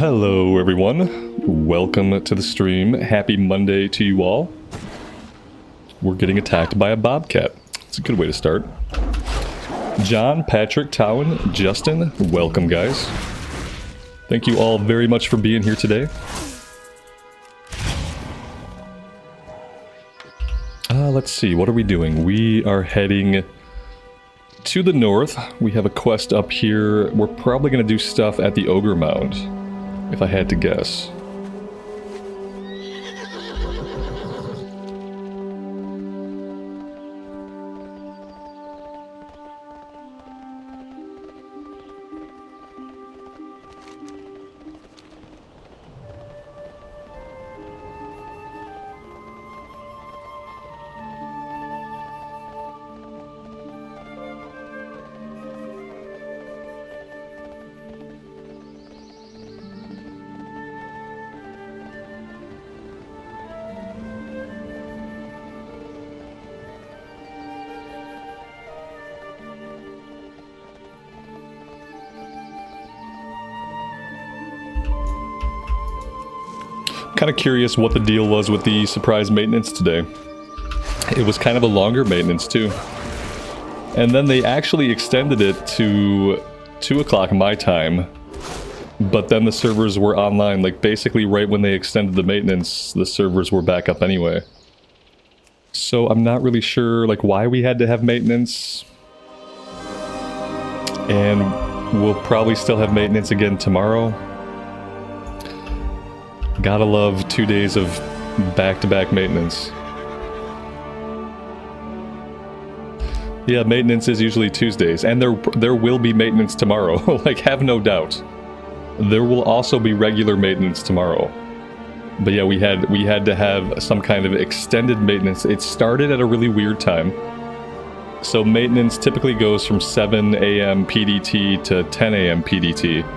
Hello everyone, welcome to the stream. Happy Monday to you all. We're getting attacked by a bobcat. It's a good way to start. John, Patrick, Towan, Justin, welcome guys. Thank you all very much for being here today. Let's see, what are we doing? We are heading to the north. We have a quest up here. We're probably going to do stuff at the Ogre Mound, if I had to guess. Kind of curious what the deal was with the surprise maintenance today. It was kind of a longer maintenance too. And then they actually extended it to 2 o'clock my time. But then the servers were online, like basically right when they extended the maintenance, the servers were back up anyway. So I'm not really sure like why we had to have maintenance. And we'll probably still have maintenance again tomorrow. Gotta love 2 days of back-to-back maintenance. Yeah, maintenance is usually Tuesdays, and there will be maintenance tomorrow. Like, have no doubt. There will also be regular maintenance tomorrow. But yeah, we had to have some kind of extended maintenance. It started at a really weird time. So maintenance typically goes from 7 a.m. PDT to 10 a.m. PDT.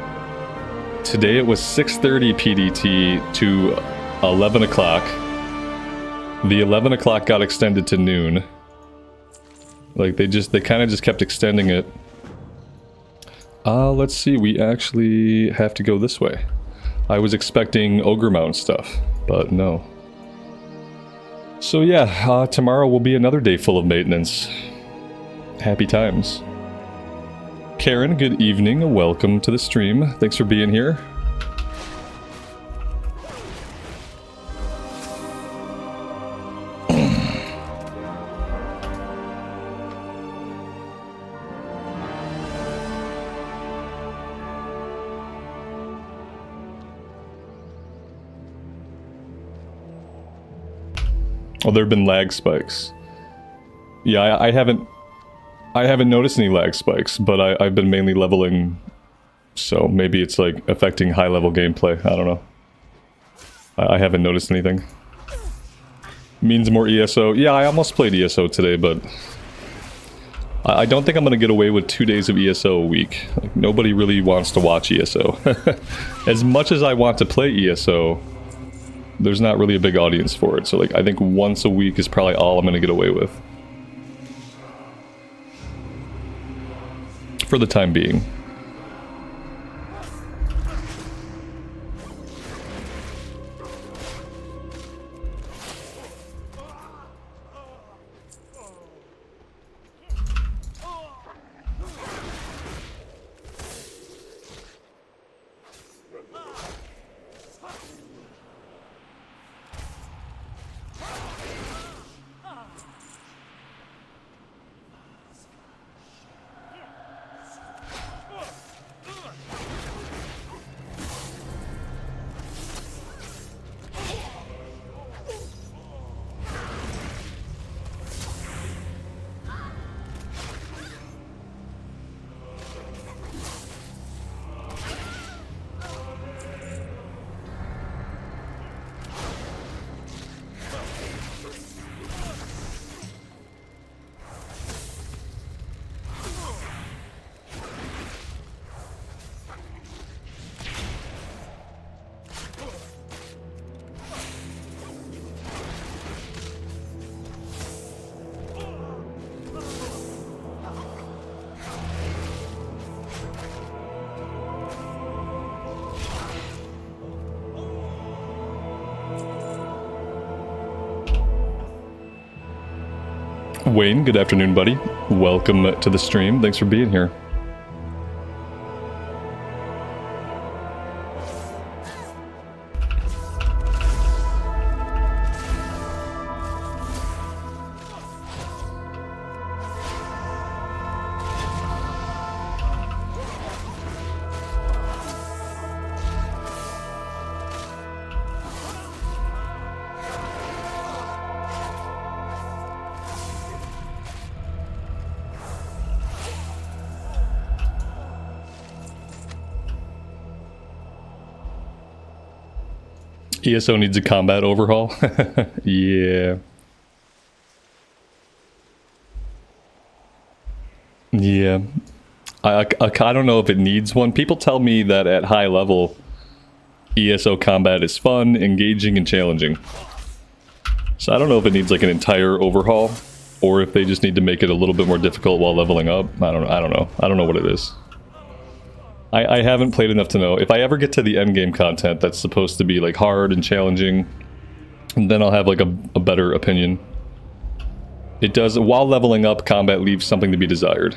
Today it was 6:30 PDT to 11 o'clock. The 11 o'clock got extended to noon. Like they kind of just kept extending it. Let's see, we actually have to go this way. I was expecting Ogre Mound stuff, but no. So yeah, tomorrow will be another day full of maintenance. Happy times. Karen, good evening. Welcome to the stream. Thanks for being here. Oh, there have been lag spikes. Yeah, I haven't noticed any lag spikes, but I've been mainly leveling, so maybe it's like affecting high-level gameplay. I don't know. I haven't noticed anything. Means more ESO. Yeah, I almost played ESO today, but I don't think I'm gonna get away with 2 days of ESO a week. Like, nobody really wants to watch ESO. As much as I want to play ESO, there's not really a big audience for it. So like, I think once a week is probably all I'm gonna get away with. For the time being. Wayne, good afternoon, buddy. Welcome to the stream. Thanks for being here. ESO needs a combat overhaul. Yeah. Yeah. I don't know if it needs one. People tell me that at high level, ESO combat is fun, engaging, and challenging. So I don't know if it needs like an entire overhaul, or if they just need to make it a little bit more difficult while leveling up. I don't know. I don't know what it is. I haven't played enough to know. If I ever get to the endgame content that's supposed to be like hard and challenging, then I'll have like a better opinion. It does, while leveling up, combat leaves something to be desired.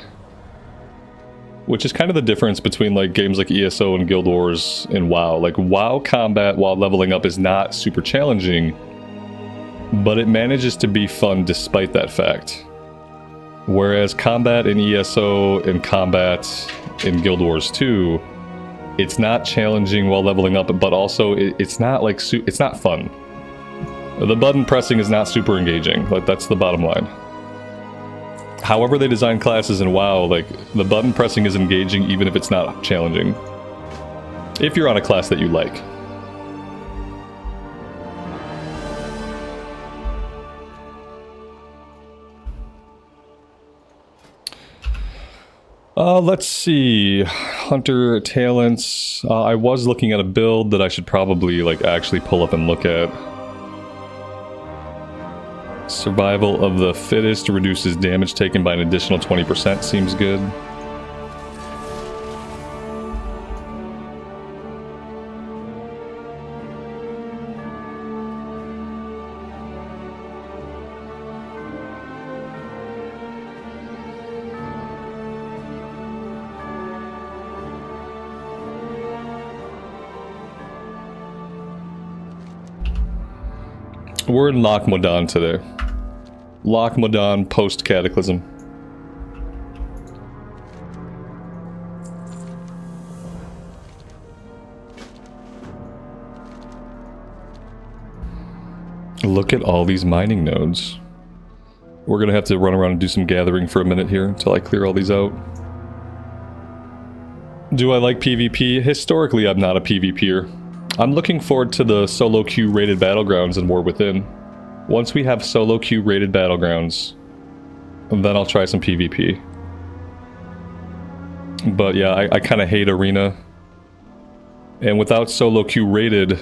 Which is kind of the difference between like games like ESO and Guild Wars and WoW. Like WoW combat while leveling up is not super challenging, but it manages to be fun despite that fact. Whereas combat in ESO and combat in Guild Wars 2, it's not challenging while leveling up, but also it's not like it's not fun. The button pressing is not super engaging. Like that's the bottom line. However they design classes in WoW, like the button pressing is engaging even if it's not challenging. If you're on a class that you like. Let's see. Hunter talents. I was looking at a build that I should probably like actually pull up and look at. Survival of the fittest reduces damage taken by an additional 20%. Seems good. We're in Maradon today. Maradon post-Cataclysm. Look at all these mining nodes. We're gonna have to run around and do some gathering for a minute here until I clear all these out. Do I like PvP? Historically, I'm not a PvPer. I'm looking forward to the solo queue rated battlegrounds in War Within. Once we have solo queue rated battlegrounds, then I'll try some PvP. But yeah, I kind of hate arena. And without solo queue rated,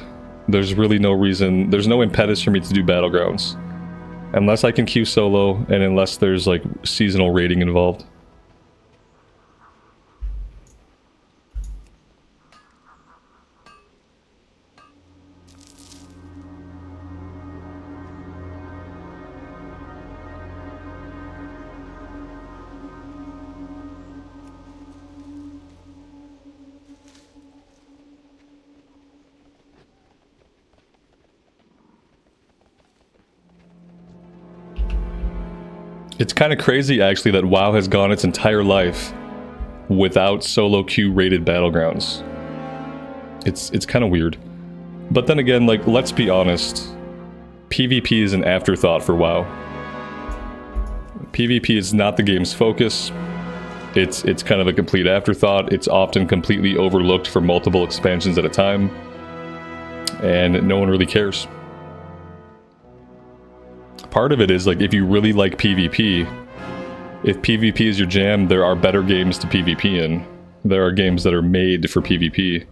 there's really no reason, there's no impetus for me to do battlegrounds. Unless I can queue solo, and unless there's like seasonal raiding involved. It's kind of crazy, actually, that WoW has gone its entire life without solo queue rated battlegrounds. It's kind of weird. But then again, like, let's be honest. PvP is an afterthought for WoW. PvP is not the game's focus. It's kind of a complete afterthought. It's often completely overlooked for multiple expansions at a time. And no one really cares. Part of it is, like, if you really like PvP, if PvP is your jam, there are better games to PvP in. There are games that are made for PvP.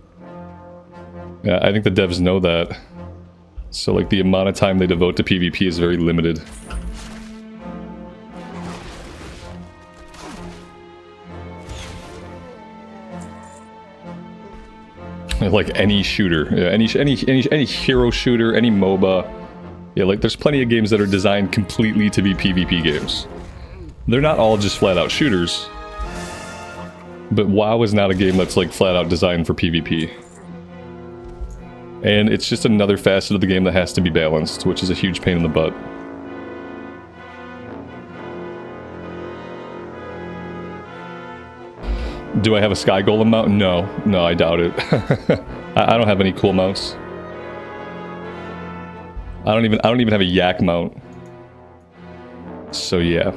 Yeah, I think the devs know that. So, like, the amount of time they devote to PvP is very limited. Like any shooter, yeah, any hero shooter, any MOBA. Yeah, like there's plenty of games that are designed completely to be PvP games. They're not all just flat out shooters. But WoW is not a game that's like flat out designed for PvP. And it's just another facet of the game that has to be balanced, which is a huge pain in the butt. Do I have a Sky Golem mount? No. No, I doubt it. I don't have any cool mounts. I don't even have a Yak mount. So yeah.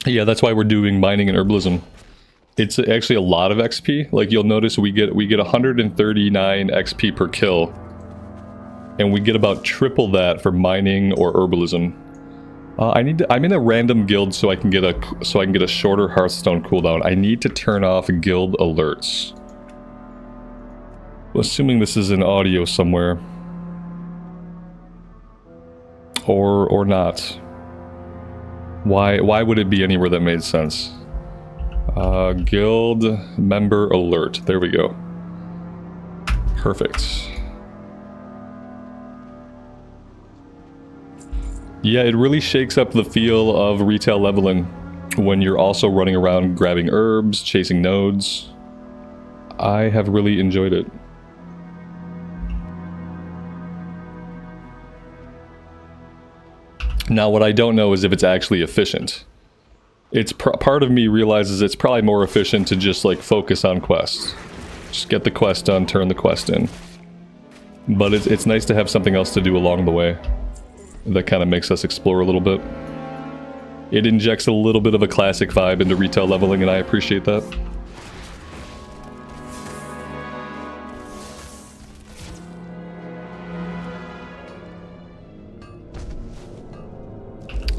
Yeah, that's why we're doing mining and herbalism. It's actually a lot of XP. Like you'll notice we get 139 XP per kill. And we get about triple that for mining or herbalism. I'm in a random guild so I can get a shorter Hearthstone cooldown. I need to turn off guild alerts. Assuming this is in audio somewhere. Or not. Why would it be anywhere that made sense? Guild member alert. There we go. Perfect. Yeah, it really shakes up the feel of retail leveling when you're also running around grabbing herbs, chasing nodes. I have really enjoyed it. Now, what I don't know is if it's actually efficient. It's part of me realizes it's probably more efficient to just like focus on quests. Just get the quest done, turn the quest in. But it's nice to have something else to do along the way that kind of makes us explore a little bit. It injects a little bit of a classic vibe into retail leveling, and I appreciate that.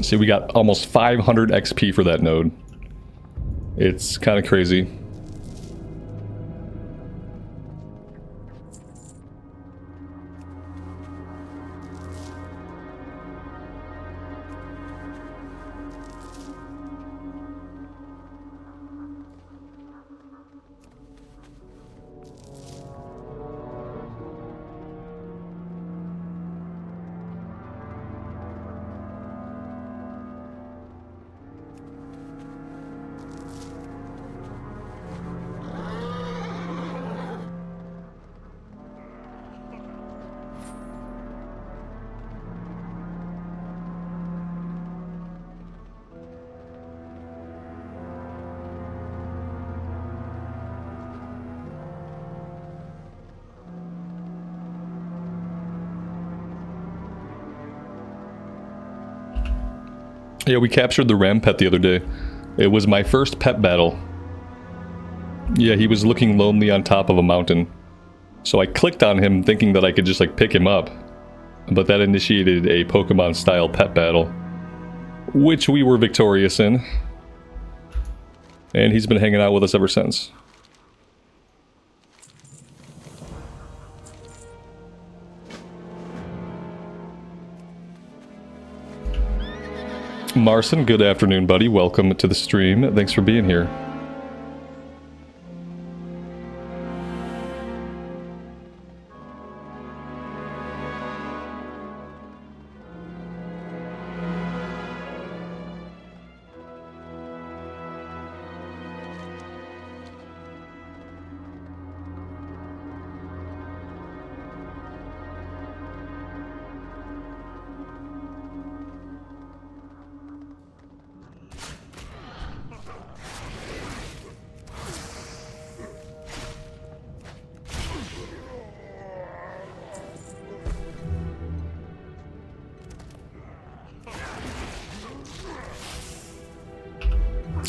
See, we got almost 500 XP for that node. It's kind of crazy. Yeah, we captured the ram pet the other day. It was my first pet battle. Yeah, he was looking lonely on top of a mountain. So I clicked on him thinking that I could just like pick him up. But that initiated a Pokemon style pet battle, which we were victorious in. And he's been hanging out with us ever since. Marcin, good afternoon, buddy. Welcome to the stream. Thanks for being here.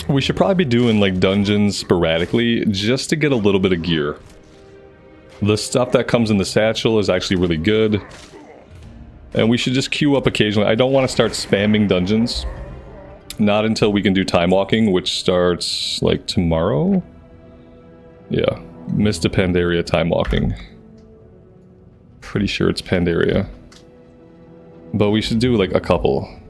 We should probably be doing like dungeons sporadically just to get a little bit of gear. The stuff that comes in the satchel is actually really good. And we should just queue up occasionally. I don't want to start spamming dungeons. Not until we can do time walking, which starts like tomorrow. Yeah, missed a Pandaria time walking. Pretty sure it's Pandaria. But we should do like a couple.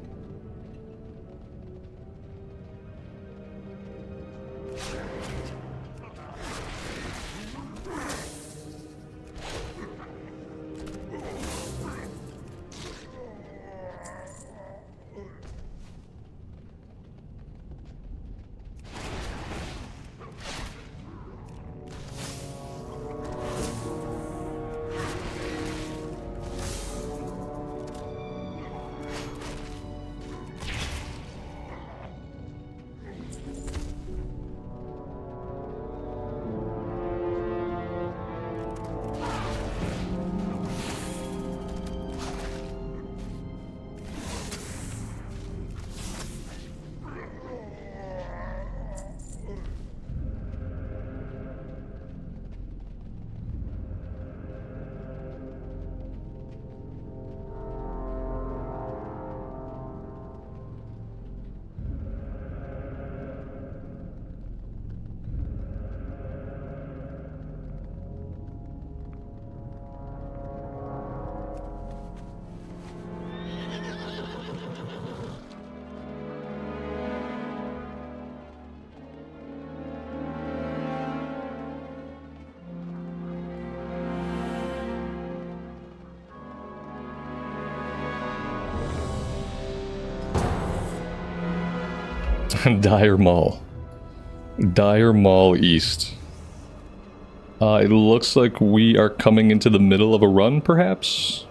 Dire Maul. Dire Maul East. It looks like we are coming into the middle of a run, perhaps?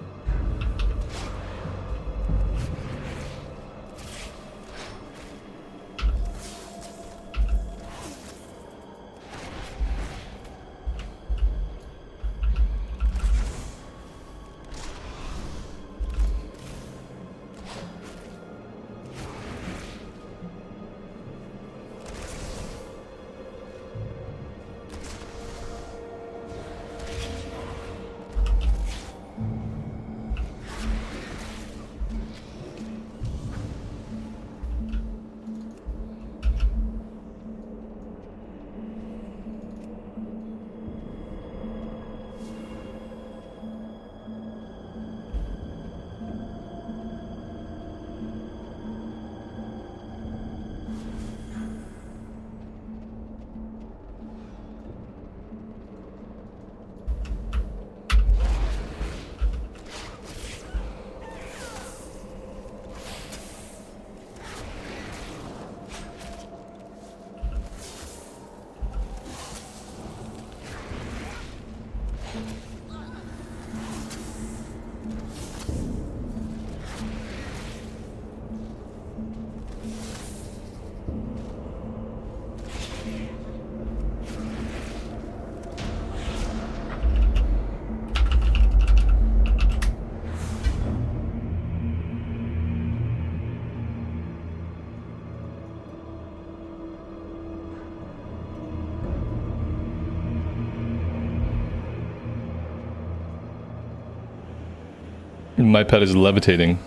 My pet is levitating.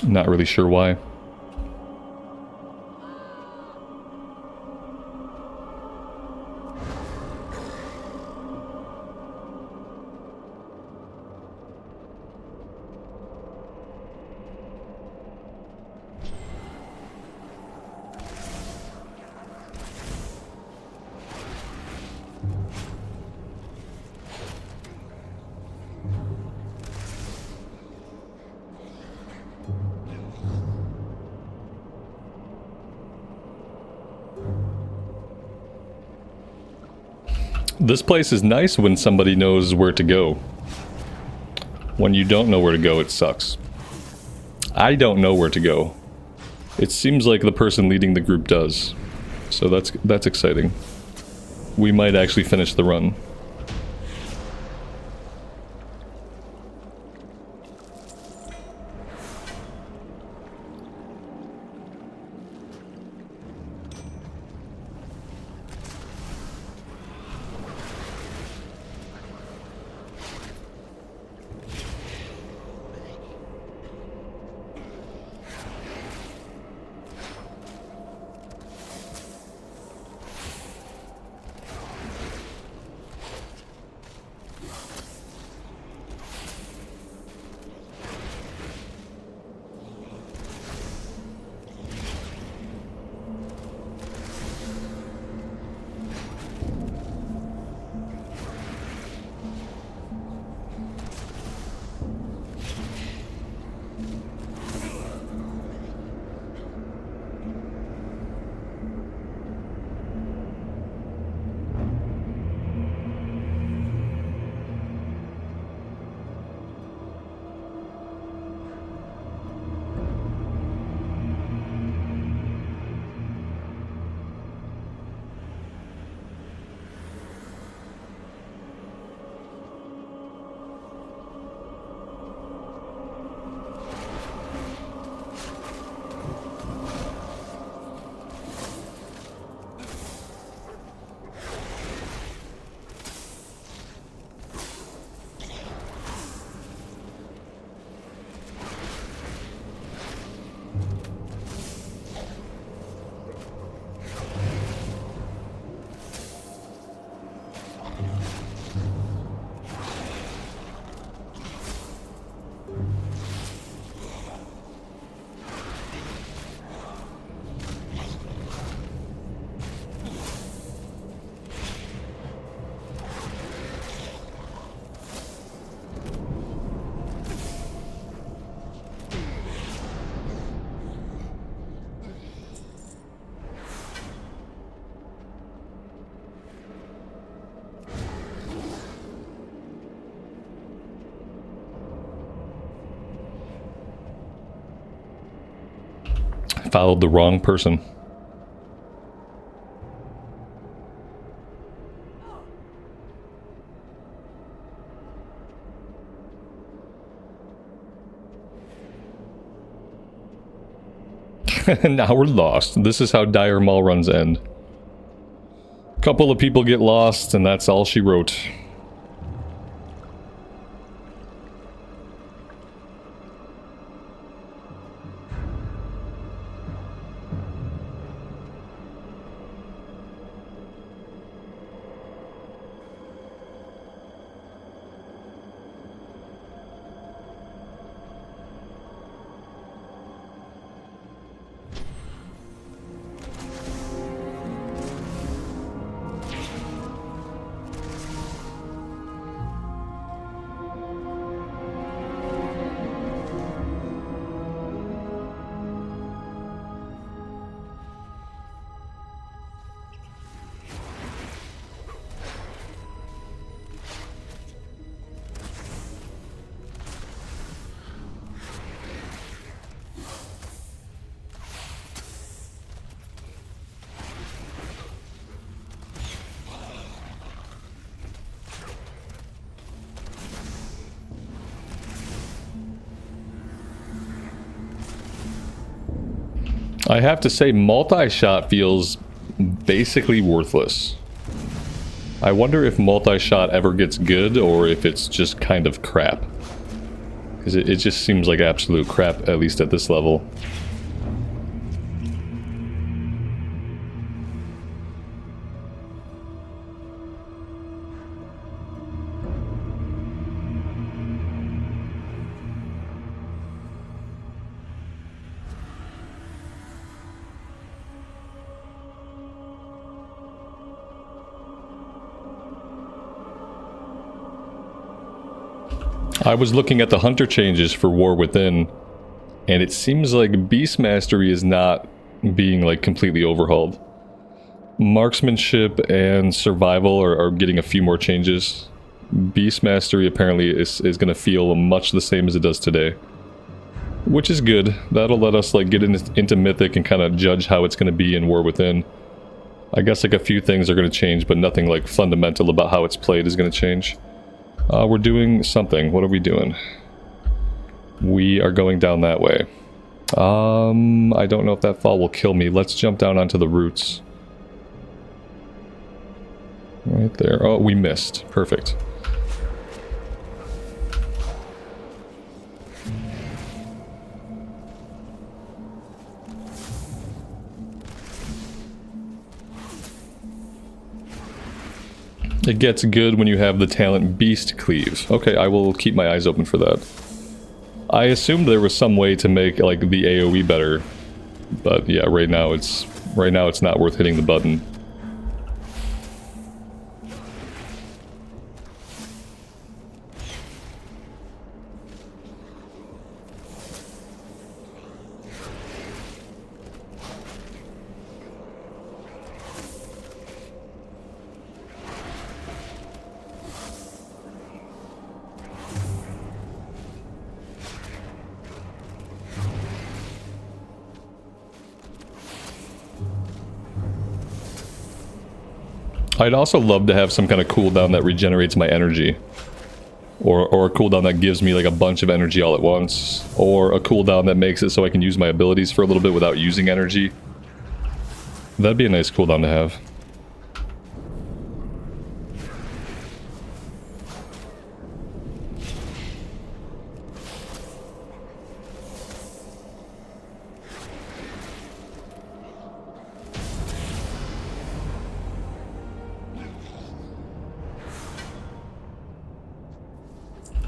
Not really sure why. This place is nice when somebody knows where to go. When you don't know where to go, it sucks. I don't know where to go. It seems like the person leading the group does. So that's exciting. We might actually finish the run. Followed the wrong person. Now we're lost. This is how dire Maul runs end. Couple of people get lost, and that's all she wrote. I have to say, multi-shot feels basically worthless. I wonder if multi-shot ever gets good, or if it's just kind of crap. Because it just seems like absolute crap, at least at this level. I was looking at the hunter changes for War Within, and it seems like Beast Mastery is not being like completely overhauled. Marksmanship and survival are getting a few more changes. Beast Mastery apparently is going to feel much the same as it does today. Which is good. That'll let us like get into Mythic and kind of judge how it's going to be in War Within. I guess like a few things are going to change, but nothing like fundamental about how it's played is going to change. We're doing something. What are we doing? We are going down that way. I don't know if that fall will kill me. Let's jump down onto the roots. Right there. Oh, we missed. Perfect. It gets good when you have the talent Beast Cleave. Okay, I will keep my eyes open for that. I assumed there was some way to make like the AoE better, but yeah, right now it's not worth hitting the button. I'd also love to have some kind of cooldown that regenerates my energy. Or a cooldown that gives me like a bunch of energy all at once. Or a cooldown that makes it so I can use my abilities for a little bit without using energy. That'd be a nice cooldown to have.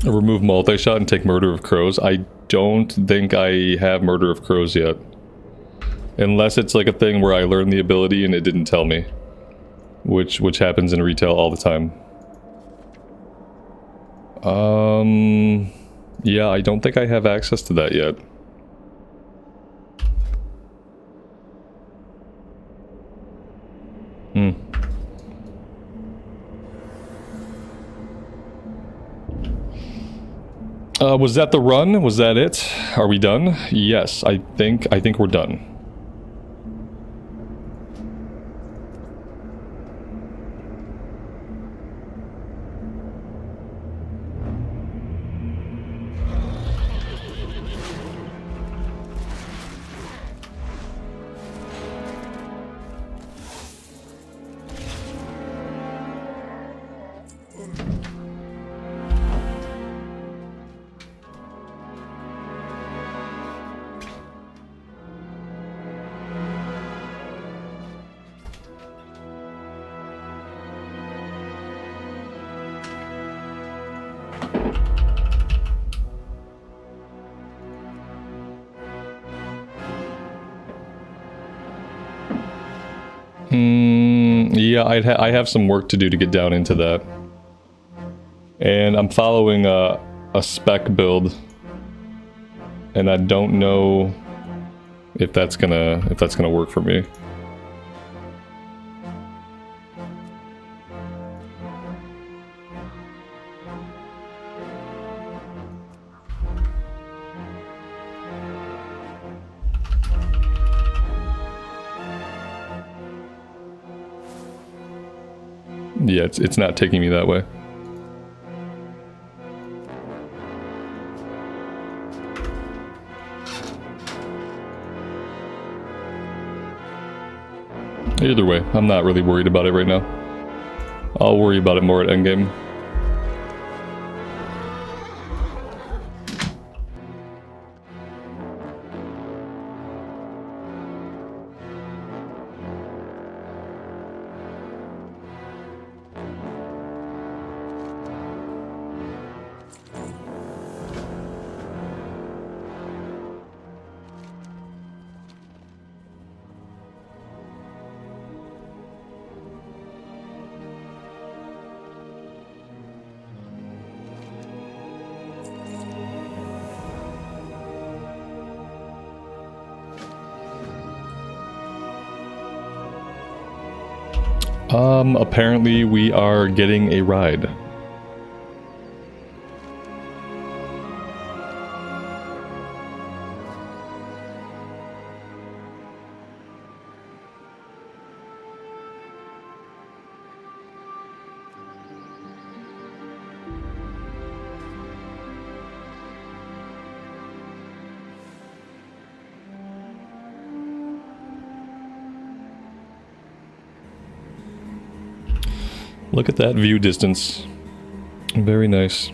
Remove multi-shot and take Murder of Crows. I don't think I have Murder of Crows yet. Unless it's like a thing where I learned the ability and it didn't tell me. Which happens in retail all the time. Yeah, I don't think I have access to that yet. Was that the run? Was that it? Are we done? Yes, I think we're done. Yeah, I have some work to do to get down into that. And I'm following a spec build. And I don't know if that's gonna work for me. Yeah, it's not taking me that way. Either way, I'm not really worried about it right now. I'll worry about it more at endgame. Apparently we are getting a ride. Look at that view distance. Very nice.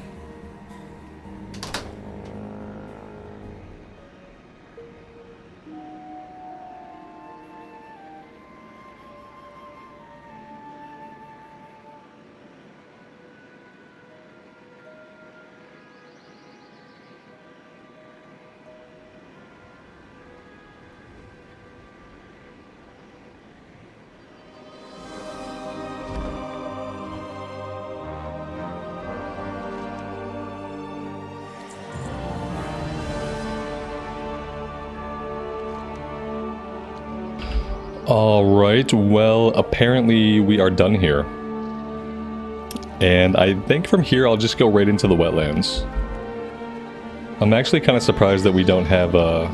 Alright, well, apparently we are done here. And I think from here I'll just go right into the wetlands. I'm actually kind of surprised that we don't have a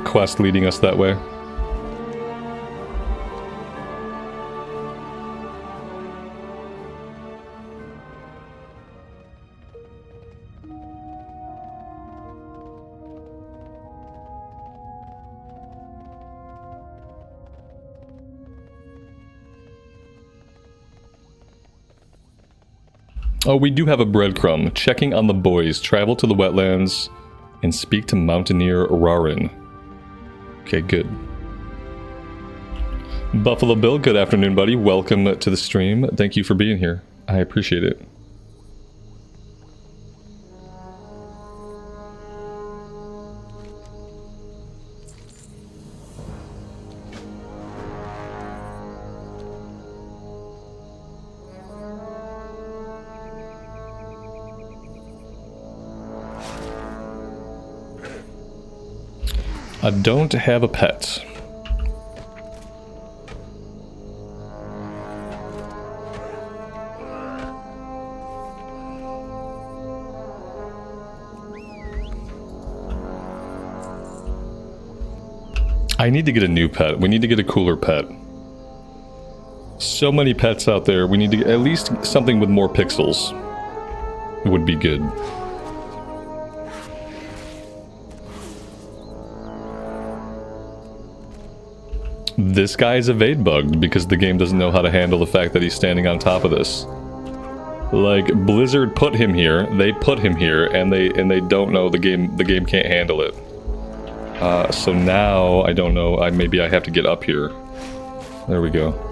quest leading us that way. Oh, we do have a breadcrumb. Checking on the boys. Travel to the wetlands and speak to Mountaineer Rarin. Okay, good. Buffalo Bill, good afternoon, buddy. Welcome to the stream. Thank you for being here. I appreciate it. I don't have a pet. I need to get a new pet. We need to get a cooler pet. So many pets out there. We need to get at least something with more pixels. Would be good. This guy is evade bugged because the game doesn't know how to handle the fact that he's standing on top of this. Like, Blizzard put him here, they put him here, and they don't know the game can't handle it. So now, I don't know, maybe I have to get up here. There we go.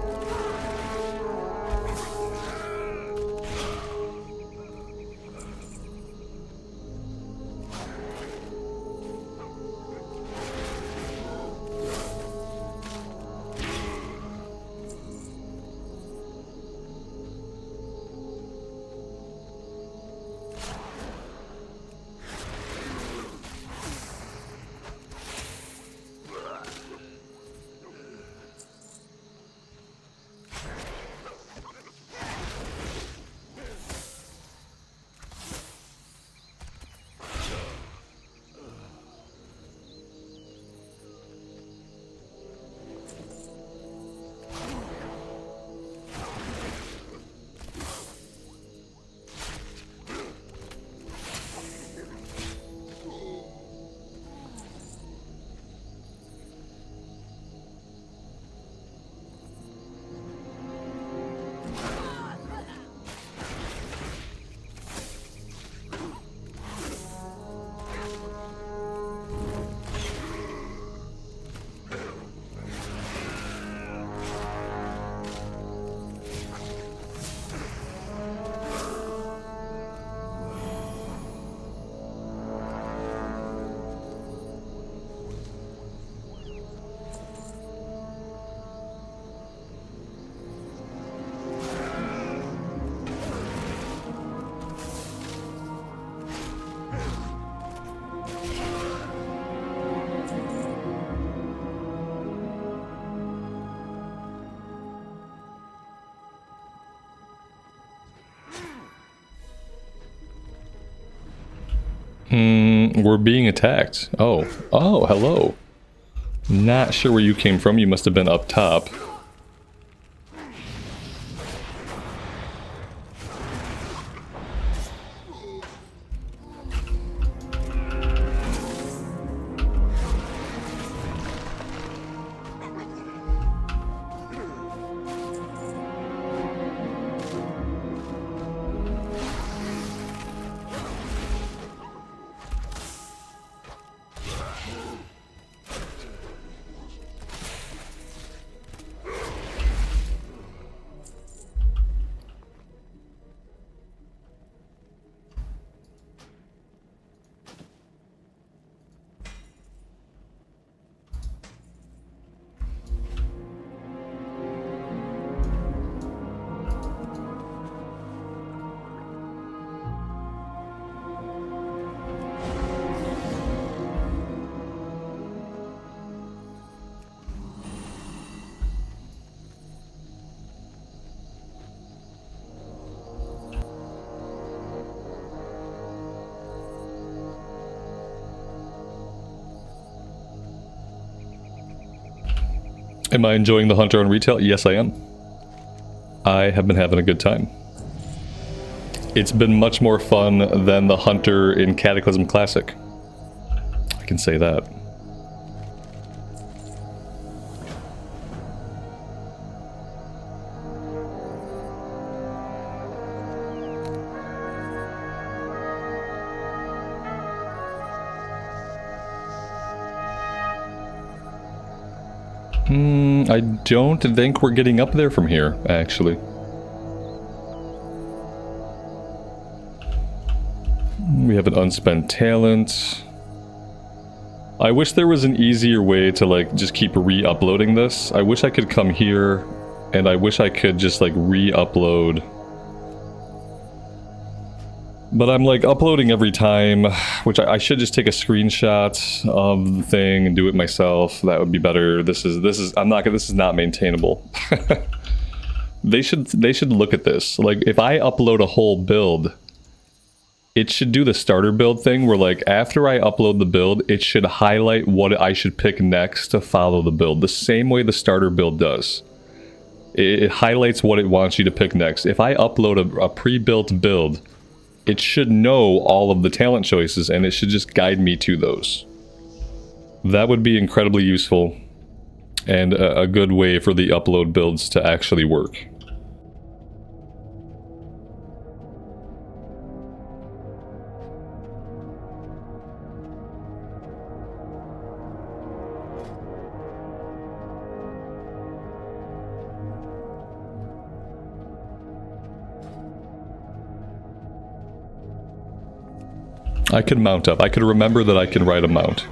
We're being attacked. Oh, hello. Not sure where you came from. You must have been up top. Am I enjoying the Hunter on retail? Yes, I am. I have been having a good time. It's been much more fun than the Hunter in Cataclysm Classic. I can say that. I don't think we're getting up there from here, actually. We have an unspent talent. I wish there was an easier way to, like, just keep re-uploading this. I wish I could come here, and I wish I could just, like, re-upload. But I'm, like, uploading every time, which I should just take a screenshot of the thing and do it myself. That would be better. This is not maintainable. They should look at this. Like, if I upload a whole build, it should do the starter build thing where, like, after I upload the build, it should highlight what I should pick next to follow the build. The same way the starter build does. It highlights what it wants you to pick next. If I upload a pre-built build, it should know all of the talent choices, and it should just guide me to those. That would be incredibly useful, and a good way for the upload builds to actually work. I could mount up. I could remember that I can ride a mount.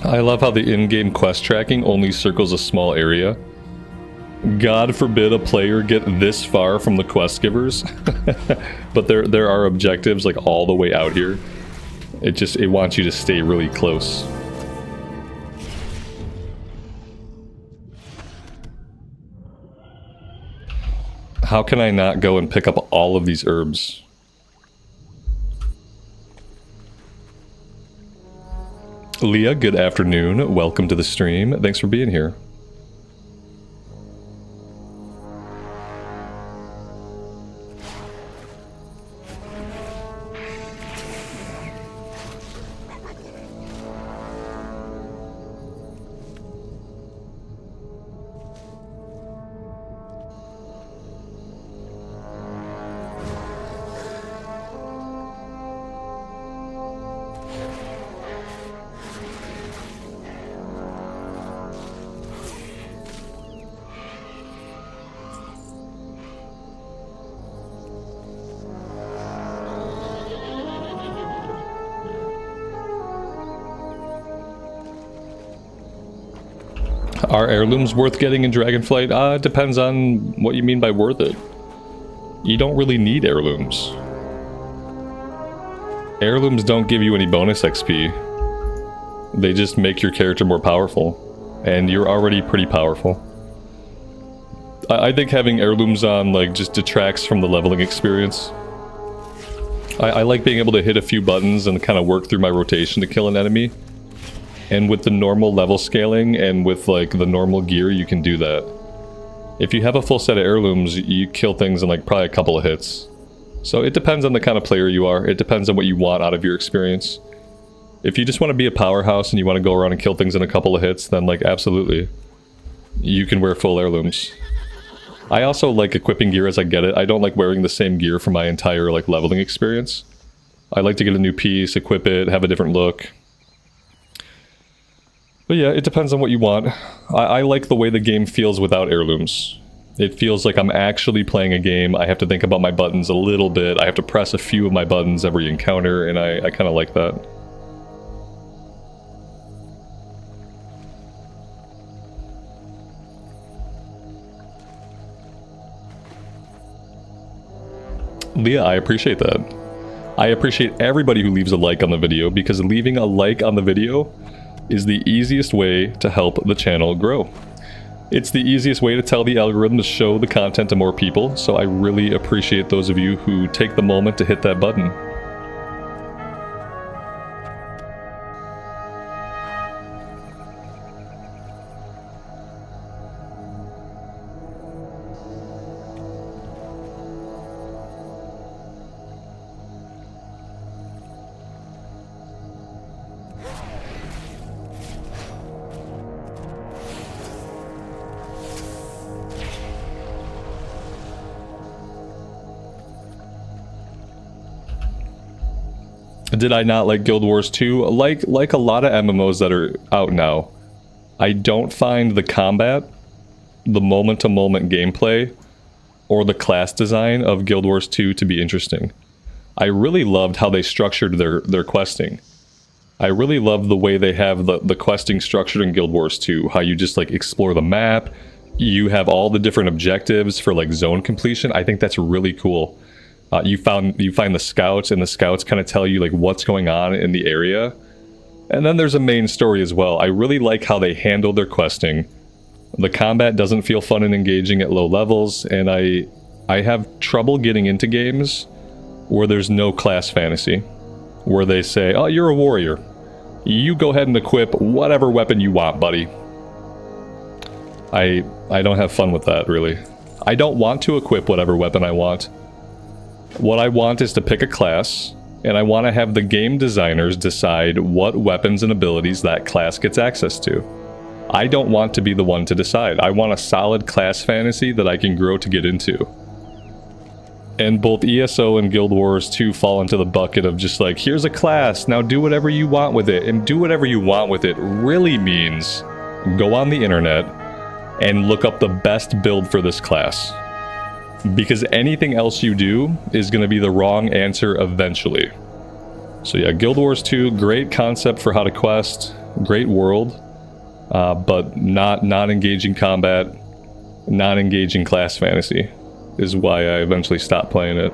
I love how the in-game quest tracking only circles a small area. God forbid a player get this far from the quest givers. But there are objectives like all the way out here. It wants you to stay really close. How can I not go and pick up all of these herbs? Leah, good afternoon. Welcome to the stream. Thanks for being here. Are heirlooms worth getting in Dragonflight? Depends on what you mean by worth it. You don't really need heirlooms. Heirlooms don't give you any bonus XP. They just make your character more powerful. And you're already pretty powerful. I think having heirlooms on like just detracts from the leveling experience. I like being able to hit a few buttons and kind of work through my rotation to kill an enemy. And with the normal level scaling and with like the normal gear, you can do that. If you have a full set of heirlooms, you kill things in like probably a couple of hits. So it depends on the kind of player you are. It depends on what you want out of your experience. If you just want to be a powerhouse and you want to go around and kill things in a couple of hits, then like absolutely. You can wear full heirlooms. I also like equipping gear as I get it. I don't like wearing the same gear for my entire like leveling experience. I like to get a new piece, equip it, have a different look. But yeah, it depends on what you want. I like the way the game feels without heirlooms. It feels like I'm actually playing a game. I have to think about my buttons a little bit. I have to press a few of my buttons every encounter, and I kind of like that. Leah, I appreciate that. I appreciate everybody who leaves a like on the video, because leaving a like on the video is the easiest way to help the channel grow. It's the easiest way to tell the algorithm to show the content to more people, so I really appreciate those of you who take the moment to hit that button. Did I not like Guild Wars 2? Like a lot of MMOs that are out now, I don't find the combat, the moment-to-moment gameplay, or the class design of Guild Wars 2 to be interesting. I really loved how they structured their questing. I really love the way they have the questing structured in Guild Wars 2, how you just like explore the map, you have all the different objectives for like zone completion. I think that's really cool. You find the scouts, and the scouts kind of tell you like what's going on in the area. And then there's a main story as well. I really like how they handle their questing. The combat doesn't feel fun and engaging at low levels, and I have trouble getting into games where there's no class fantasy. Where they say, oh, you're a warrior. You go ahead and equip whatever weapon you want, buddy. I don't have fun with that, really. I don't want to equip whatever weapon I want. What I want is to pick a class, and I want to have the game designers decide what weapons and abilities that class gets access to. I don't want to be the one to decide. I want a solid class fantasy that I can grow to get into. And both ESO and Guild Wars 2 fall into the bucket of just like, here's a class, now do whatever you want with it. And do whatever you want with it really means go on the internet and look up the best build for this class. Because anything else you do is going to be the wrong answer eventually. So yeah, Guild Wars 2, great concept for how to quest. great world, but not engaging combat, not engaging class fantasy is why I eventually stopped playing it.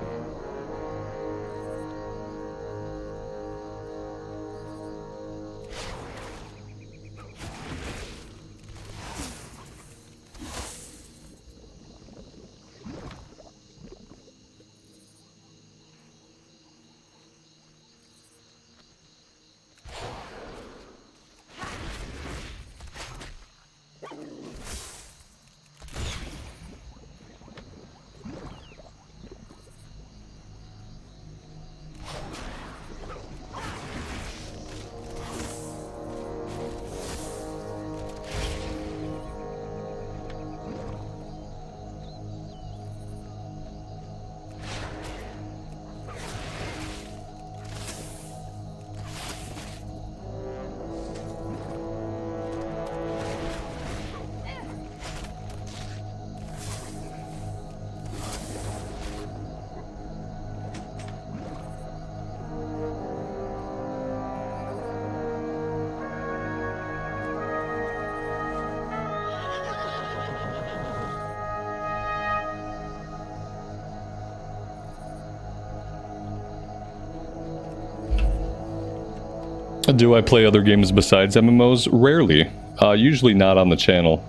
Do I play other games besides MMOs? Rarely. Usually not on the channel.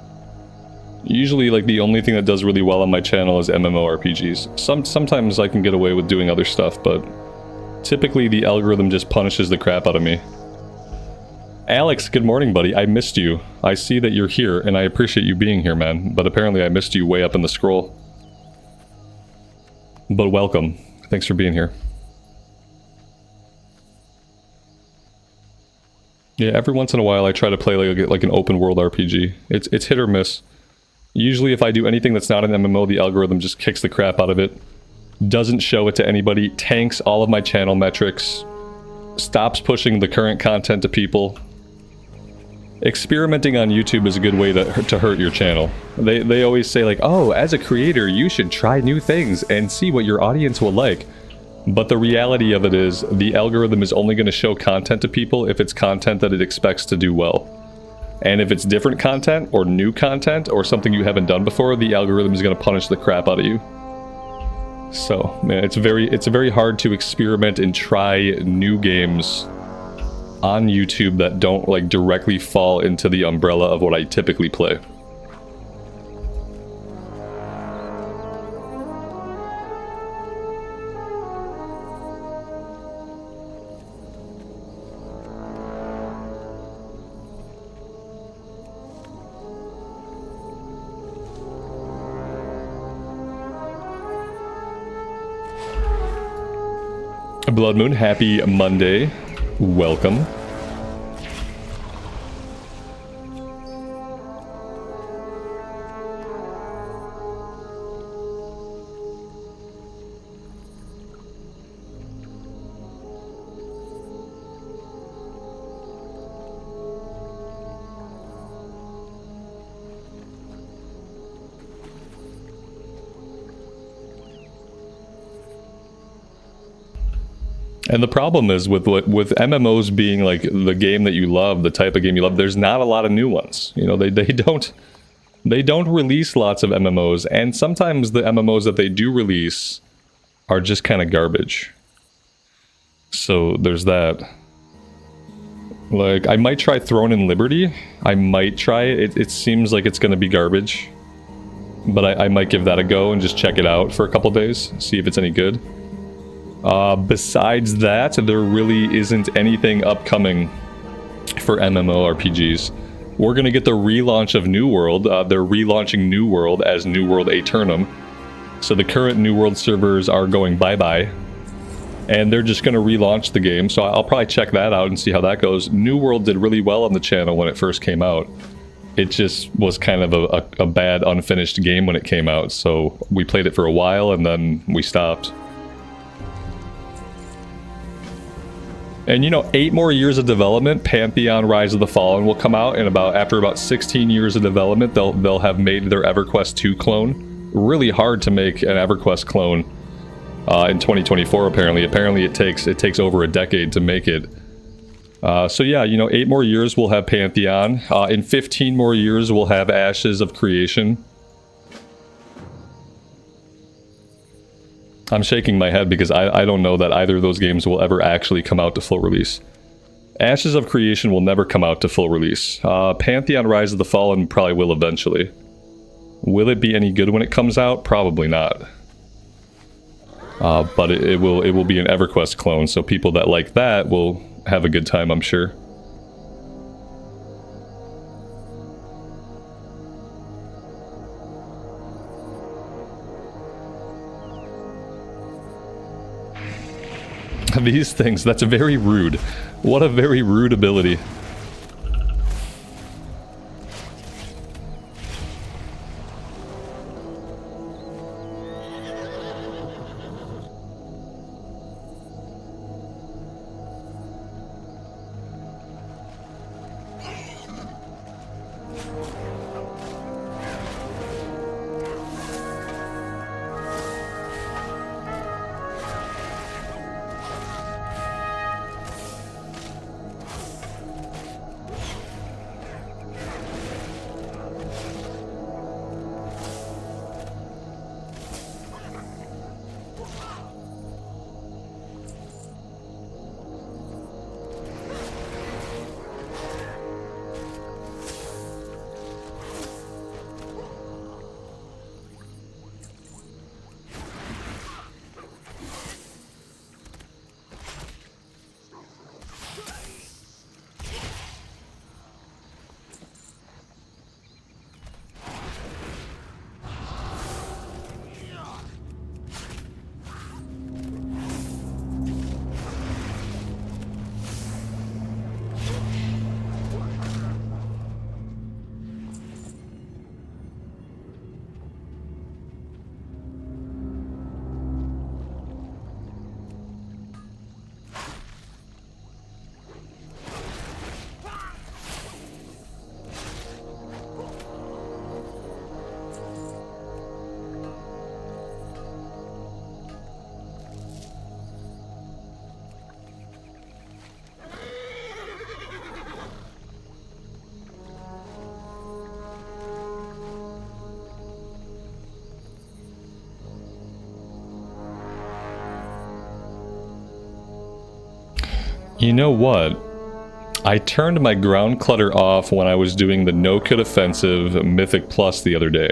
Usually, like, the only thing that does really well on my channel is MMORPGs. Sometimes I can get away with doing other stuff, but typically the algorithm just punishes the crap out of me. Alex, good morning, buddy. I missed you. I see that you're here, and I appreciate you being here, man. But apparently I missed you way up in the scroll. But welcome. Thanks for being here. Yeah, every once in a while I try to play like an open world RPG. It's hit or miss. Usually if I do anything that's not an MMO, the algorithm just kicks the crap out of it. Doesn't show it to anybody, tanks all of my channel metrics, stops pushing the current content to people. Experimenting on YouTube is a good way to hurt your channel. They always say like, oh, as a creator you should try new things and see what your audience will like. But the reality of it is, the algorithm is only going to show content to people if it's content that it expects to do well. And if it's different content, or new content, or something you haven't done before, the algorithm is going to punish the crap out of you. So, man, it's very hard to experiment and try new games on YouTube that don't, like, directly fall into the umbrella of what I typically play. Blood Moon, happy Monday. Welcome. And the problem is with MMOs being like the game that you love, the type of game you love, there's not a lot of new ones. You know, they don't release lots of MMOs, and sometimes the MMOs that they do release are just kind of garbage. So there's that. Like, I might try Throne and Liberty. I might try it. It seems like it's going to be garbage. But I might give that a go and just check it out for a couple days, see if it's any good. Besides that, there really isn't anything upcoming for MMORPGs. We're going to get the relaunch of New World. They're relaunching New World as New World Aeternum. So the current New World servers are going bye-bye. And they're just going to relaunch the game, so I'll probably check that out and see how that goes. New World did really well on the channel when it first came out. It just was kind of a bad, unfinished game when it came out, so we played it for a while and then we stopped. And you know, 8 more years of development, Pantheon Rise of the Fallen will come out, and after about 16 years of development, they'll have made their EverQuest 2 clone. Really hard to make an EverQuest clone in 2024. Apparently it takes over a decade to make it. So yeah, you know, 8 more years we'll have Pantheon. In 15 more years we'll have Ashes of Creation. I'm shaking my head because I don't know that either of those games will ever actually come out to full release. Ashes of Creation will never come out to full release. Pantheon Rise of the Fallen probably will eventually. Will it be any good when it comes out? Probably not. But it will be an EverQuest clone, so people that like that will have a good time, I'm sure. These things, that's very rude. What a very rude ability. You know what? I turned my ground clutter off when I was doing the no-code offensive Mythic Plus the other day.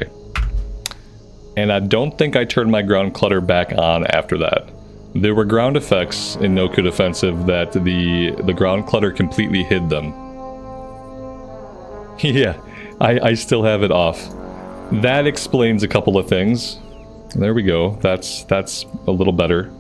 And I don't think I turned my ground clutter back on after that. There were ground effects in no-code offensive that the ground clutter completely hid them. Yeah, I still have it off. That explains a couple of things. There we go. That's a little better.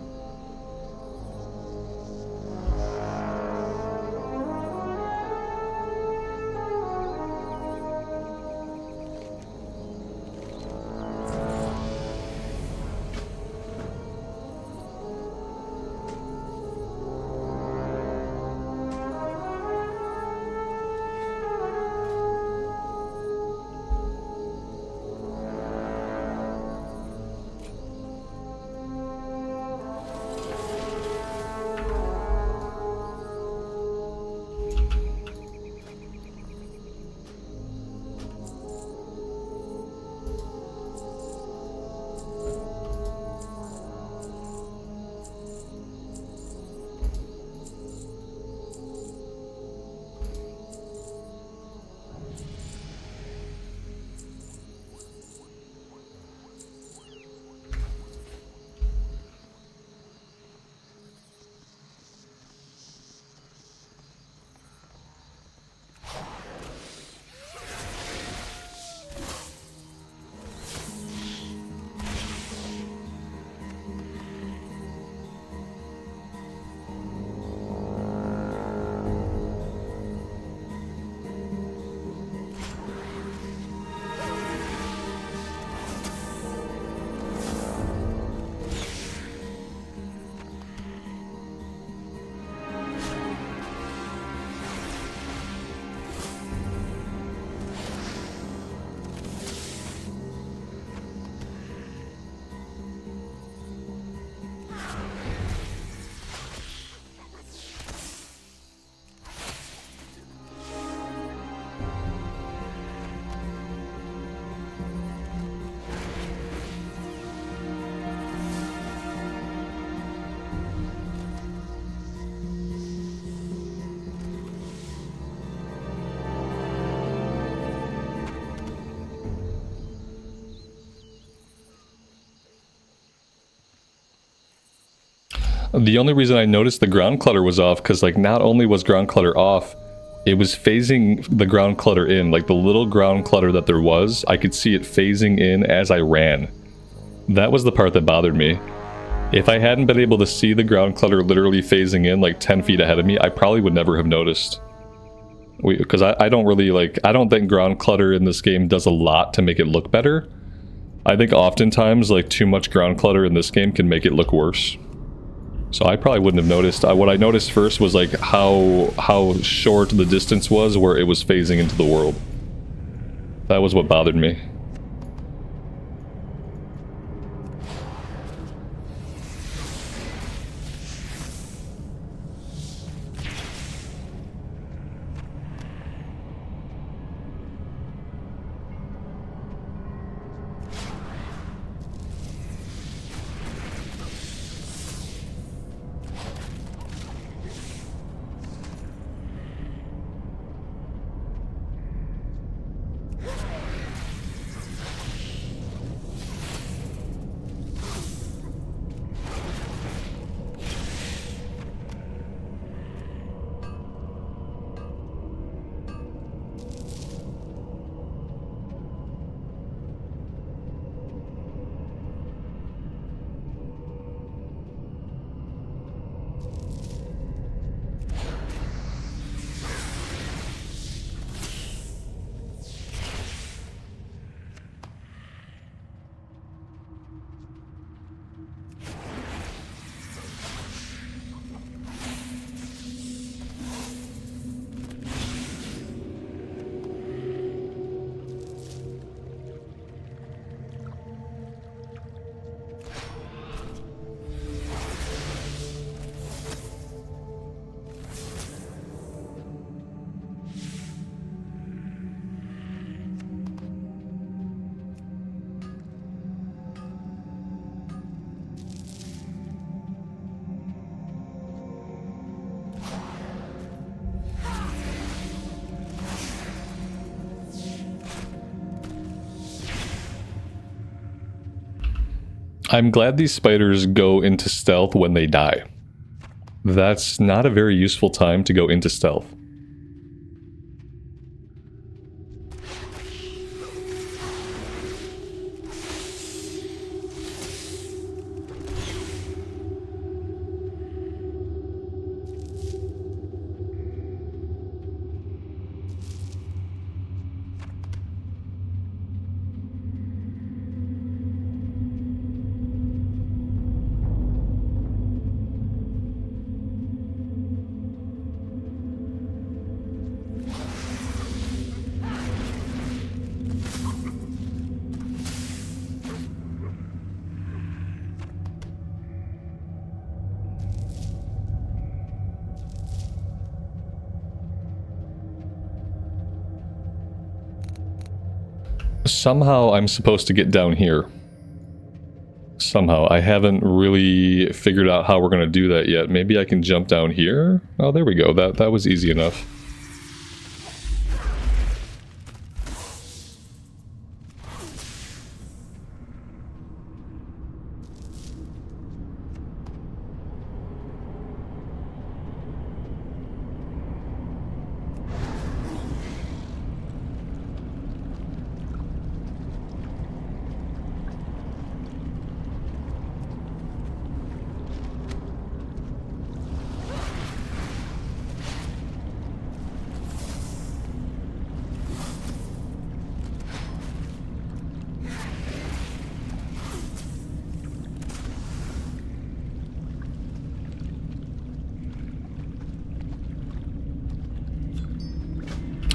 The only reason I noticed the ground clutter was off, because like not only was ground clutter off, it was phasing the ground clutter in. Like the little ground clutter that there was, I could see it phasing in as I ran. That was the part that bothered me. If I hadn't been able to see the ground clutter literally phasing in like 10 feet ahead of me, I probably would never have noticed. Because I don't really like, I don't think ground clutter in this game does a lot to make it look better. I think oftentimes like too much ground clutter in this game can make it look worse. So I probably wouldn't have noticed. What I noticed first was like how short the distance was where it was phasing into the world. That was what bothered me. I'm glad these spiders go into stealth when they die. That's not a very useful time to go into stealth. Somehow I'm supposed to get down here. Somehow. I haven't really figured out how we're going to do that yet. Maybe I can jump down here? Oh, there we go. That was easy enough.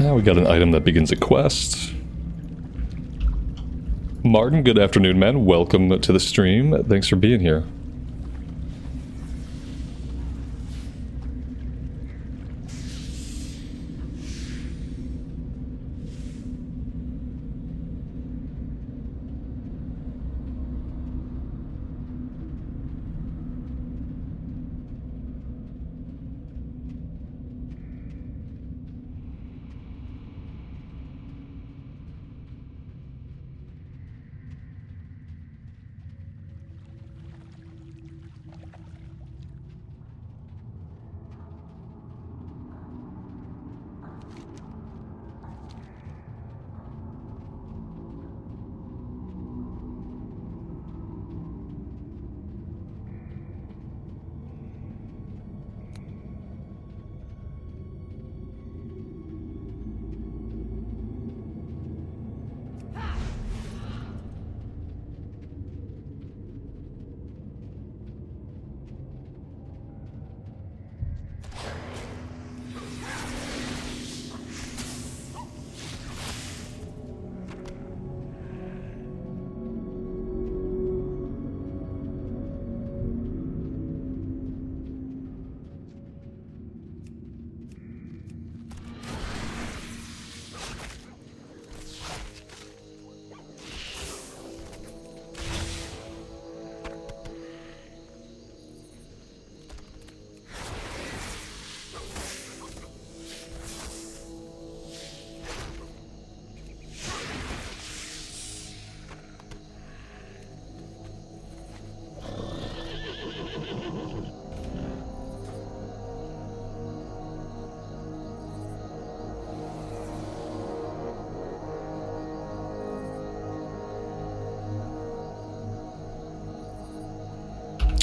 Now we got an item that begins a quest. Martin, good afternoon, man. Welcome to the stream. Thanks for being here.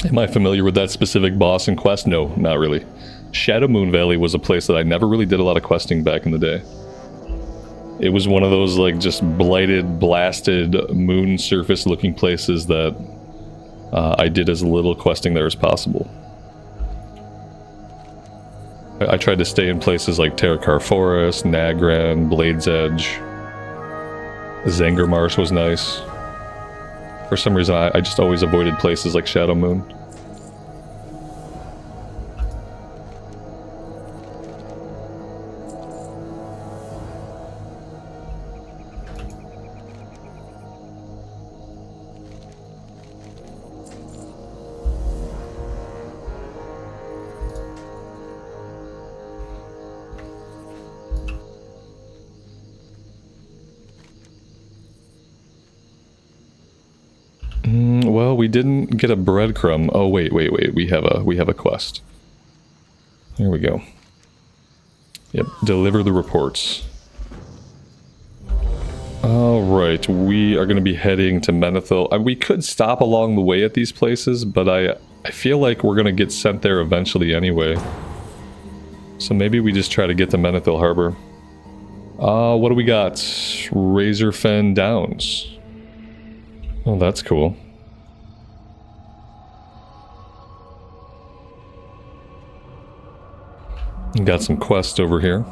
Am I familiar with that specific boss and quest? No, not really. Shadow Moon Valley was a place that I never really did a lot of questing back in the day. It was one of those, like, just blighted, blasted, moon surface looking places that I did as little questing there as possible. I tried to stay in places like Terakar Forest, Nagran, Blade's Edge. Zangarmarsh was nice. For some reason, I just always avoided places like Shadow Moon. Well, we didn't get a breadcrumb. Oh, wait. We have a quest. There we go. Yep, deliver the reports. Alright, we are going to be heading to Menethil. We could stop along the way at these places, but I feel like we're going to get sent there eventually anyway. So maybe we just try to get to Menethil Harbor. What do we got? Razorfen Downs. Oh, that's cool. Got some quests over here.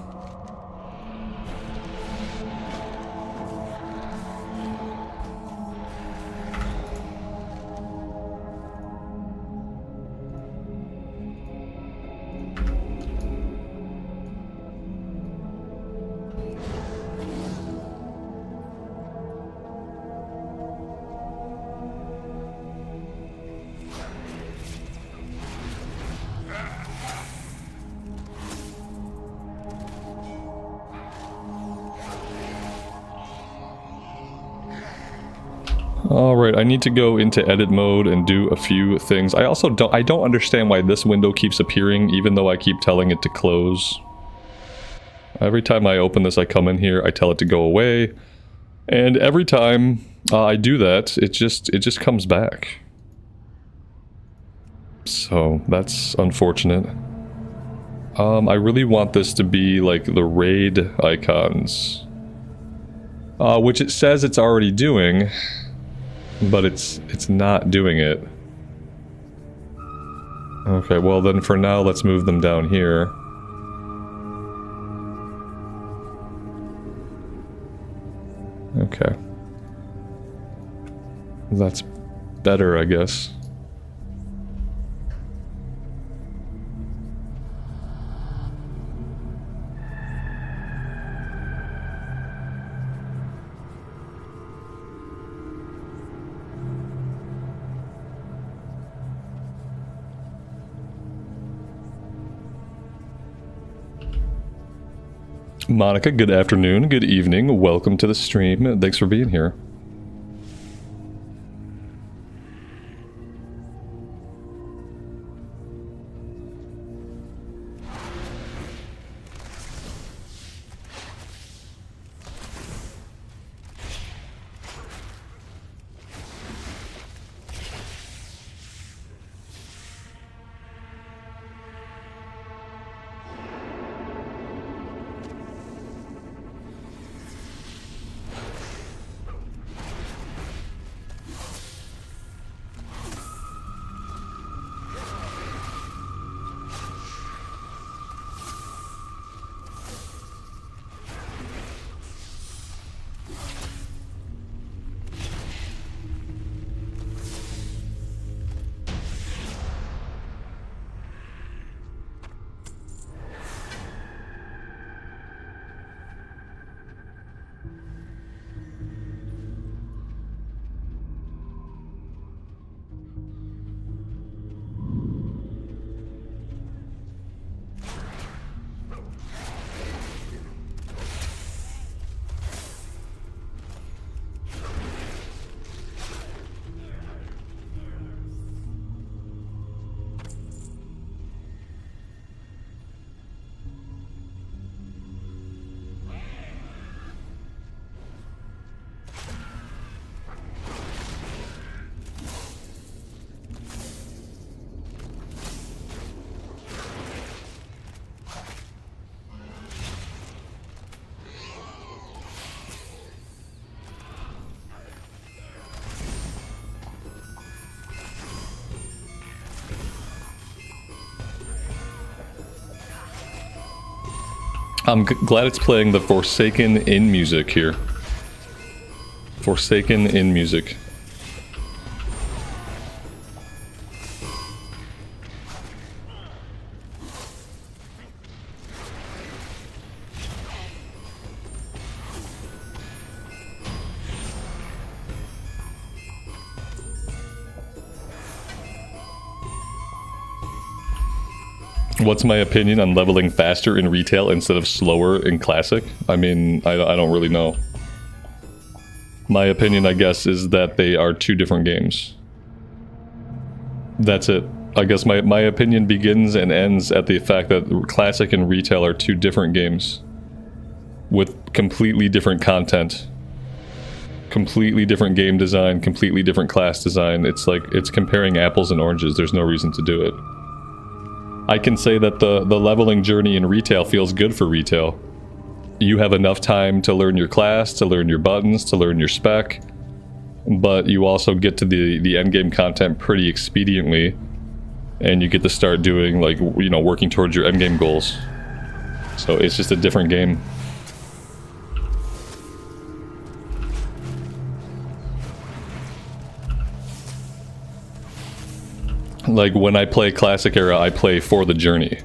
Alright, I need to go into edit mode and do a few things. I also don't understand why this window keeps appearing, even though I keep telling it to close. Every time I open this, I come in here, I tell it to go away, and every time I do that, it just comes back. So, that's unfortunate. I really want this to be like the raid icons. Which it says it's already doing. But it's not doing it. Okay, well then for now let's move them down here. Okay. That's better, I guess. Monica, good afternoon, good evening, welcome to the stream, thanks for being here. I'm glad it's playing the Forsaken in music here. Forsaken in music. What's my opinion on leveling faster in retail instead of slower in classic? I mean, I don't really know. My opinion, I guess, is that they are two different games. That's it. I guess my opinion begins and ends at the fact that classic and retail are two different games with completely different content, completely different game design, completely different class design. It's like, it's comparing apples and oranges. There's no reason to do it. I can say that the leveling journey in retail feels good for retail. You have enough time to learn your class, to learn your buttons, to learn your spec, but you also get to the endgame content pretty expediently, and you get to start doing, like, you know, working towards your endgame goals. So it's just a different game. Like, when I play Classic Era, I play for the journey.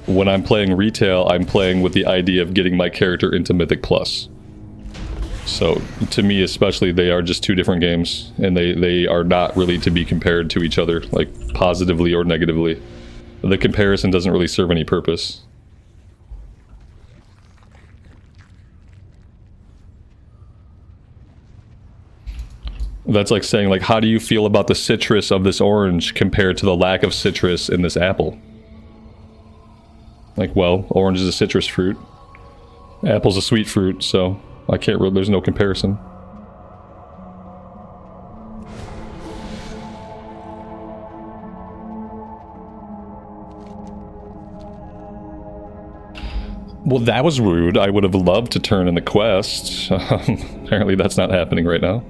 When I'm playing retail, I'm playing with the idea of getting my character into Mythic Plus. So, to me especially, they are just two different games, and they are not really to be compared to each other, like, positively or negatively. The comparison doesn't really serve any purpose. That's like saying, like, how do you feel about the citrus of this orange compared to the lack of citrus in this apple? Like, well, orange is a citrus fruit. Apple's a sweet fruit, so I can't really, there's no comparison. Well, that was rude. I would have loved to turn in the quest. Apparently that's not happening right now.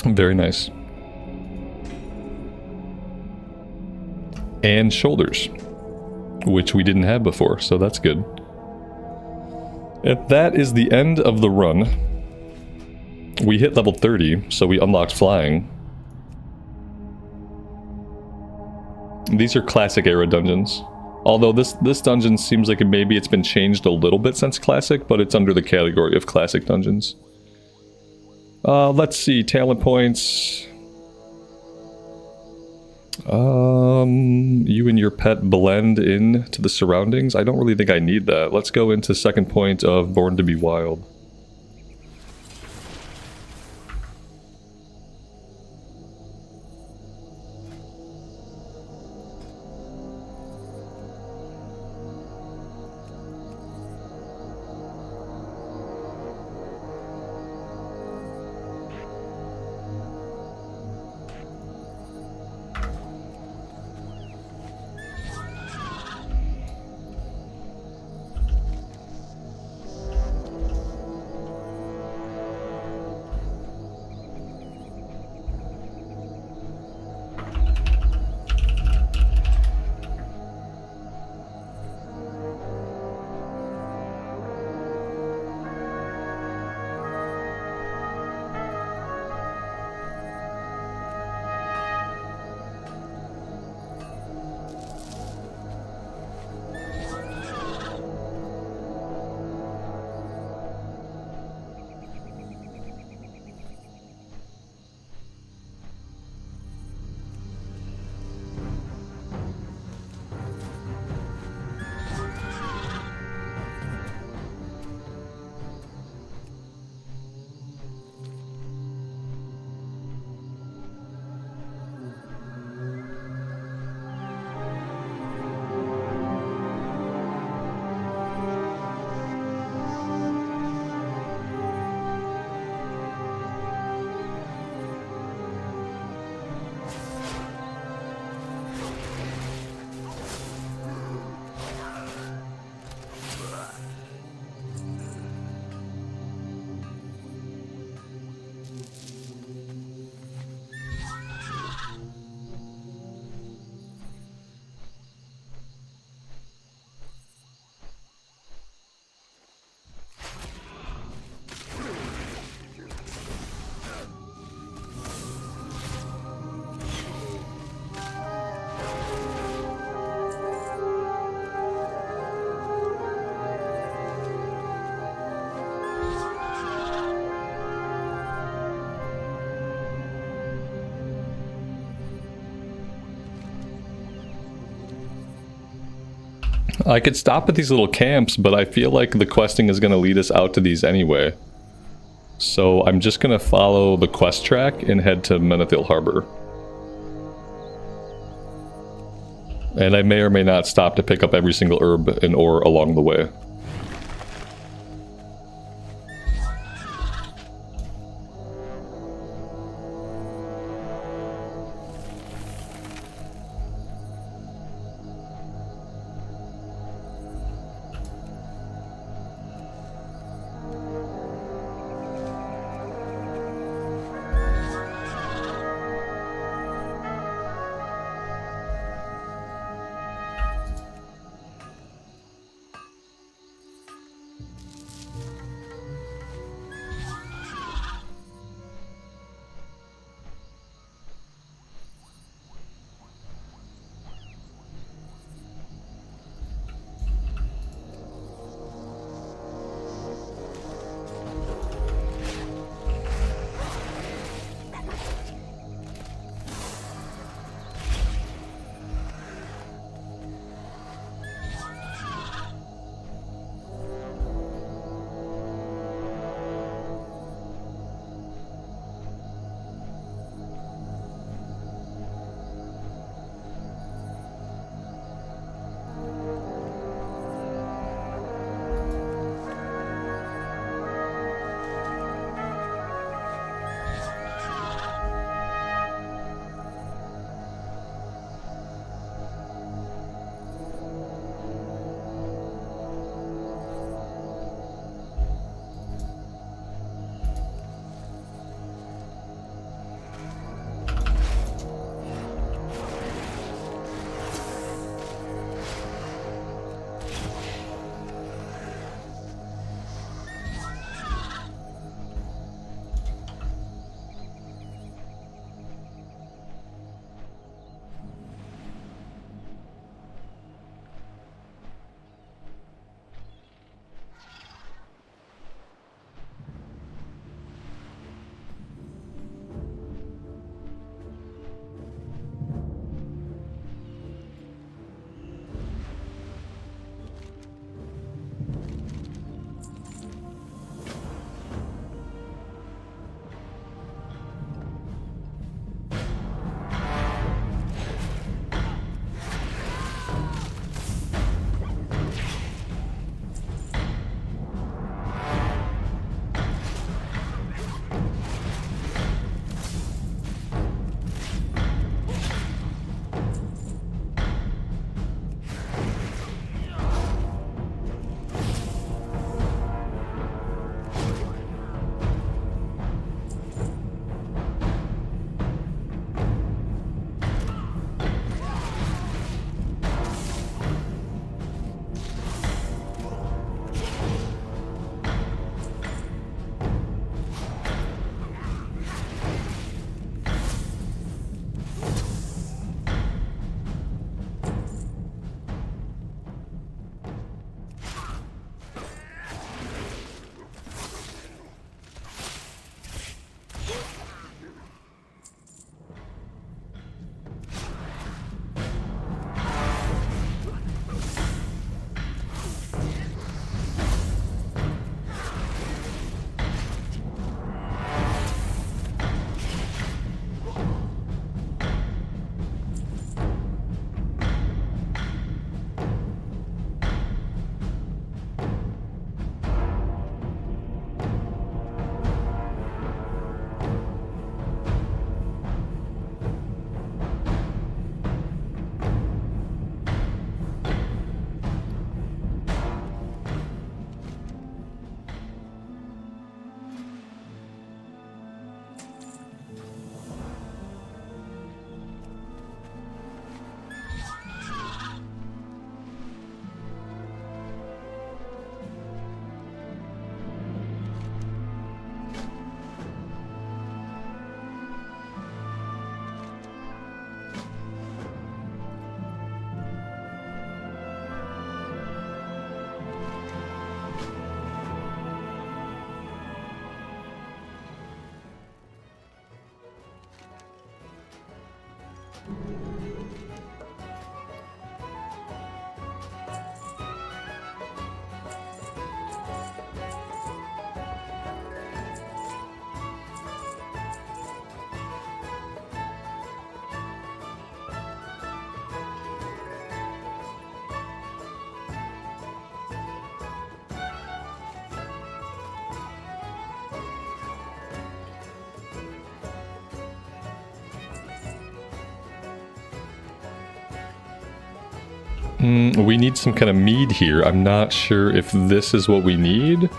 Very nice. And shoulders, which we didn't have before, so that's good. And that is the end of the run. We hit level 30, so we unlocked flying. These are classic era dungeons. Although this dungeon seems like maybe it's been changed a little bit since classic, but it's under the category of classic dungeons. Let's see, talent points. You and your pet blend in to the surroundings. I don't really think I need that. Let's go into second point of Born to be Wild. I could stop at these little camps, but I feel like the questing is going to lead us out to these anyway. So I'm just going to follow the quest track and head to Menethil Harbor. And I may or may not stop to pick up every single herb and ore along the way. We need some kind of mead here. I'm not sure if this is what we need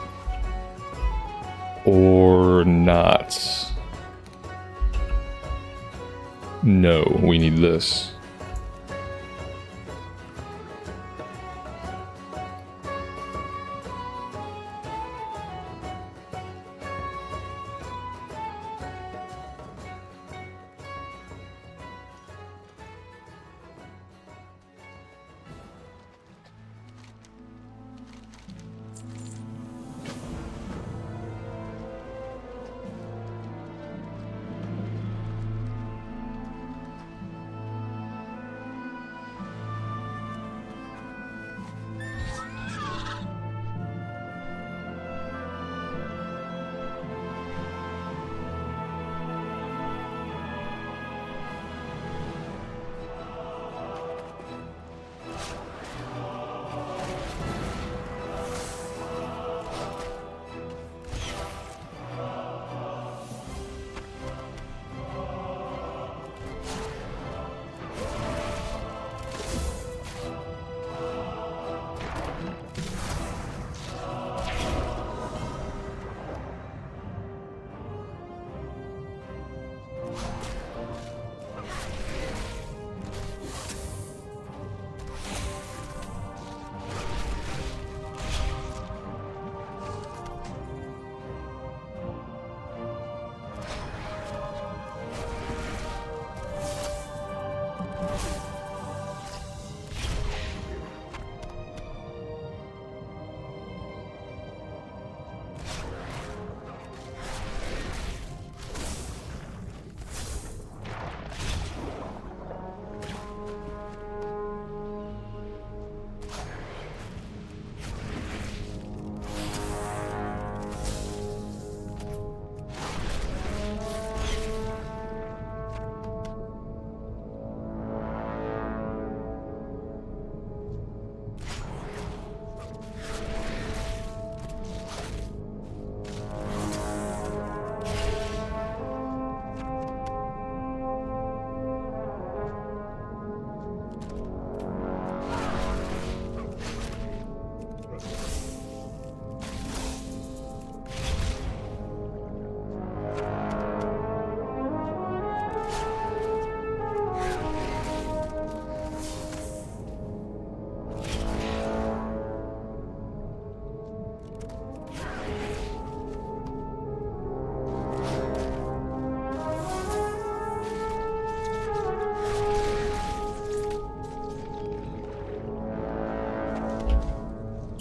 or not. No, we need this.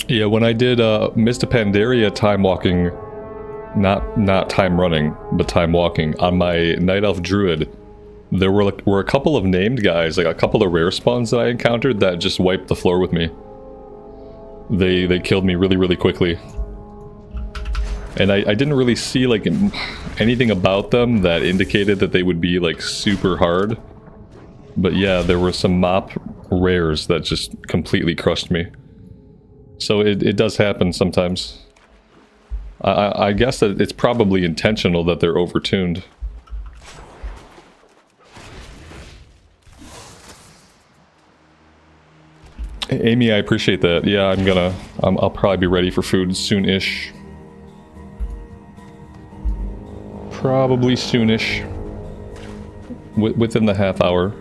Yeah, when I did Mist of Pandaria time walking, not time running, but time walking, on my Night Elf Druid, there were a couple of named guys, like a couple of rare spawns that I encountered that just wiped the floor with me. they killed me really, really quickly. And I didn't really see like anything about them that indicated that they would be like super hard. But yeah, there were some mop rares that just completely crushed me. So it does happen sometimes. I guess that it's probably intentional that they're overtuned. Amy, I appreciate that. Yeah, I'll probably be ready for food soon-ish. Probably soonish. Within the half hour.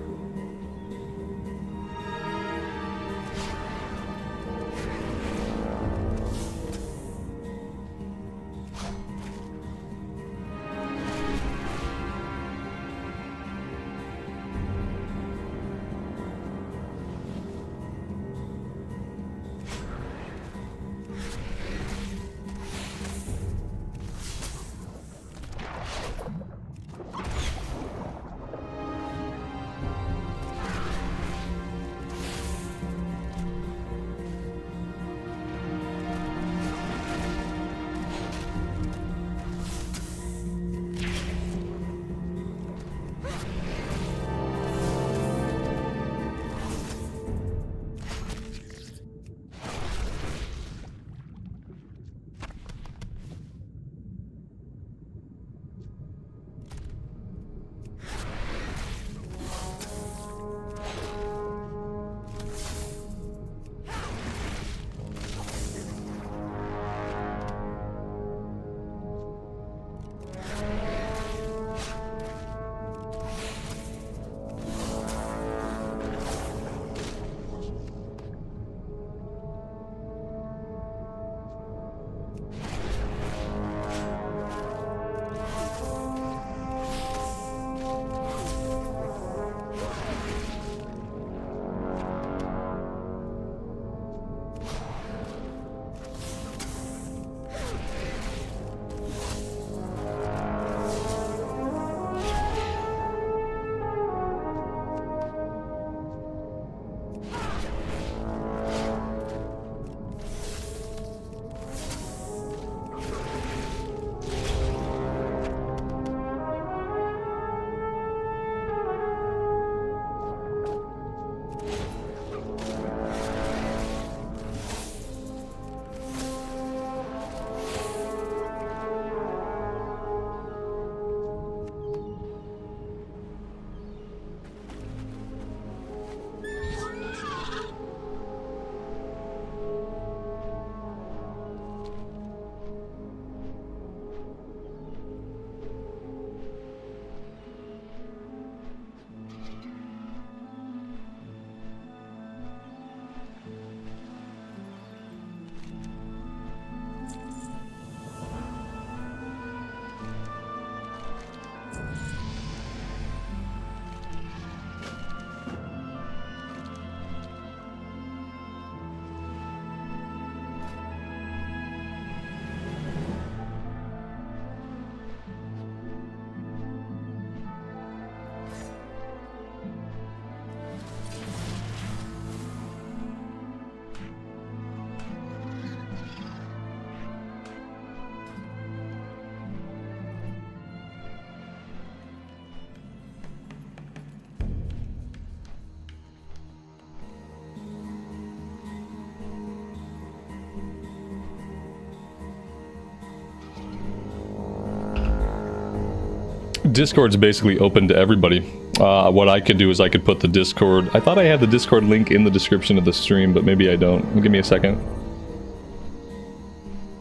Discord's basically open to everybody. What I could do is I could put the Discord... I thought I had the Discord link in the description of the stream, but maybe I don't. Give me a second.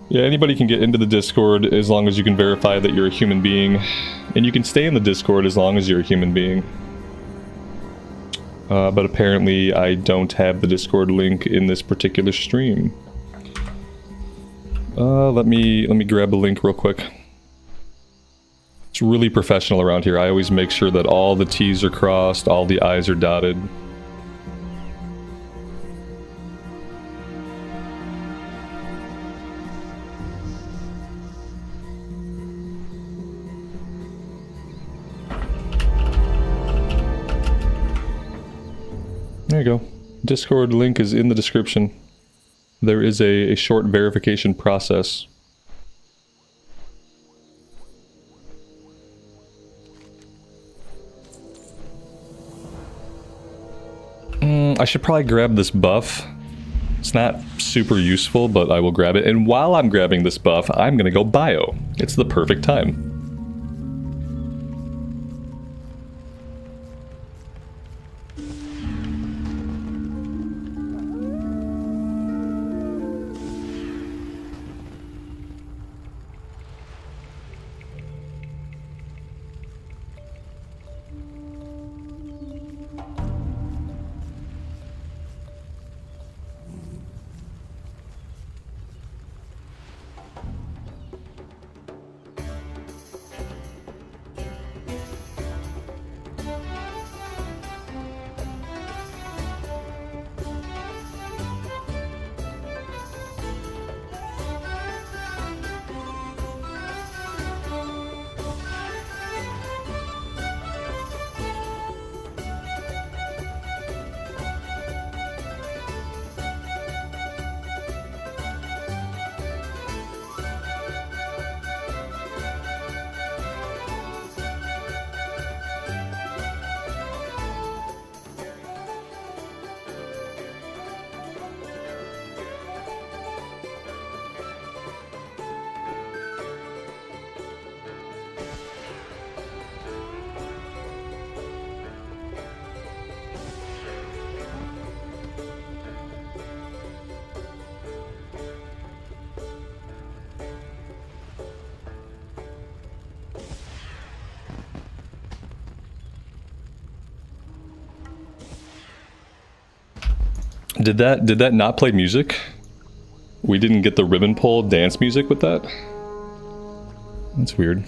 Yeah, anybody can get into the Discord as long as you can verify that you're a human being. And you can stay in the Discord as long as you're a human being. But apparently I don't have the Discord link in this particular stream. Let me grab a link real quick. It's really professional around here. I always make sure that all the T's are crossed, all the I's are dotted. There you go. Discord link is in the description. There is a short verification process. I should probably grab this buff. It's not super useful, but I will grab it. And while I'm grabbing this buff, I'm gonna go bio. It's the perfect time. Did that not play music? We didn't get the ribbon pull dance music with that? That's weird.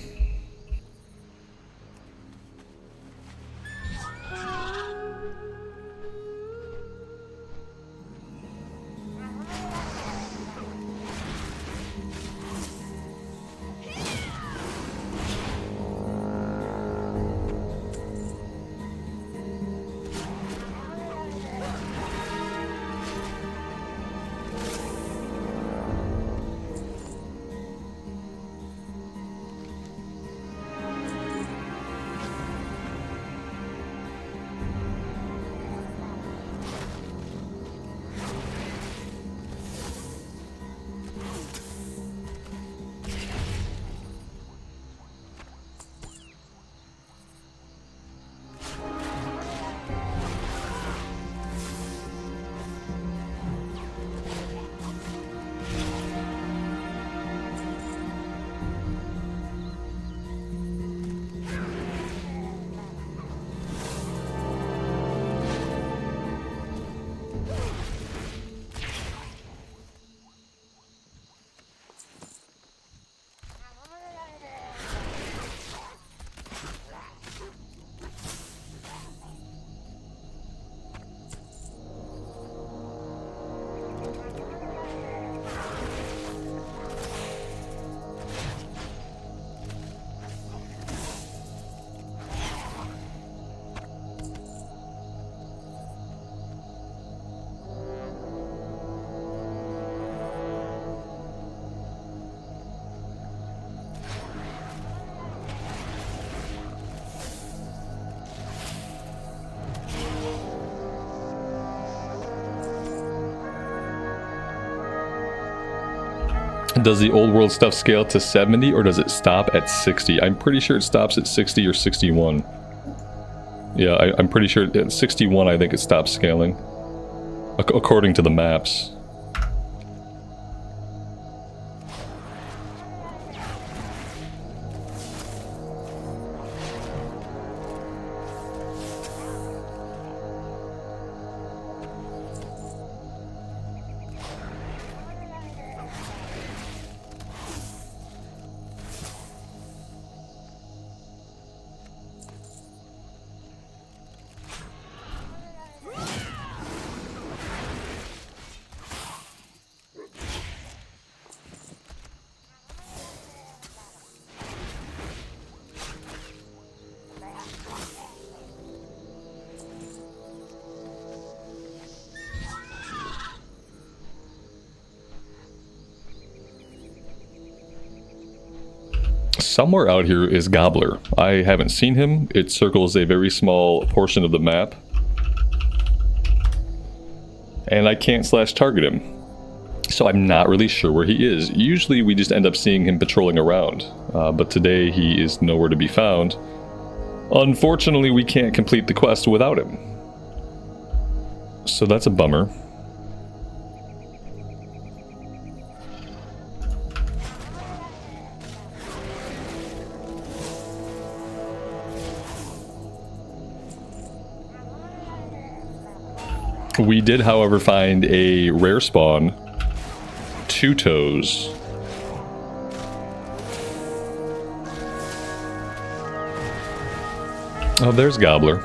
Does the old world stuff scale to 70 or does it stop at 60? I'm pretty sure it stops at 60 or 61. Yeah, I'm pretty sure at 61 I think it stops scaling. According to the maps. somewhere out here is Gobbler. I haven't seen him. It circles a very small portion of the map. And I can't slash target him. So I'm not really sure where he is. Usually we just end up seeing him patrolling around. But today he is nowhere to be found. Unfortunately, we can't complete the quest without him. So that's a bummer. We did, however, find a rare spawn, 2 toes. Oh, there's Gobbler.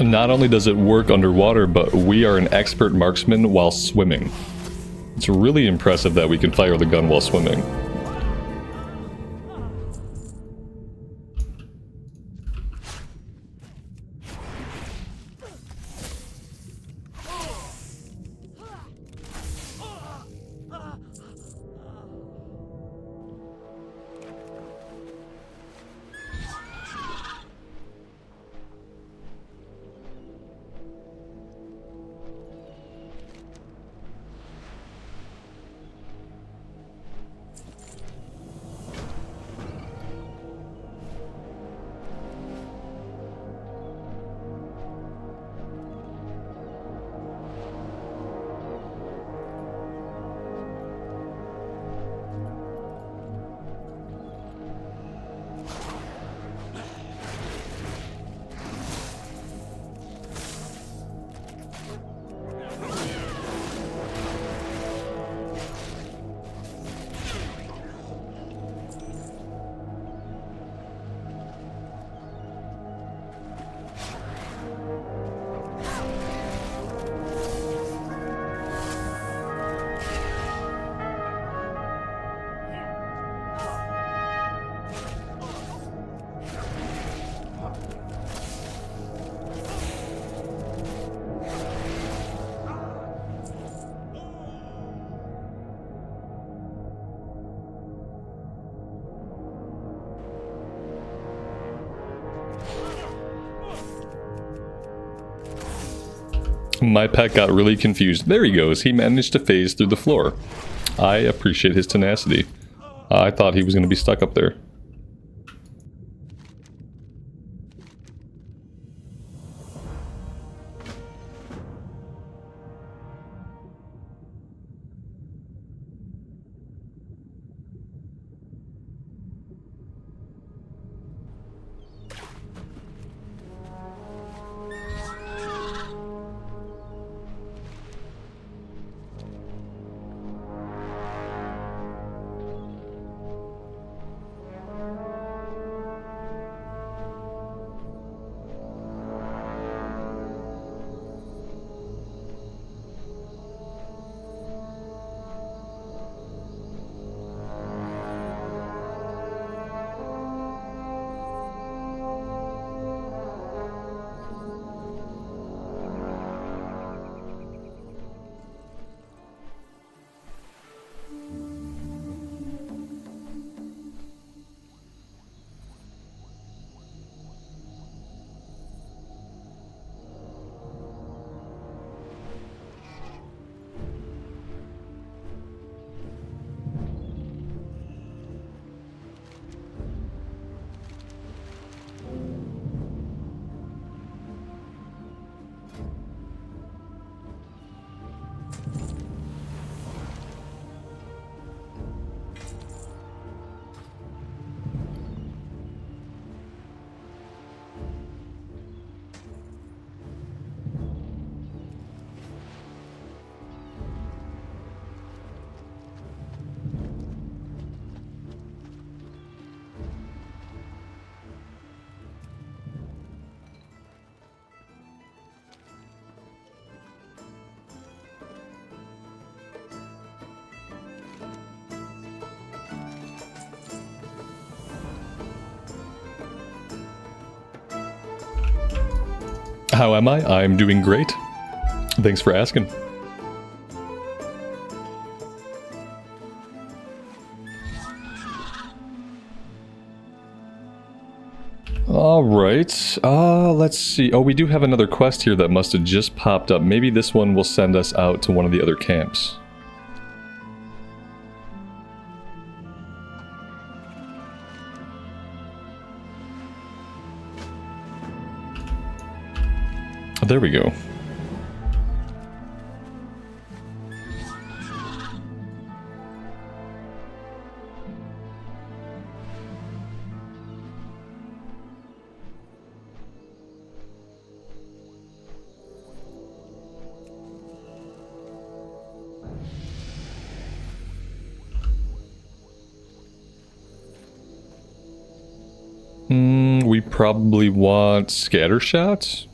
Not only does it work underwater, but we are an expert marksman while swimming. It's really impressive that we can fire the gun while swimming. My pet got really confused. There he goes. He managed to phase through the floor. I appreciate his tenacity. I thought he was going to be stuck up there. How am I? I'm doing great. Thanks for asking. Alright, let's see. Oh, we do have another quest here that must have just popped up. Maybe this one will send us out to one of the other camps. There we go. We probably want scatter shots.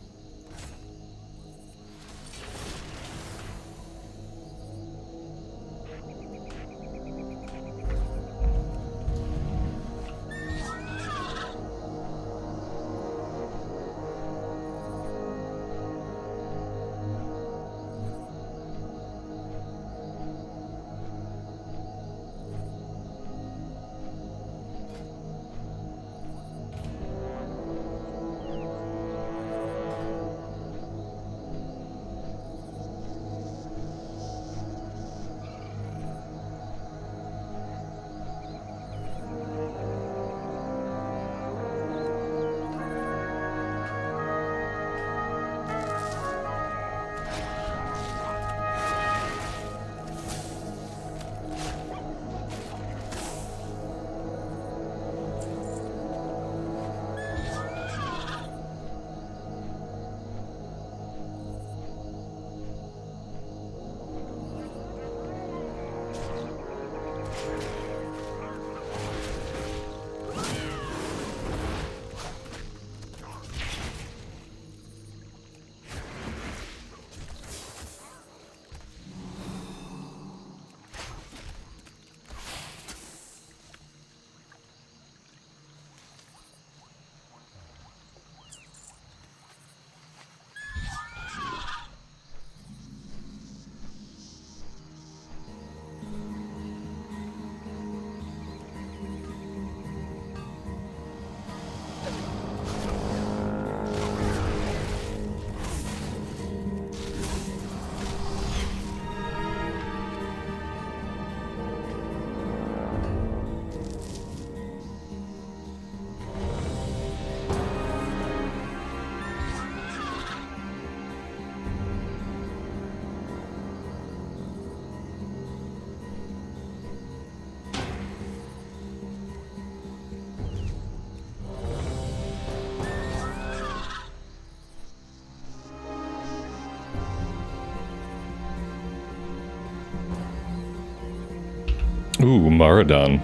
Ooh, Maradon.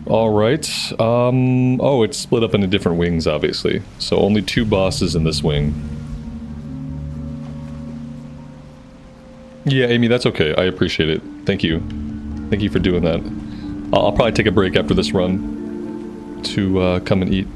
Alright, oh, it's split up into different wings, obviously. So only 2 bosses in this wing. Yeah, Amy, that's okay. I appreciate it. Thank you. Thank you for doing that. I'll probably take a break after this run to come and eat.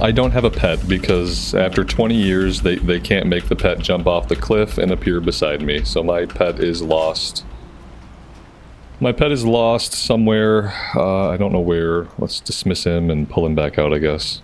I don't have a pet because after 20 years they can't make the pet jump off the cliff and appear beside me, so my pet is lost. My pet is lost somewhere, I don't know where. Let's dismiss him and pull him back out, I guess.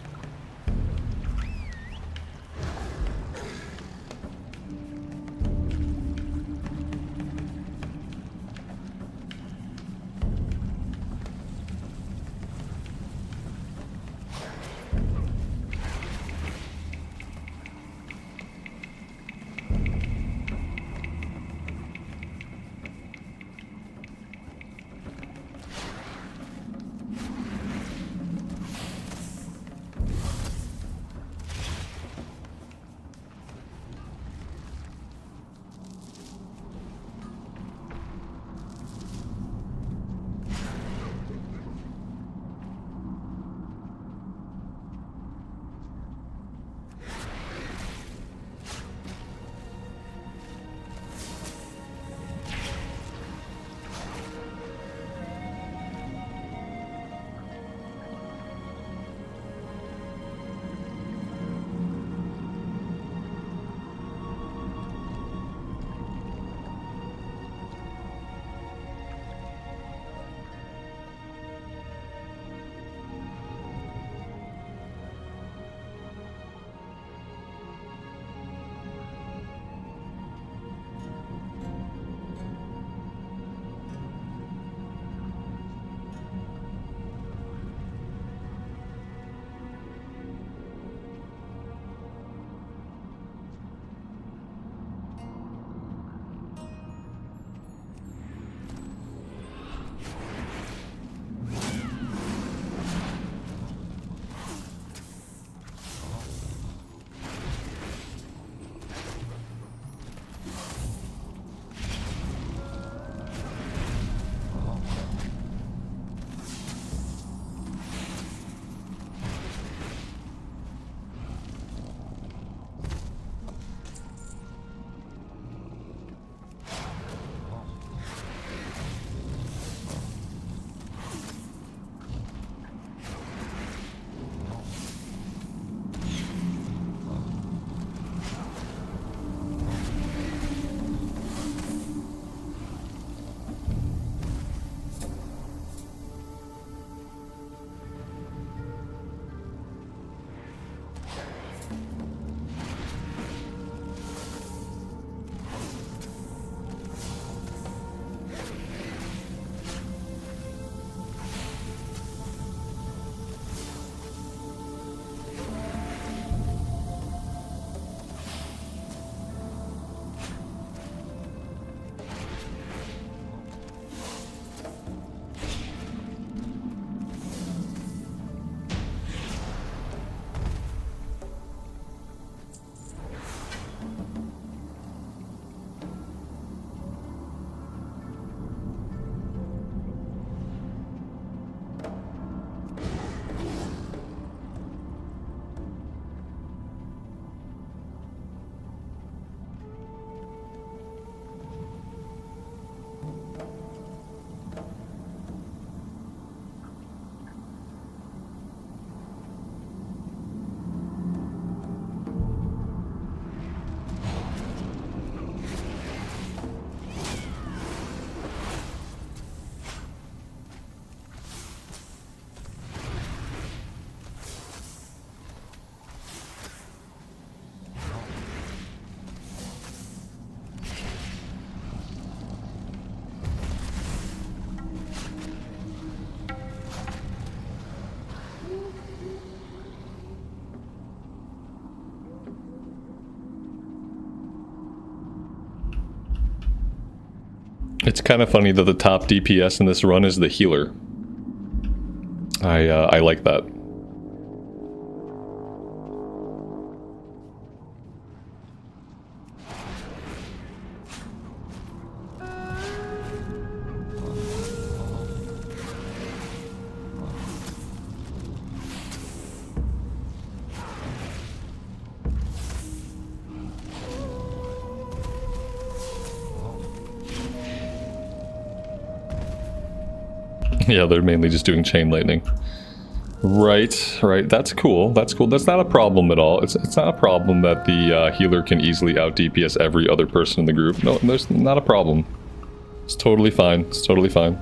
It's kind of funny that the top DPS in this run is the healer. I like that. Yeah, they're mainly just doing chain lightning. Right, right. That's cool. That's cool. That's not a problem at all. It's not a problem that the healer can easily out DPS every other person in the group. No, there's not a problem. It's totally fine. It's totally fine.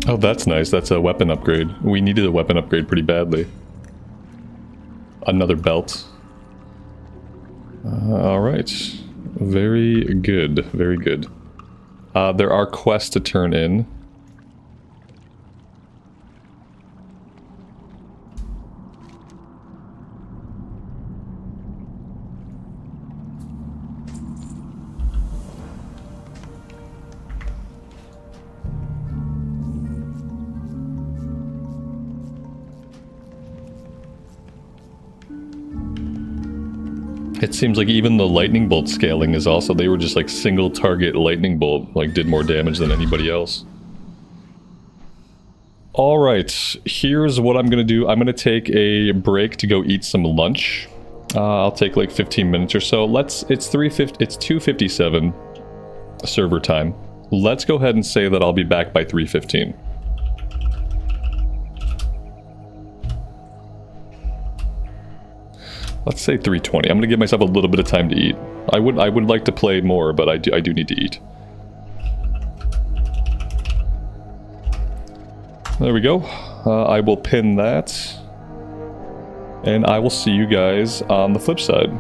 Oh, that's nice. That's a weapon upgrade. We needed a weapon upgrade pretty badly. Another belt. Alright. Very good. Very good. There are quests to turn in. It seems like even the lightning bolt scaling is also, they were just like single target lightning bolt, like did more damage than anybody else. Alright, here's what I'm gonna do. I'm gonna take a break to go eat some lunch. I'll take like 15 minutes or so. It's 2:57 server time. Let's go ahead and say that I'll be back by 3:15. Let's say 3:20. I'm gonna give myself a little bit of time to eat. I would like to play more, but I do need to eat. There we go. I will pin that. And I will see you guys on the flip side.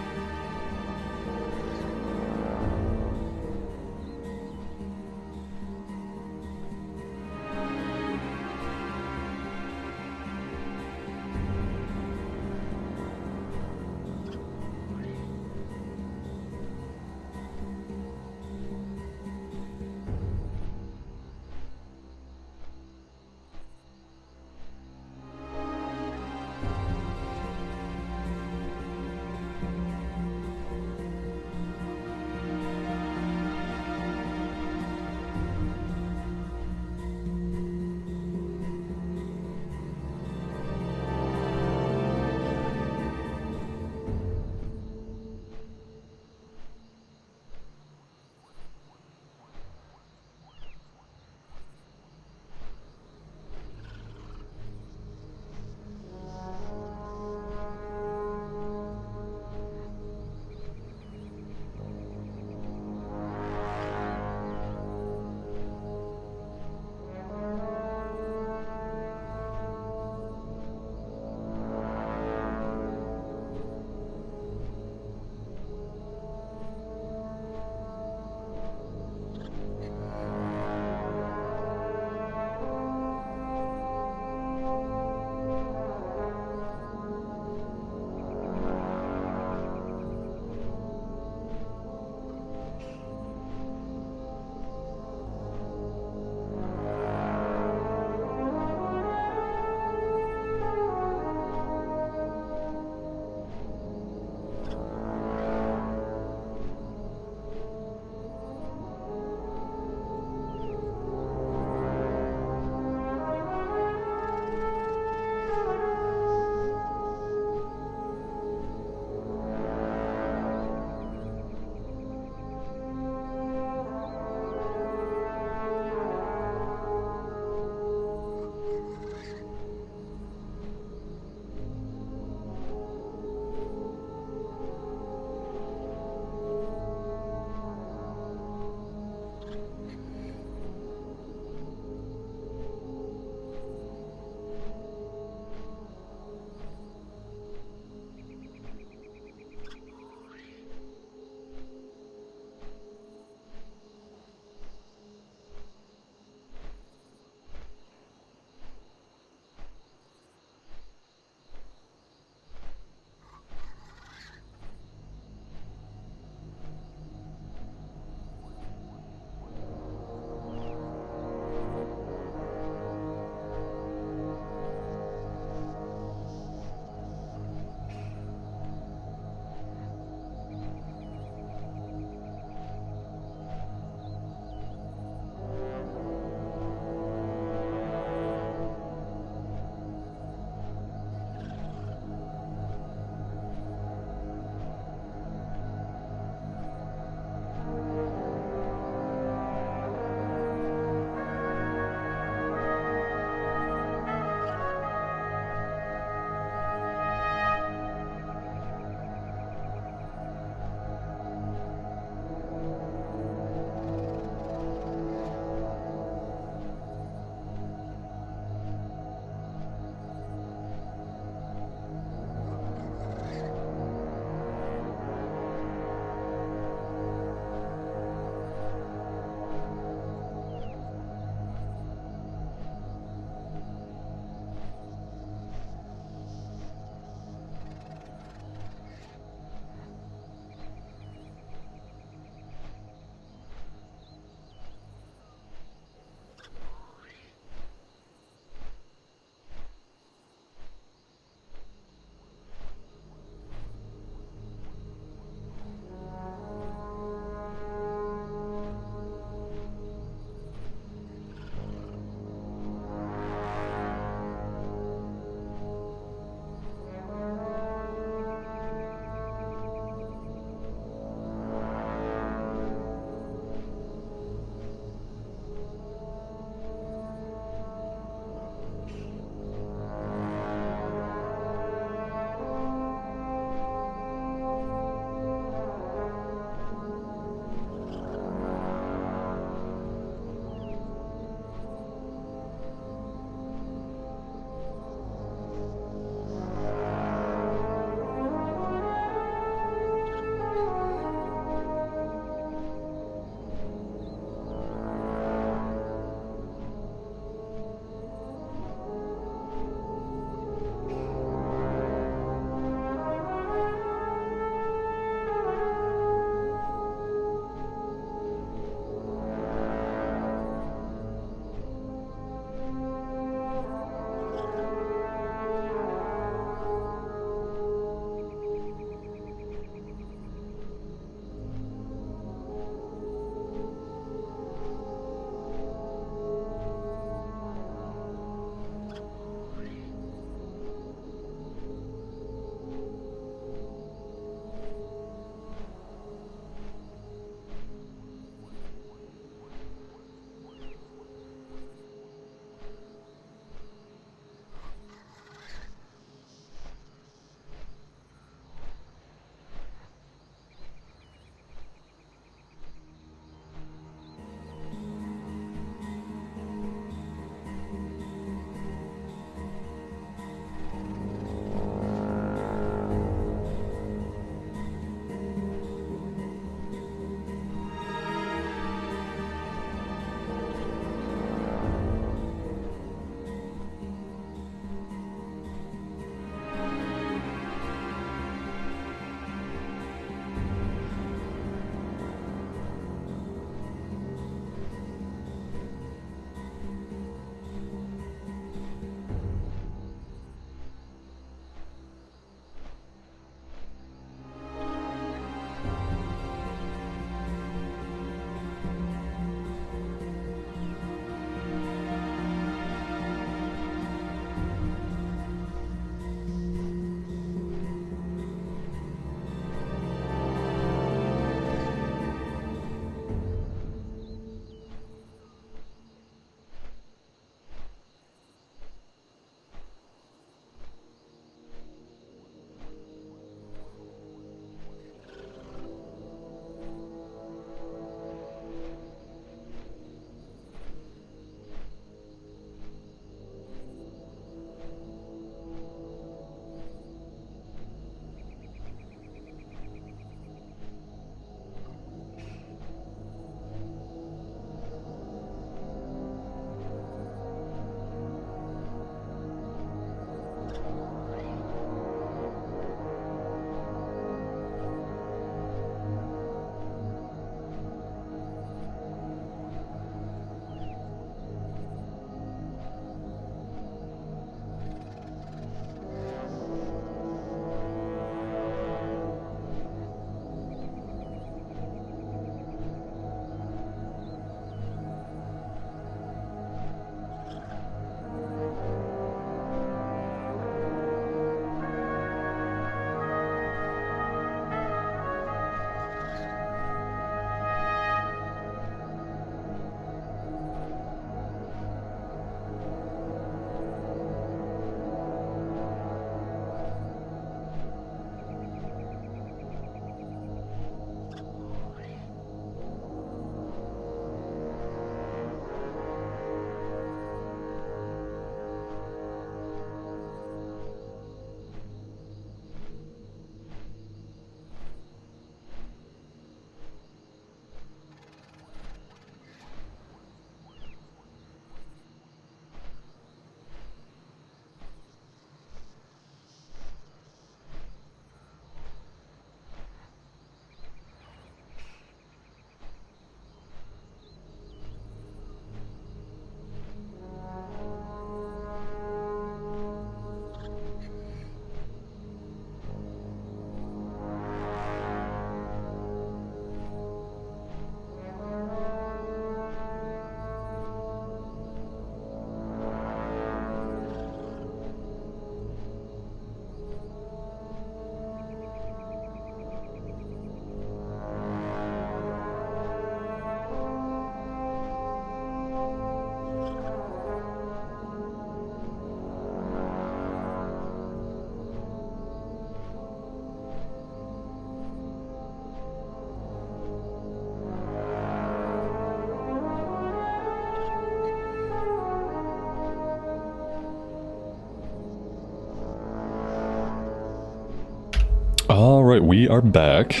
Alright, we are back.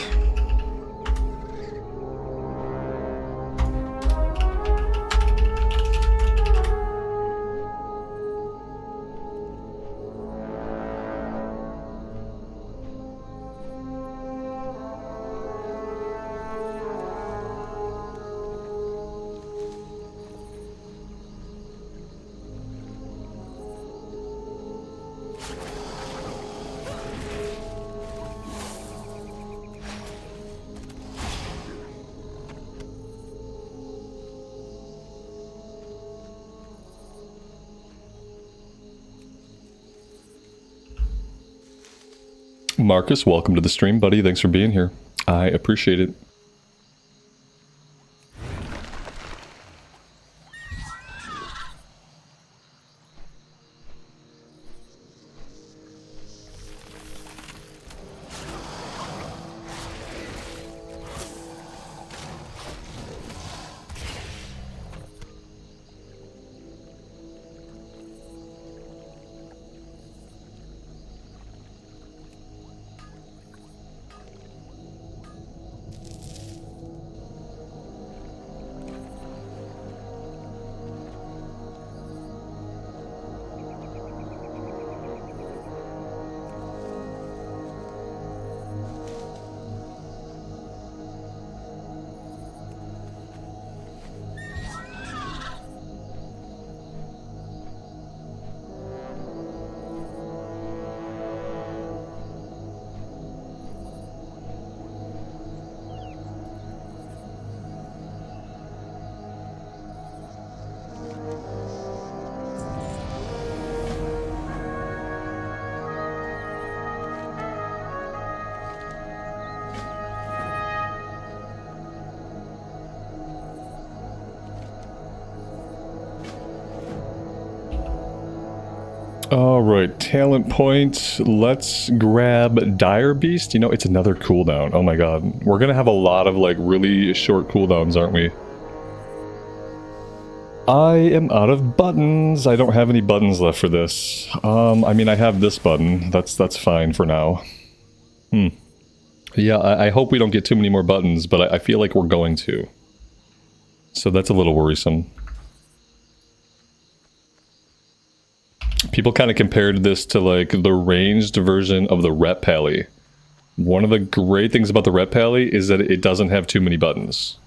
Marcus, welcome to the stream, buddy. Thanks for being here. I appreciate it. Alright, talent point. Let's grab Dire Beast. You know, it's another cooldown. Oh my god. We're gonna have a lot of, like, really short cooldowns, aren't we? I am out of buttons. I don't have any buttons left for this. I mean, I have this button. That's fine for now. Yeah, I hope we don't get too many more buttons, but I feel like we're going to. So that's a little worrisome. People kind of compared this to, like, the ranged version of the Rep Pally. One of the great things about the Rep Pally is that it doesn't have too many buttons.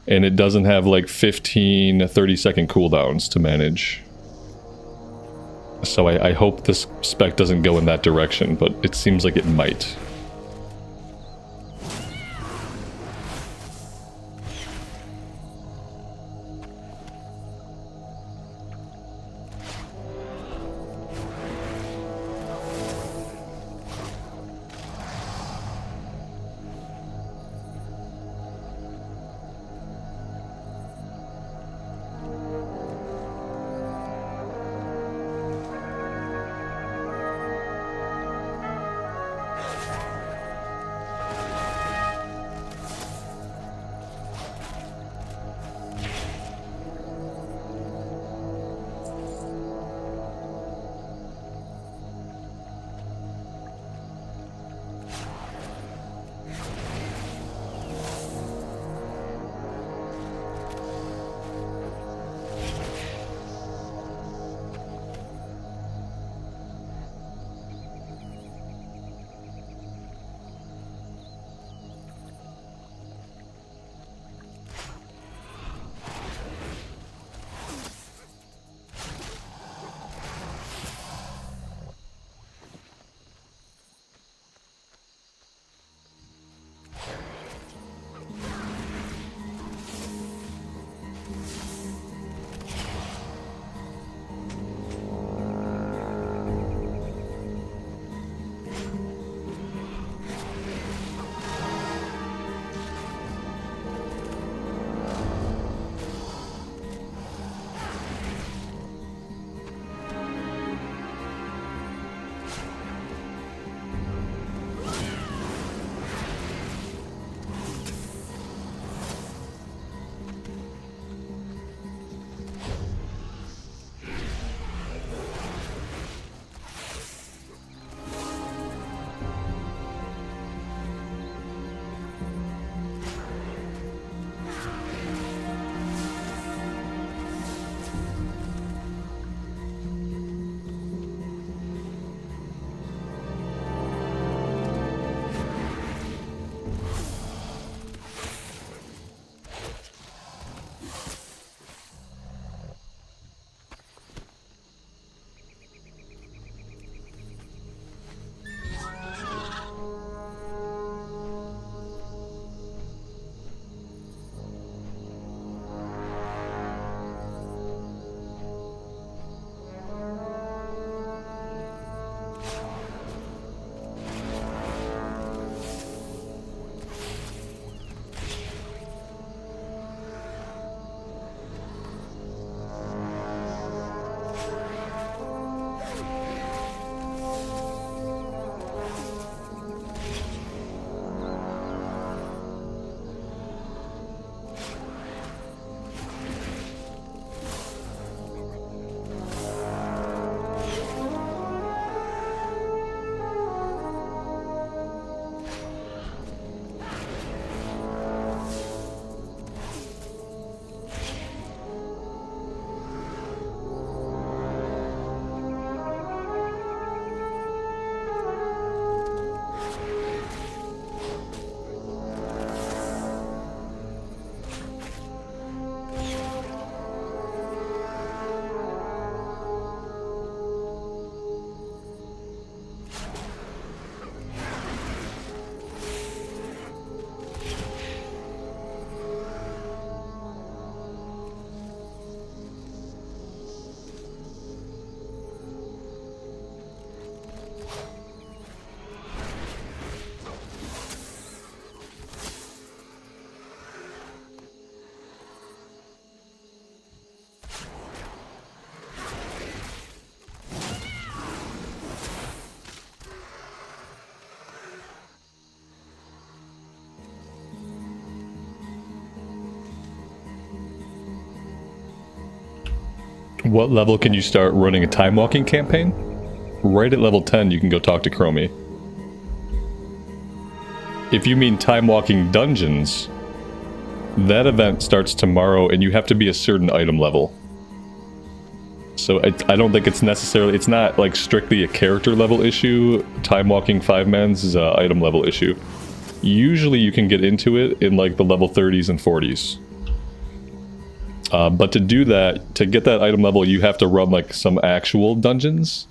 And it doesn't have, like, 15, 30-second cooldowns to manage. So I hope this spec doesn't go in that direction, but it seems like it might. What level can you start running a time walking campaign? Right at level 10 you can go talk to Chromie. If you mean time walking dungeons, that event starts tomorrow and you have to be a certain item level. So I don't think it's necessarily, it's not like strictly a character level issue. Time walking 5-mans is an item level issue. Usually you can get into it in like the level 30s and 40s. But to do that, to get that item level, you have to run like some actual dungeons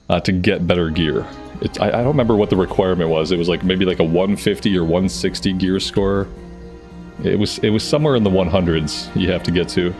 to get better gear. I don't remember what the requirement was. It was like maybe like a 150 or 160 gear score. It was somewhere in the 100s you have to get to.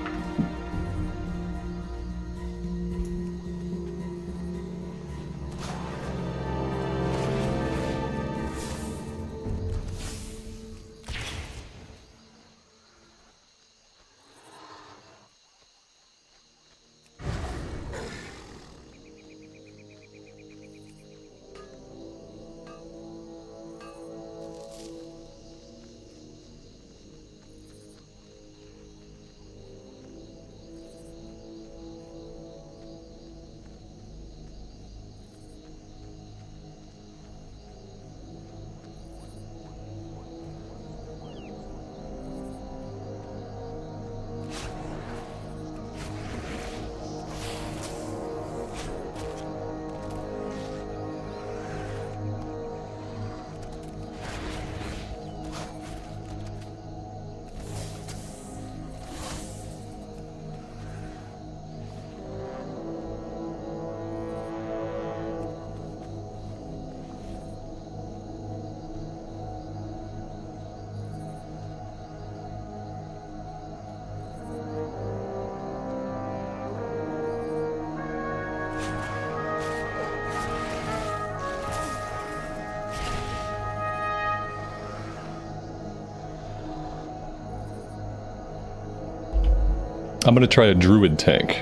I'm gonna try a druid tank.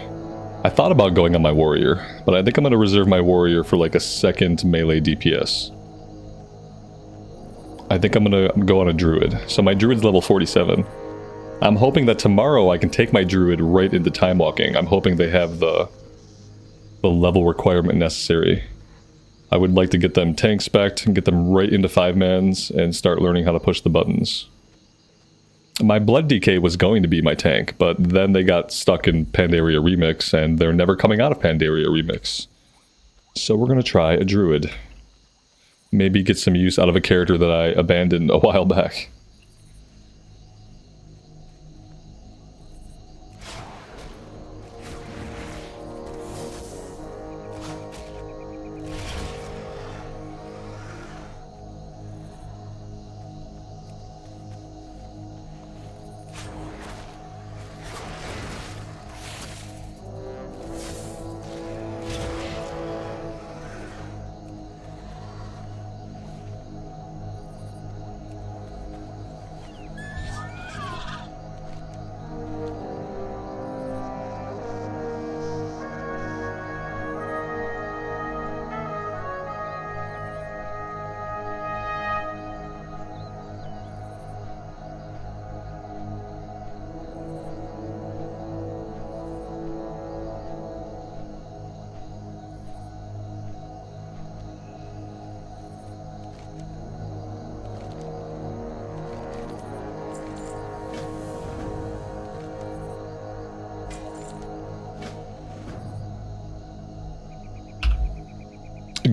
I thought about going on my warrior, but I think I'm gonna reserve my warrior for like a second melee DPS. I think I'm gonna go on a druid. So my druid's level 47. I'm hoping that tomorrow I can take my druid right into time walking. I'm hoping they have the level requirement necessary. I would like to get them tank spec'd and get them right into 5-mans and start learning how to push the buttons. My Blood DK was going to be my tank, but then they got stuck in Pandaria Remix, and they're never coming out of Pandaria Remix. So we're going to try a druid. Maybe get some use out of a character that I abandoned a while back.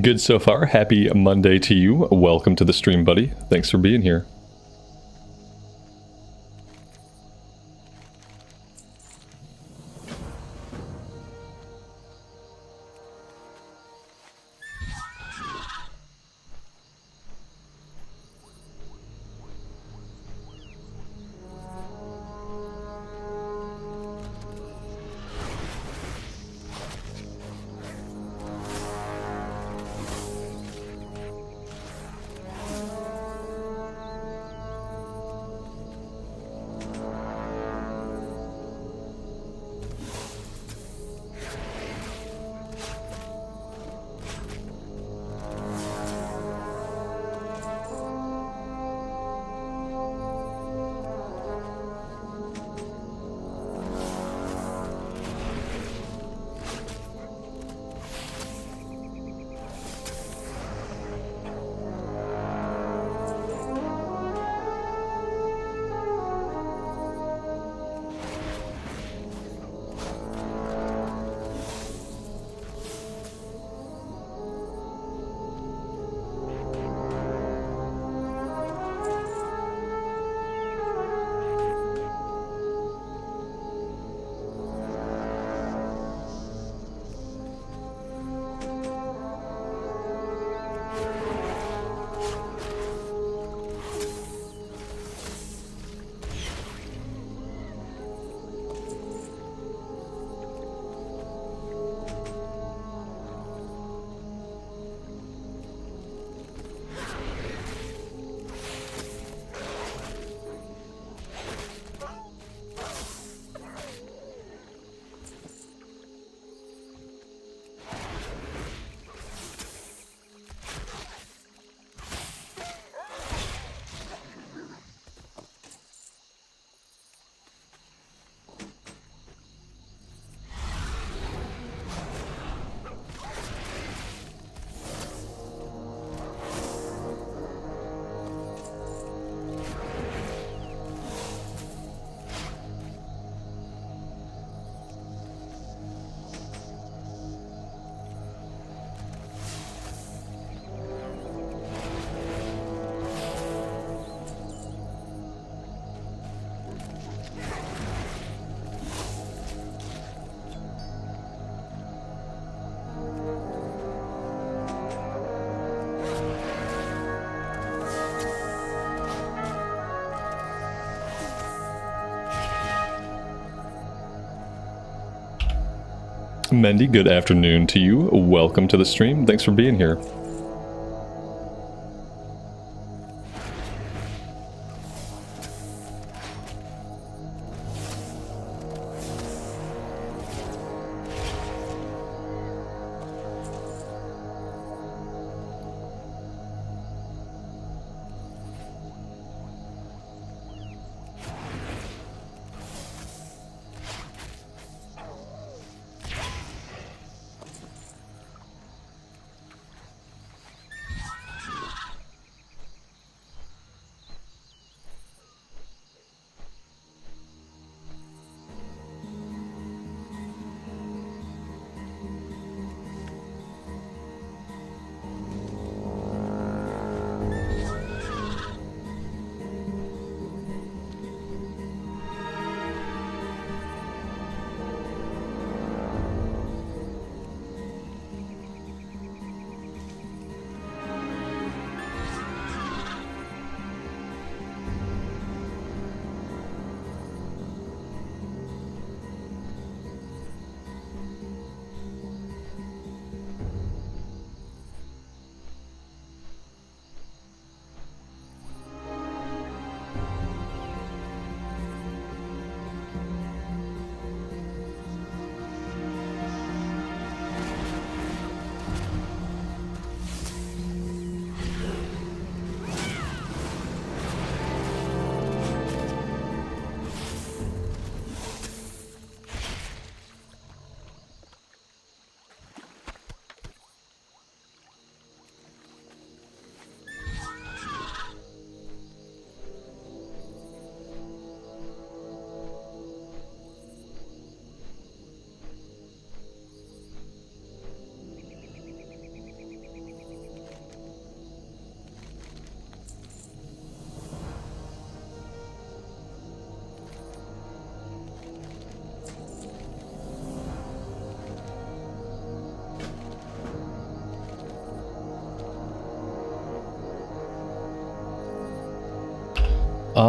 Good so far. Happy Monday to you. Welcome to the stream, buddy. Thanks for being here. Mendy, good afternoon to you. Welcome to the stream. Thanks for being here.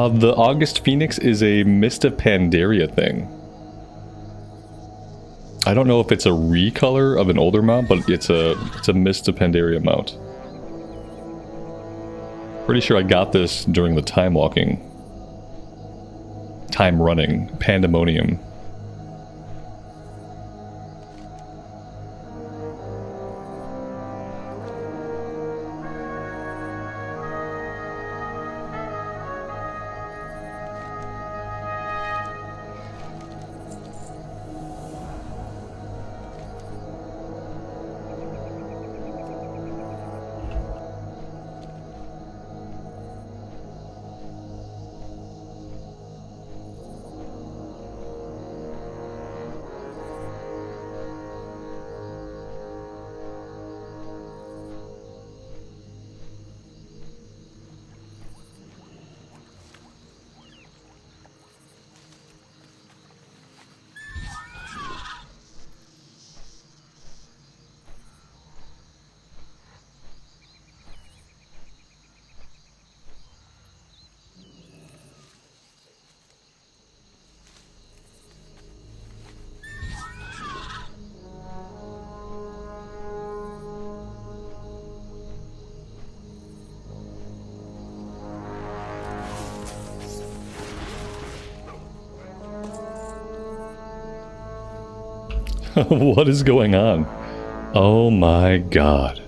The August Phoenix is a Mist of Pandaria thing. I don't know if it's a recolor of an older mount, but it's a Mist of Pandaria mount. Pretty sure I got this during the time running pandemonium. What is going on? Oh my god.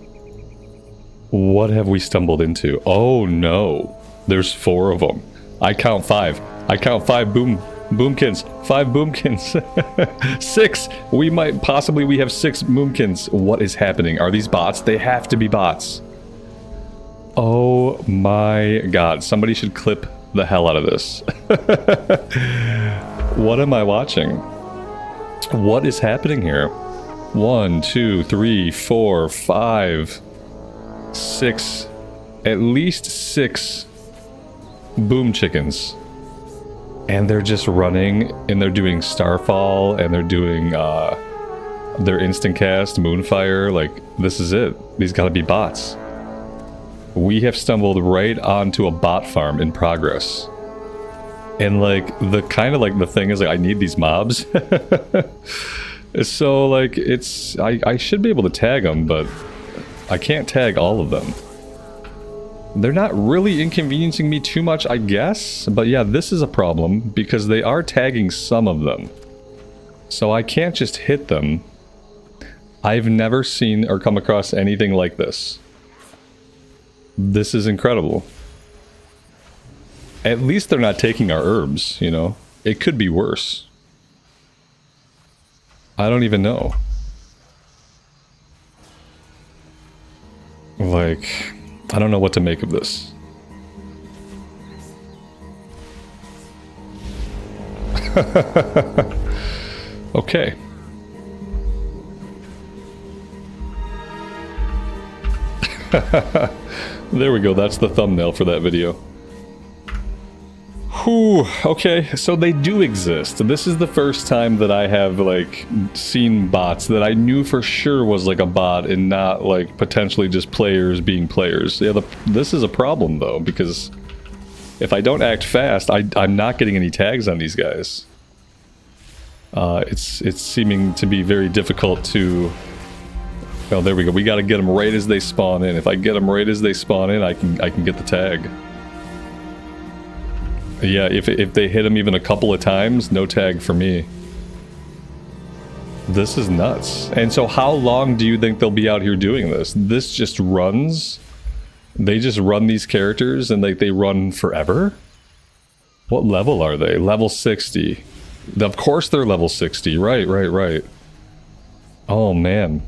What have we stumbled into? Oh no. There's 4 of them. I count 5. I count 5 boomkins. 5 boomkins. 6. We have 6 boomkins. What is happening? Are these bots? They have to be bots. Oh my god. Somebody should clip the hell out of this. What am I watching? What is happening here? 1, 2, 3, 4, 5, 6. At least 6 boom chickens. And they're just running, and they're doing Starfall, and they're doing their instant cast, Moonfire. Like, this is it. These gotta be bots. We have stumbled right onto a bot farm in progress. And like, the thing is, like, I need these mobs So, like, I should be able to tag them, but I can't tag all of them. They're not really inconveniencing me too much, I guess. But yeah, this is a problem, because they are tagging some of them. So I can't just hit them. I've never seen or come across anything like this. This is incredible. At least they're not taking our herbs, you know? It could be worse. I don't even know. Like, I don't know what to make of this. Okay. There we go, that's the thumbnail for that video. Whew, okay, so they do exist. This is the first time that I have, like, seen bots that I knew for sure was, like, a bot and not, like, potentially just players being players. Yeah, this is a problem, though, because if I don't act fast, I'm not getting any tags on these guys. It's seeming to be very difficult to... Oh, there we go. We gotta get them right as they spawn in. If I get them right as they spawn in, I can get the tag. Yeah, if they hit him even a couple of times, no tag for me. This is nuts. And so how long do you think they'll be out here doing this? This just runs? They just run these characters and they run forever? What level are they? Level 60. Of course they're level 60. Right. Oh, man.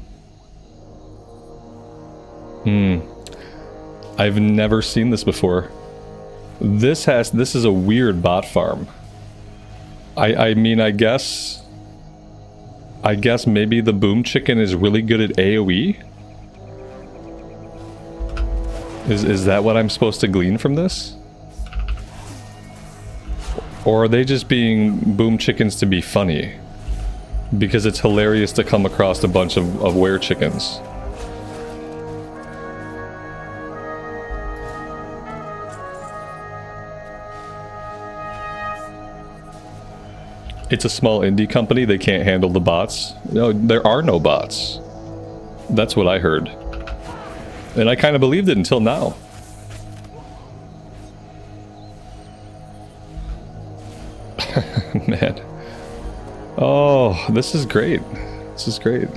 I've never seen this before. This is a weird bot farm. I mean, I guess maybe the boom chicken is really good at AoE? Is that what I'm supposed to glean from this? Or are they just being boom chickens to be funny? Because it's hilarious to come across a bunch of were chickens. It's a small indie company, they can't handle the bots. No, there are no bots. That's what I heard. And I kind of believed it until now. Man. Oh, this is great. This is great.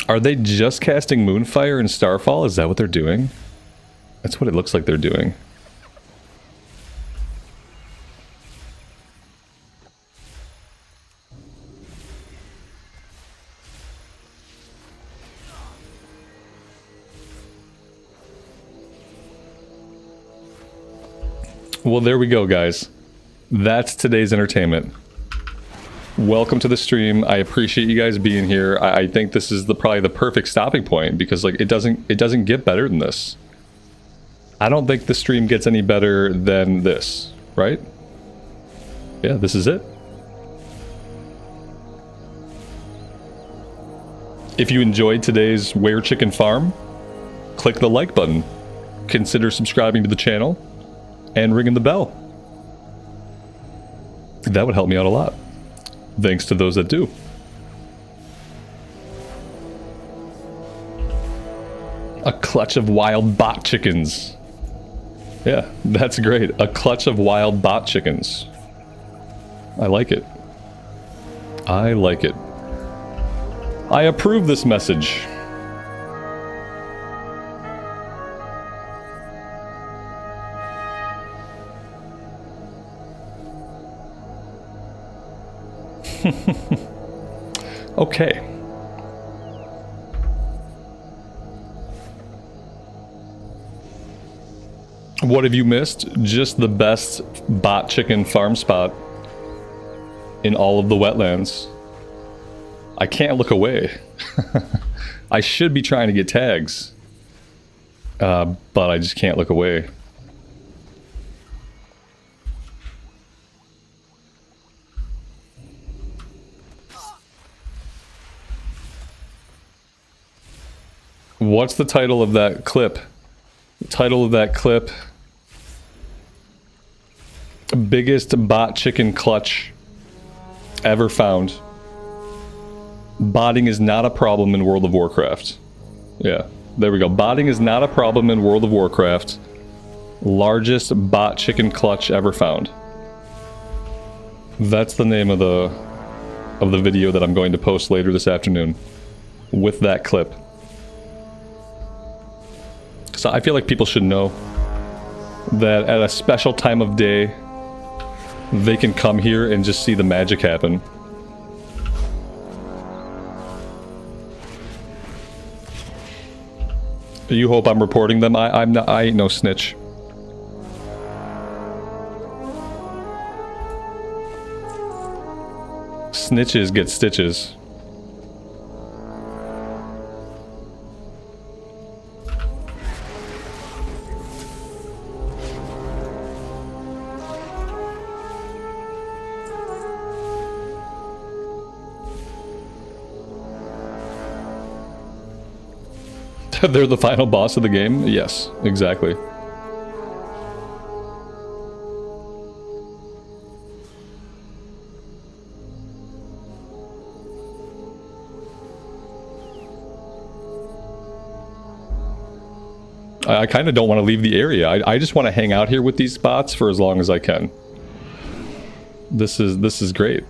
Are they just casting Moonfire and Starfall? Is that what they're doing? That's what it looks like they're doing. Well, there we go, guys. That's today's entertainment. Welcome to the stream. I appreciate you guys being here. I think this is probably the perfect stopping point because, like, it doesn't get better than this. I don't think the stream gets any better than this, right? Yeah, this is it. If you enjoyed today's Were Chicken Farm, click the like button. Consider subscribing to the channel and ringing the bell. That would help me out a lot. Thanks to those that do. A clutch of wild bot chickens. Yeah, that's great. A clutch of wild bot chickens. I like it. I like it. I approve this message. Okay. What have you missed? Just the best bot chicken farm spot in all of the wetlands. I can't look away. I should be trying to get tags, but I just can't look away. What's the title of that clip Title of that clip: biggest bot chicken clutch ever found. Botting is not a problem in World of Warcraft. Yeah, there we go. Botting is not a problem in World of Warcraft. Largest bot chicken clutch ever found. That's the name of the video that I'm going to post later this afternoon with that clip. So I feel like people should know that at a special time of day, they can come here and just see the magic happen. You hope I'm reporting them? I'm not. I ain't no snitch. Snitches get stitches. They're the final boss of the game? Yes, exactly. I kind of don't want to leave the area. I just want to hang out here with these spots for as long as I can. This is great.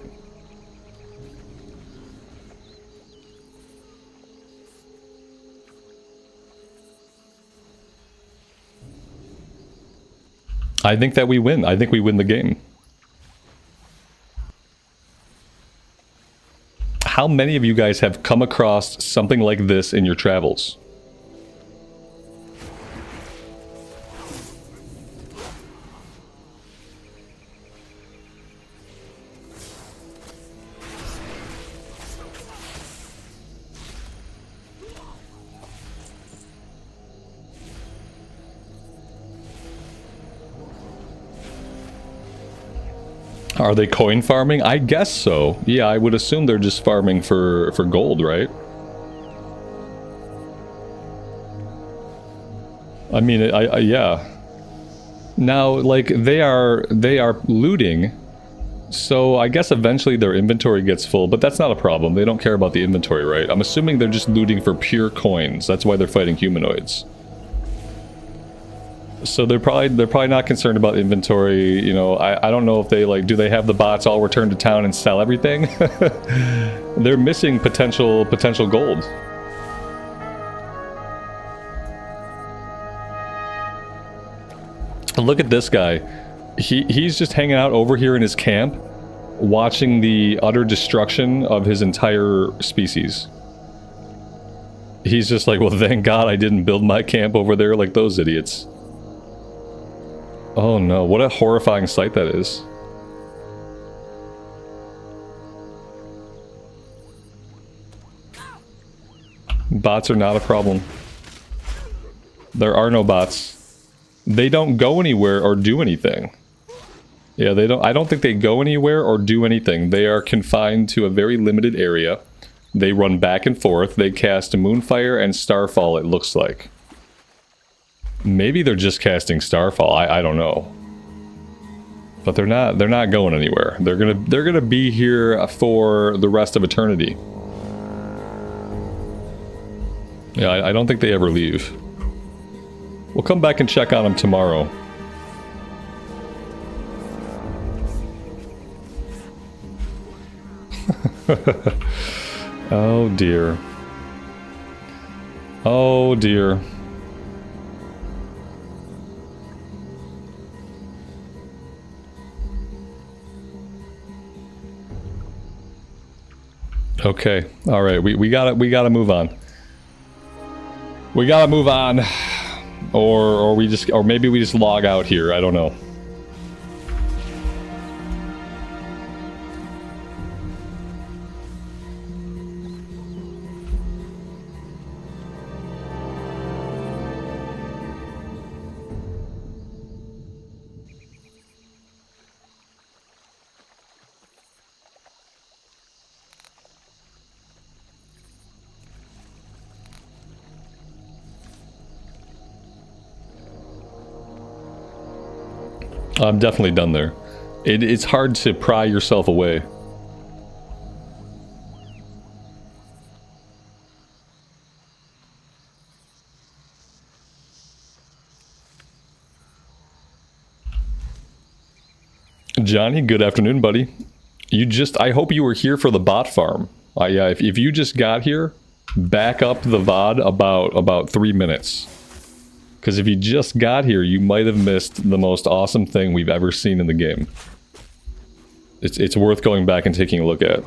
I think that we win. I think we win the game. How many of you guys have come across something like this in your travels? Are they coin farming? I guess so. Yeah, I would assume they're just farming for gold, right? I mean, yeah. Now, like, they are looting, so I guess eventually their inventory gets full, but that's not a problem. They don't care about the inventory, right? I'm assuming they're just looting for pure coins. That's why they're fighting humanoids. So they're probably not concerned about inventory. You know, I don't know if they, like, do they have the bots all return to town and sell everything? They're missing potential gold. Look at this guy. He's just hanging out over here in his camp, watching the utter destruction of his entire species. He's just like, well, thank God I didn't build my camp over there like those idiots. Oh no, what a horrifying sight that is. Bots are not a problem. There are no bots. They don't go anywhere or do anything. Yeah, they don't. I don't think they go anywhere or do anything. They are confined to a very limited area. They run back and forth. They cast Moonfire and Starfall, it looks like. Maybe they're just casting Starfall. I don't know. But they're not going anywhere. They're gonna be here for the rest of eternity. Yeah, I don't think they ever leave. We'll come back and check on them tomorrow. Oh dear. Oh dear. Okay, all right. We gotta move on. We gotta move on, or maybe we just log out here. I don't know. I'm definitely done there. It's hard to pry yourself away. Johnny, good afternoon, buddy. I hope you were here for the bot farm. Yeah, if you just got here, back up the VOD about 3 minutes. Because if you just got here, you might have missed the most awesome thing we've ever seen in the game. It's worth going back and taking a look at.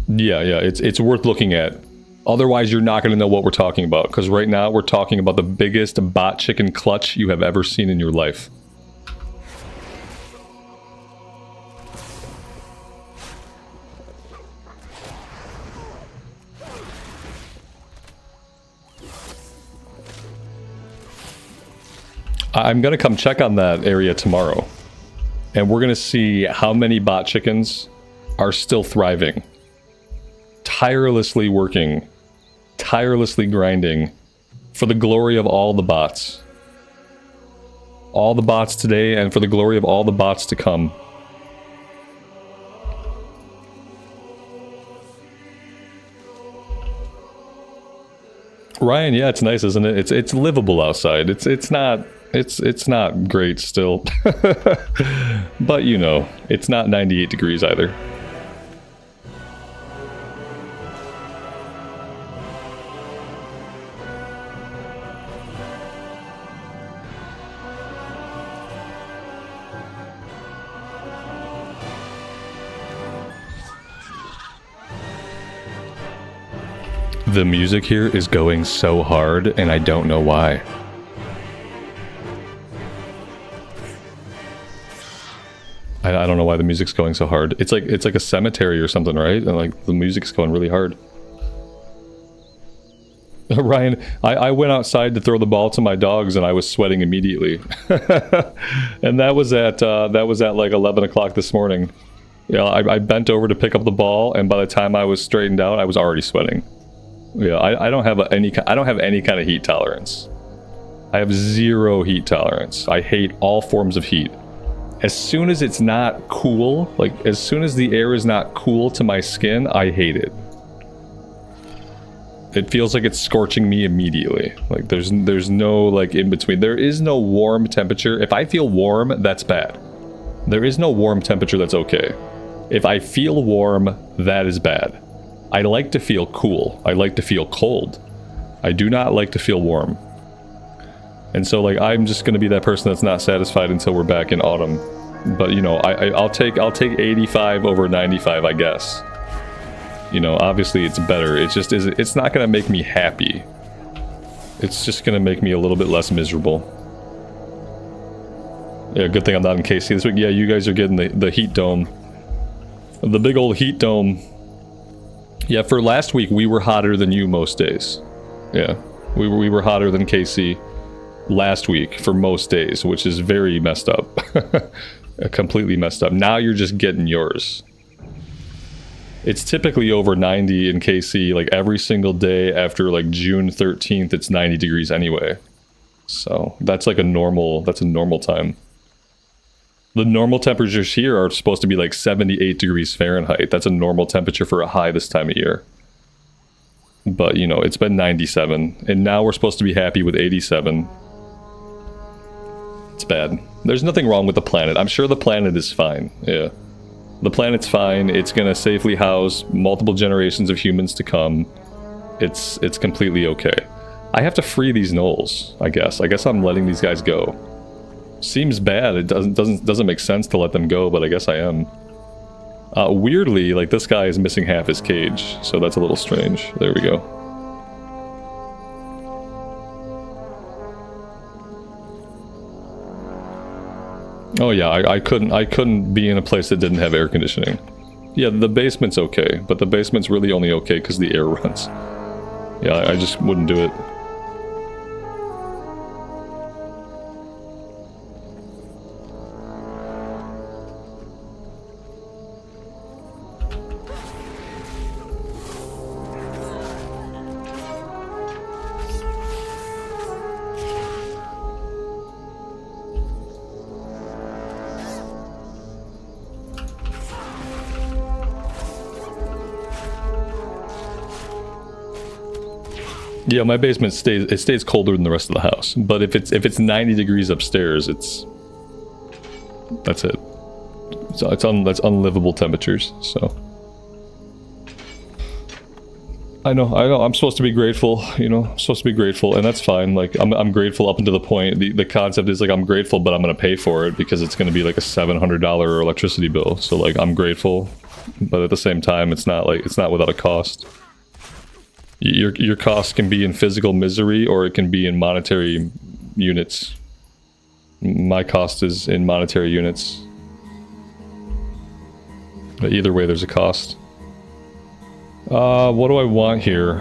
Yeah, it's worth looking at. Otherwise, you're not going to know what we're talking about. Because right now, we're talking about the biggest bot chicken clutch you have ever seen in your life. I'm going to come check on that area tomorrow. And we're going to see how many bot chickens are still thriving. Tirelessly working. Tirelessly grinding. For the glory of all the bots. All the bots today and for the glory of all the bots to come. Ryan, yeah, it's nice, isn't it? It's livable outside. It's not great still. But you know, it's not 98 degrees either. The music here is going so hard, and I don't know why. I don't know why the music's going so hard. It's like a cemetery or something, right? And like the music's going really hard. Ryan, I went outside to throw the ball to my dogs, and I was sweating immediately. And that was at like 11 o'clock this morning. Yeah, I bent over to pick up the ball, and by the time I was straightened out, I was already sweating. Yeah, I don't have any kind of heat tolerance. I have zero heat tolerance. I hate all forms of heat. As soon as it's not cool, like as soon as the air is not cool to my skin, I hate it. It feels like it's scorching me immediately. Like there's no like in between. There is no warm temperature. If I feel warm, that's bad. There is no warm temperature that's okay. If I feel warm, that is bad. I like to feel cool. I like to feel cold. I do not like to feel warm. And so like I'm just gonna be that person that's not satisfied until we're back in autumn. But you know, I'll take 85 over 95, I guess. You know, obviously it's better. It's not gonna make me happy. It's just gonna make me a little bit less miserable. Yeah, good thing I'm not in KC this week. Yeah, you guys are getting the heat dome. The big old heat dome. Yeah, for last week, we were hotter than you most days. Yeah, we were hotter than KC last week for most days, which is very messed up. Completely messed up. Now you're just getting yours. It's typically over 90 in KC, like every single day after like June 13th, it's 90 degrees anyway. So that's like a normal time. The normal temperatures here are supposed to be like 78 degrees Fahrenheit. That's a normal temperature for a high this time of year. But, you know, it's been 97. And now we're supposed to be happy with 87. It's bad. There's nothing wrong with the planet. I'm sure the planet is fine. Yeah. The planet's fine. It's going to safely house multiple generations of humans to come. It's completely okay. I have to free these gnolls, I guess. I guess I'm letting these guys go. Seems bad. It doesn't make sense to let them go, but I guess I am. Weirdly, like this guy is missing half his cage, so that's a little strange. There we go. Oh yeah, I couldn't be in a place that didn't have air conditioning. Yeah, the basement's okay, but the basement's really only okay because the air runs. Yeah, I just wouldn't do it. Yeah, my basement stays colder than the rest of the house. But if it's 90 degrees upstairs, that's it. So that's unlivable temperatures. So I know. I'm supposed to be grateful. You know, I'm supposed to be grateful, and that's fine. Like I'm grateful up until the point. The concept is like I'm grateful, but I'm gonna pay for it because it's gonna be like a $700 electricity bill. So like I'm grateful, but at the same time, it's not without a cost. Your cost can be in physical misery, or it can be in monetary units. My cost is in monetary units. But either way, there's a cost. What do I want here?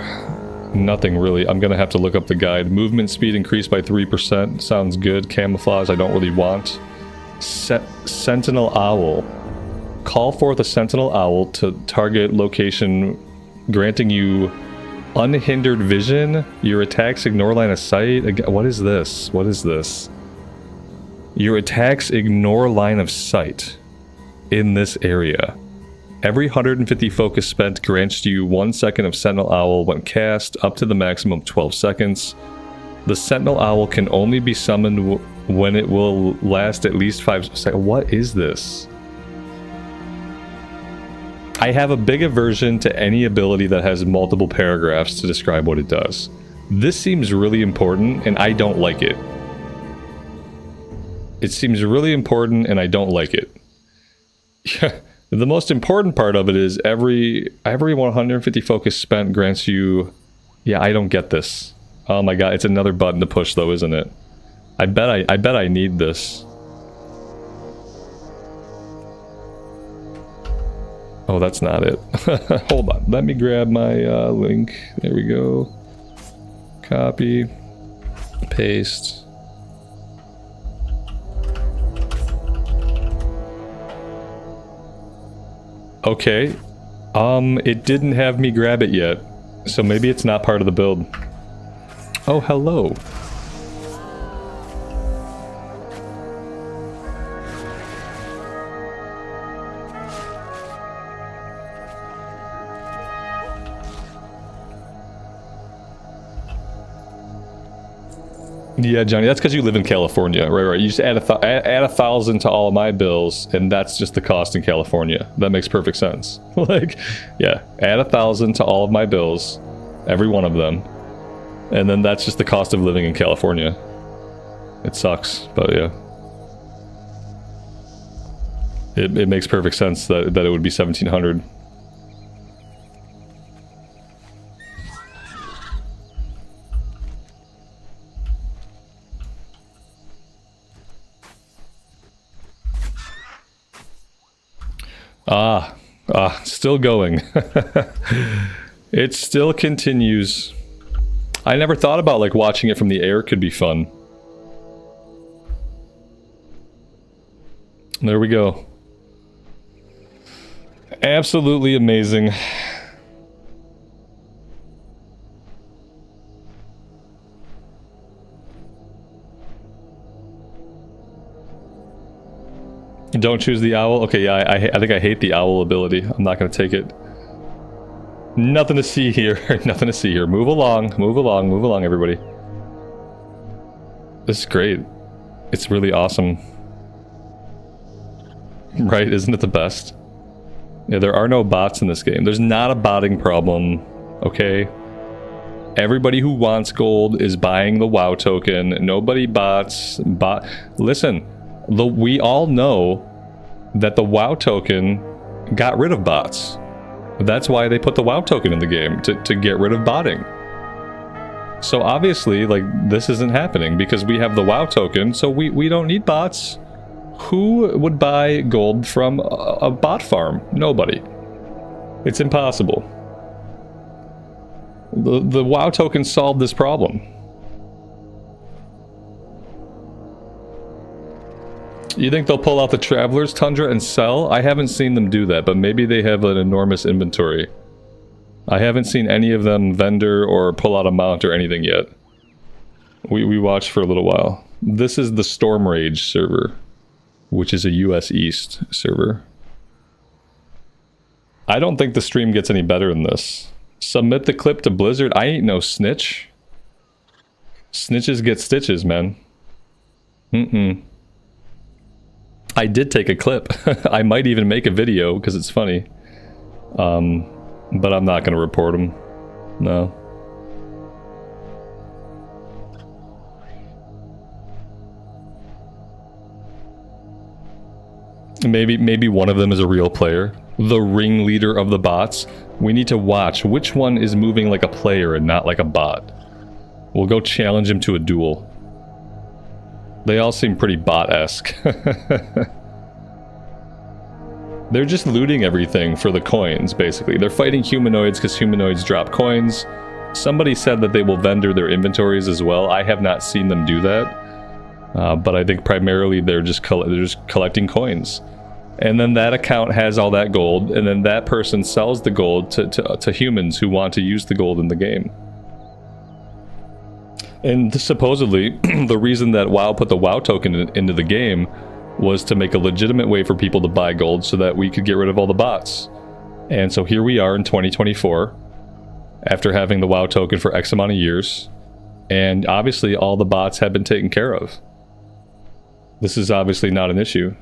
Nothing really. I'm gonna have to look up the guide. Movement speed increased by 3%. Sounds good. Camouflage I don't really want. Sentinel Owl. Call forth a Sentinel Owl to target location, granting you unhindered vision. Your attacks ignore line of sight. What is this? What is this? Your attacks ignore line of sight in this area. Every 150 focus spent grants you 1 second of Sentinel Owl when cast, up to the maximum of 12 seconds. The Sentinel Owl can only be summoned when it will last at least 5 seconds. What is this? I have a big aversion to any ability that has multiple paragraphs to describe what it does. This seems really important, and I don't like it. It seems really important, and I don't like it. The most important part of it is every 150 focus spent grants you... Yeah, I don't get this. Oh my god, it's another button to push though, isn't it? I bet I need this. Oh, that's not it. Hold on. Let me grab my link. There we go. Copy. Paste. Okay. It didn't have me grab it yet. So maybe it's not part of the build. Oh, hello. Yeah, Johnny, that's because you live in California, right? You just add add 1,000 to all of my bills, and that's just the cost in California. That makes perfect sense. Like, yeah, add 1,000 to all of my bills, every one of them, and then that's just the cost of living in California. It sucks, but yeah, it makes perfect sense that it would be 1,700. Still going. It still continues. I never thought about like watching it from the air could be fun. There we go. Absolutely amazing. Don't choose the owl? Okay, yeah, I think I hate the owl ability. I'm not going to take it. Nothing to see here. Nothing to see here. Move along, move along, move along, everybody. This is great. It's really awesome. Right? Isn't it the best? Yeah, there are no bots in this game. There's not a botting problem, okay? Everybody who wants gold is buying the WoW token. Nobody bots. Listen. We all know that the WoW token got rid of bots. That's why they put the WoW token in the game, to get rid of botting. So obviously, like, this isn't happening because we have the WoW token, so we don't need bots. Who would buy gold from a bot farm? Nobody. It's impossible. The WoW token solved this problem. You think they'll pull out the Traveler's Tundra and sell? I haven't seen them do that, but maybe they have an enormous inventory. I haven't seen any of them vendor or pull out a mount or anything yet. We watched for a little while. This is the Storm Rage server, which is a US East server. I don't think the stream gets any better than this. Submit the clip to Blizzard. I ain't no snitch. Snitches get stitches, man. I did take a clip. I might even make a video because it's funny. But I'm not going to report them. No. Maybe one of them is a real player. The ringleader of the bots. We need to watch which one is moving like a player and not like a bot. We'll go challenge him to a duel. They all seem pretty bot-esque. They're just looting everything for the coins, basically. They're fighting humanoids because humanoids drop coins. Somebody said that they will vendor their inventories as well. I have not seen them do that. But I think primarily they're just collecting coins. And then that account has all that gold, and then that person sells the gold to humans who want to use the gold in the game. And supposedly, the reason that WoW put the WoW token into the game was to make a legitimate way for people to buy gold so that we could get rid of all the bots. And so here we are in 2024, after having the WoW token for X amount of years, and obviously all the bots have been taken care of. This is obviously not an issue.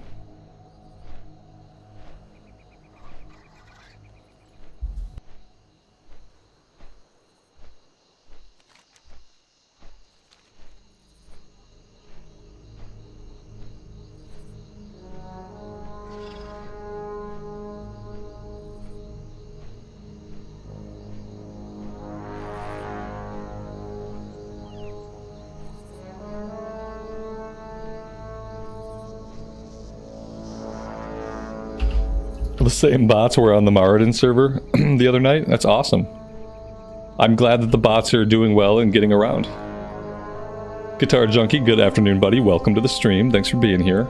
The same bots were on the Maradon server the other night. That's awesome. I'm glad that the bots are doing well and getting around. Guitar Junkie, good afternoon, buddy. Welcome to the stream. Thanks for being here.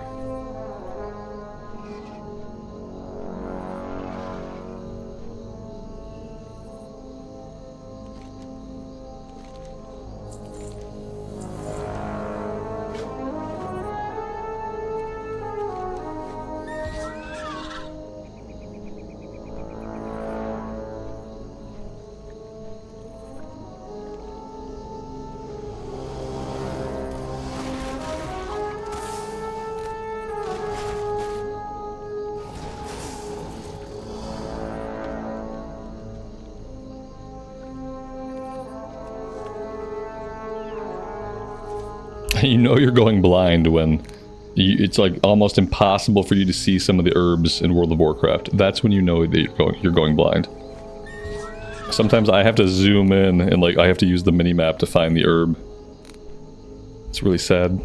You know you're going blind when it's like almost impossible for you to see some of the herbs in World of Warcraft. That's when you know that you're going blind. Sometimes I have to zoom in and like I have to use the mini-map to find the herb. It's really sad.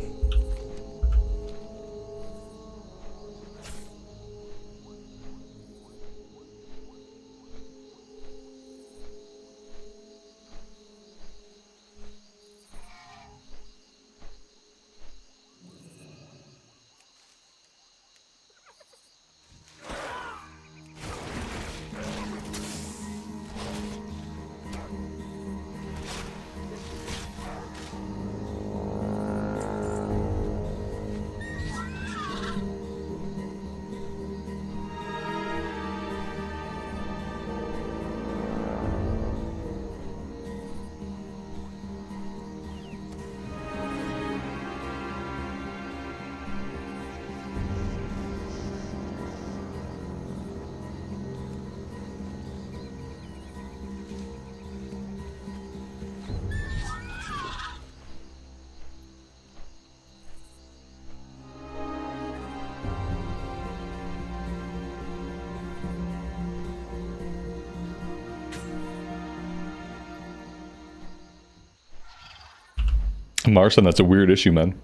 Marson, that's a weird issue, man.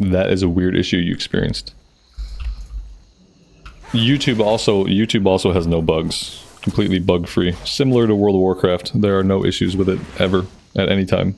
That is a weird issue you experienced. YouTube also has no bugs. Completely bug-free. Similar to World of Warcraft, there are no issues with it ever, at any time.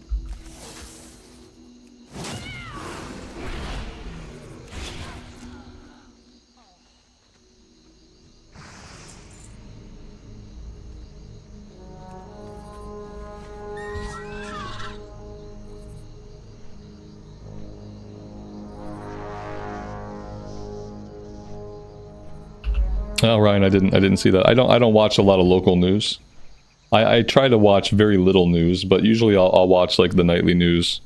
Oh, Ryan, I didn't see that. I don't watch a lot of local news. I try to watch very little news, but usually I'll watch like the nightly news,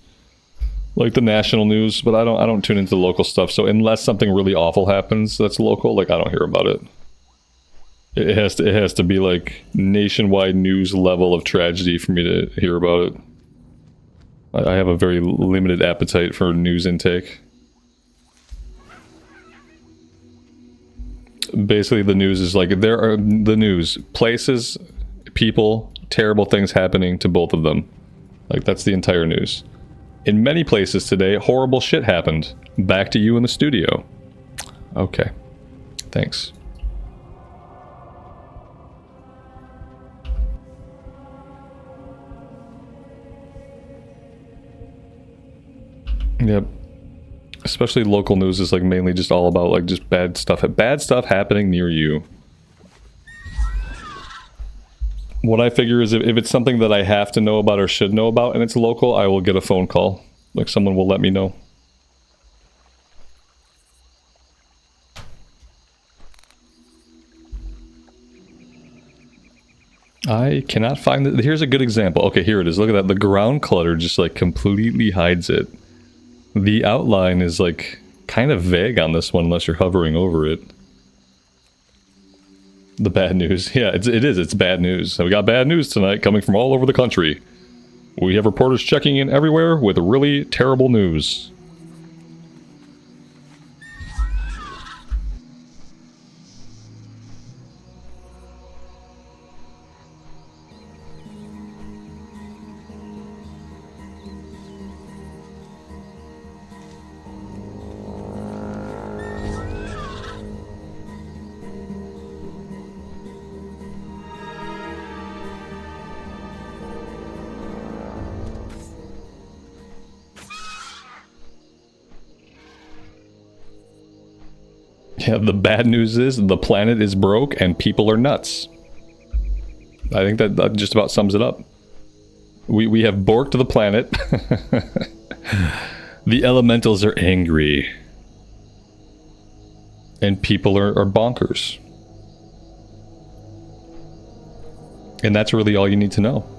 like the national news. But I don't tune into the local stuff. So unless something really awful happens that's local, like I don't hear about it. It has to be like nationwide news level of tragedy for me to hear about it. I have a very limited appetite for news intake. Basically, the news is like there are the news places. People, terrible things happening to both of them. Like, that's the entire news. In many places today, horrible shit happened. Back to you in the studio. Okay. Thanks. Yep. Especially local news is like mainly just all about like just bad stuff happening near you. What I figure is if it's something that I have to know about or should know about and it's local, I will get a phone call. Like someone will let me know. I cannot find it. Here's a good example. Okay, here it is. Look at that. The ground clutter just like completely hides it. The outline is like kind of vague on this one unless you're hovering over it. The bad news. Yeah, it is. It's bad news. We got bad news tonight coming from all over the country. We have reporters checking in everywhere with really terrible news. Yeah, the bad news is the planet is broke and people are nuts. I think that just about sums it up. We have borked the planet. The elementals are angry. And people are bonkers. And that's really all you need to know.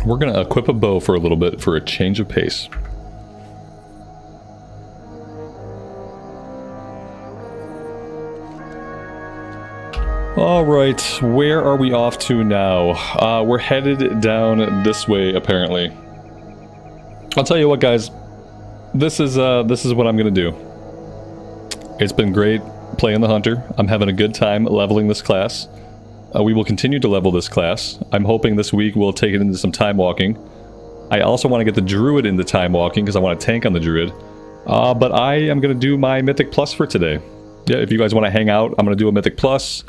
We're going to equip a bow for a little bit for a change of pace. Alright, where are we off to now? We're headed down this way, apparently. I'll tell you what, guys. This is what I'm going to do. It's been great playing the Hunter. I'm having a good time leveling this class. We will continue to level this class. I'm hoping this week we'll take it into some time walking. I also want to get the Druid into time walking because I want to tank on the Druid. But I am going to do my Mythic Plus for today. Yeah, if you guys want to hang out, I'm going to do a Mythic Plus.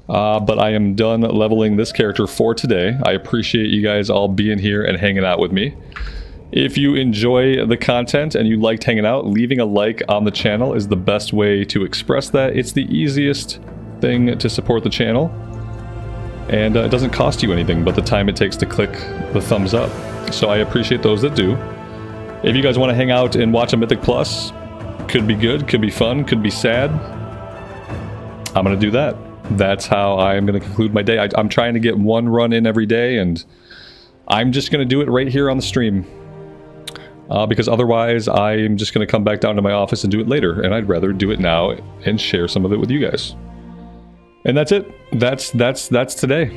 But I am done leveling this character for today. I appreciate you guys all being here and hanging out with me. If you enjoy the content and you liked hanging out, leaving a like on the channel is the best way to express that. It's the easiest thing to support the channel. And it doesn't cost you anything but the time it takes to click the thumbs up. So I appreciate those that do. If you guys want to hang out and watch a Mythic Plus, could be good, could be fun, could be sad. I'm going to do that. That's how I'm going to conclude my day. I'm trying to get one run in every day, and I'm just going to do it right here on the stream. Because otherwise, I'm just going to come back down to my office and do it later. And I'd rather do it now and share some of it with you guys. And that's it. That's today.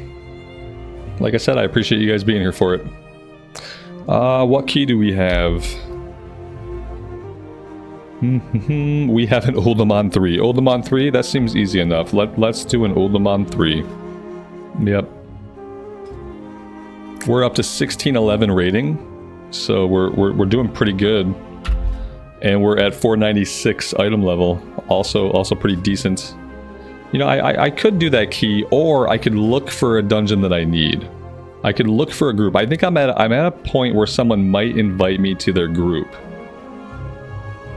Like I said, I appreciate you guys being here for it. What key do we have? We have an Oldemon 3. Oldemon 3, that seems easy enough. Let's do an Oldemon 3. Yep. We're up to 1611 rating. So we're doing pretty good. And we're at 496 item level. Also pretty decent. You know, I could do that key, or I could look for a dungeon that I need. I could look for a group. I think I'm at a point where someone might invite me to their group.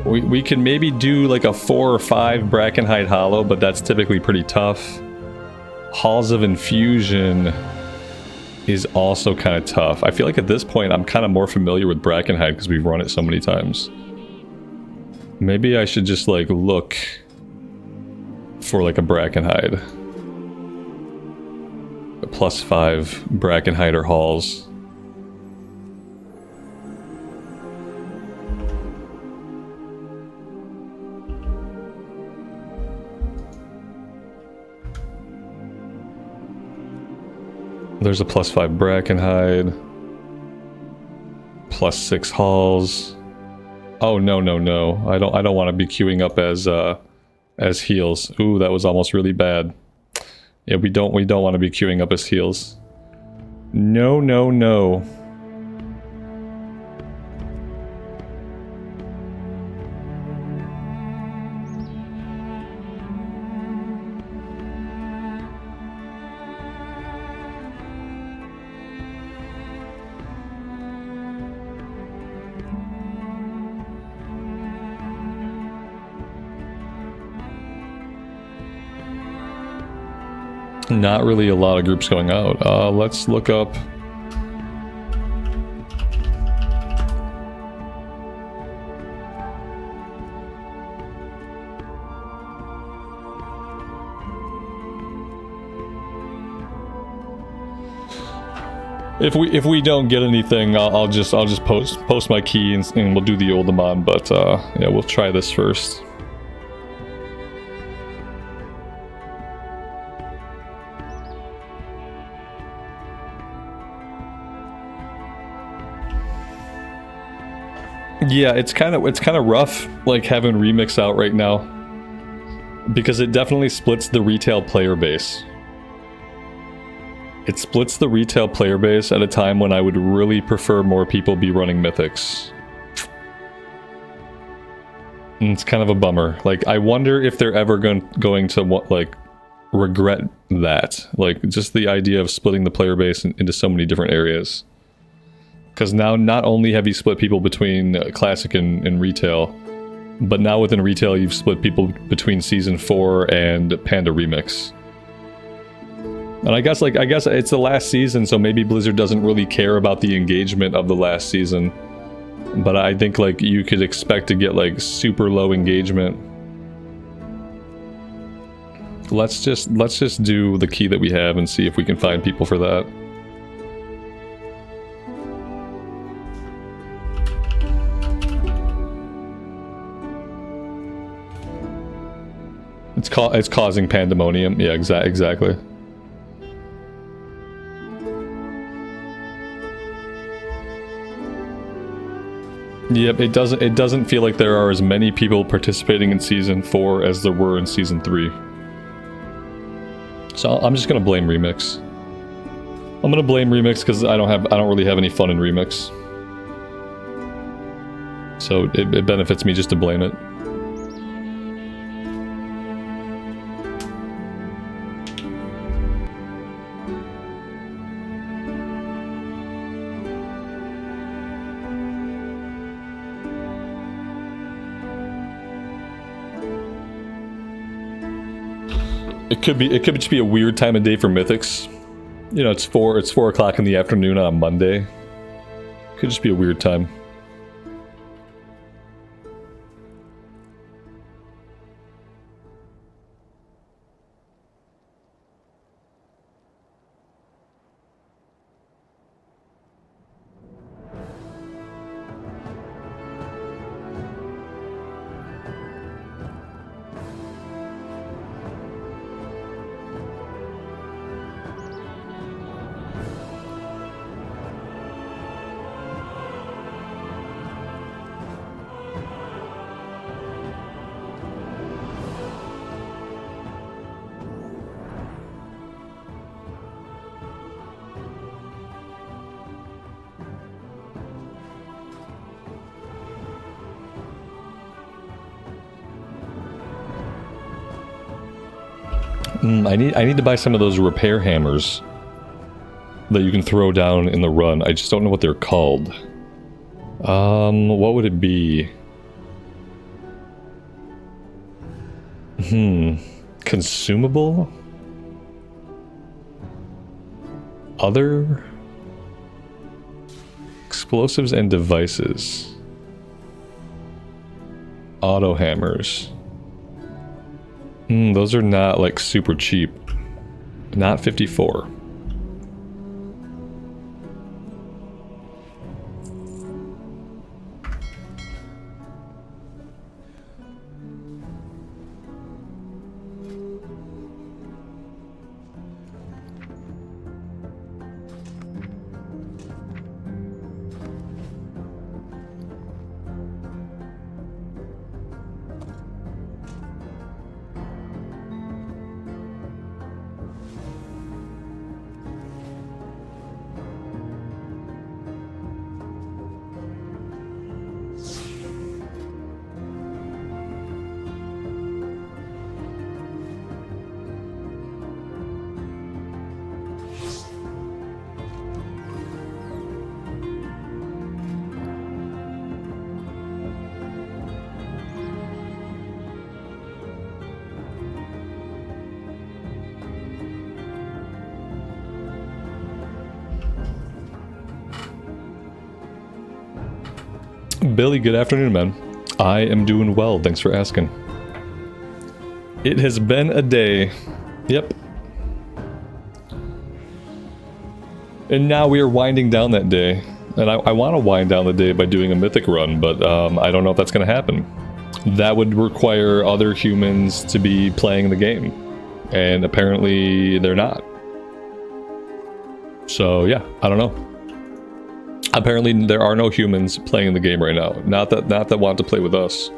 We can maybe do like a 4 or 5 Brackenhide Hollow, but that's typically pretty tough. Halls of Infusion is also kind of tough. I feel like at this point I'm kind of more familiar with Brackenhide because we've run it so many times. Maybe I should just like look for like a Brackenhide. A +5 Brackenhider Halls. There's a +5 Brackenhide. +6 Halls. Oh no no no! I don't want to be queuing up as heals. Ooh, that was almost really bad. Yeah, we don't want to be queuing up as heals. No no no. Not really a lot of groups going out. Let's look up. If we don't get anything, I'll just post my key and we'll do the Oldemon. But yeah, we'll try this first. Yeah, it's kind of rough, like having Remix out right now, because it definitely splits the retail player base. It splits the retail player base at a time when I would really prefer more people be running Mythics. And it's kind of a bummer. Like, I wonder if they're ever going to like regret that, like just the idea of splitting the player base into so many different areas. Because now not only have you split people between Classic and Retail, but now within Retail you've split people between Season 4 and Panda Remix. And I guess it's the last season, so maybe Blizzard doesn't really care about the engagement of the last season. But I think like you could expect to get like super low engagement. Let's just do the key that we have and see if we can find people for that. It's causing pandemonium. Yeah, exactly. Yep, it doesn't feel like there are as many people participating in Season 4 as there were in Season 3. So I'm just gonna blame Remix. I'm gonna blame Remix because I don't really have any fun in Remix. So it benefits me just to blame it. It could just be a weird time of day for Mythics. You know, it's 4 o'clock in the afternoon on a Monday. Could just be a weird time. I need to buy some of those repair hammers. that you can throw down in the run. I just don't know what they're called. What would it be? Consumable? Other? Explosives and devices. Auto hammers. Those are not like super cheap. Not 54. Billy, good afternoon, man. I am doing well, thanks for asking. It has been a day. Yep. And now we are winding down that day. And I want to wind down the day by doing a Mythic run, but I don't know if that's going to happen. That would require other humans to be playing the game. And apparently they're not. So yeah, I don't know. Apparently there are no humans playing the game right now. Not that want to play with us.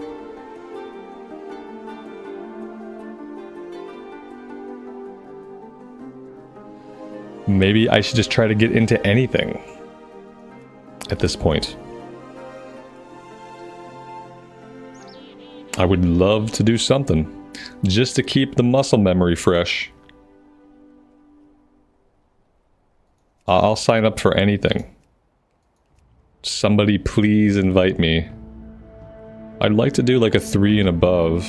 Maybe I should just try to get into anything at this point. I would love to do something just to keep the muscle memory fresh. I'll sign up for anything. Somebody please invite me. I'd like to do like a 3 and above.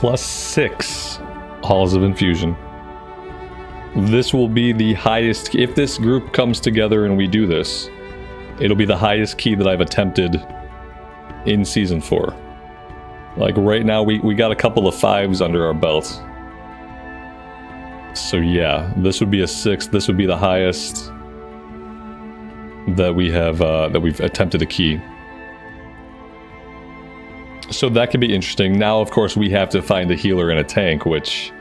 +6 Halls of Infusion. This will be the highest, if this group comes together and we do this, it'll be the highest key that I've attempted in Season 4. Like right now we got a couple of 5s under our belt. So yeah, this would be a 6, this would be the highest that we have, that we've attempted a key. So that could be interesting. Now, of course, we have to find a healer and a tank, which,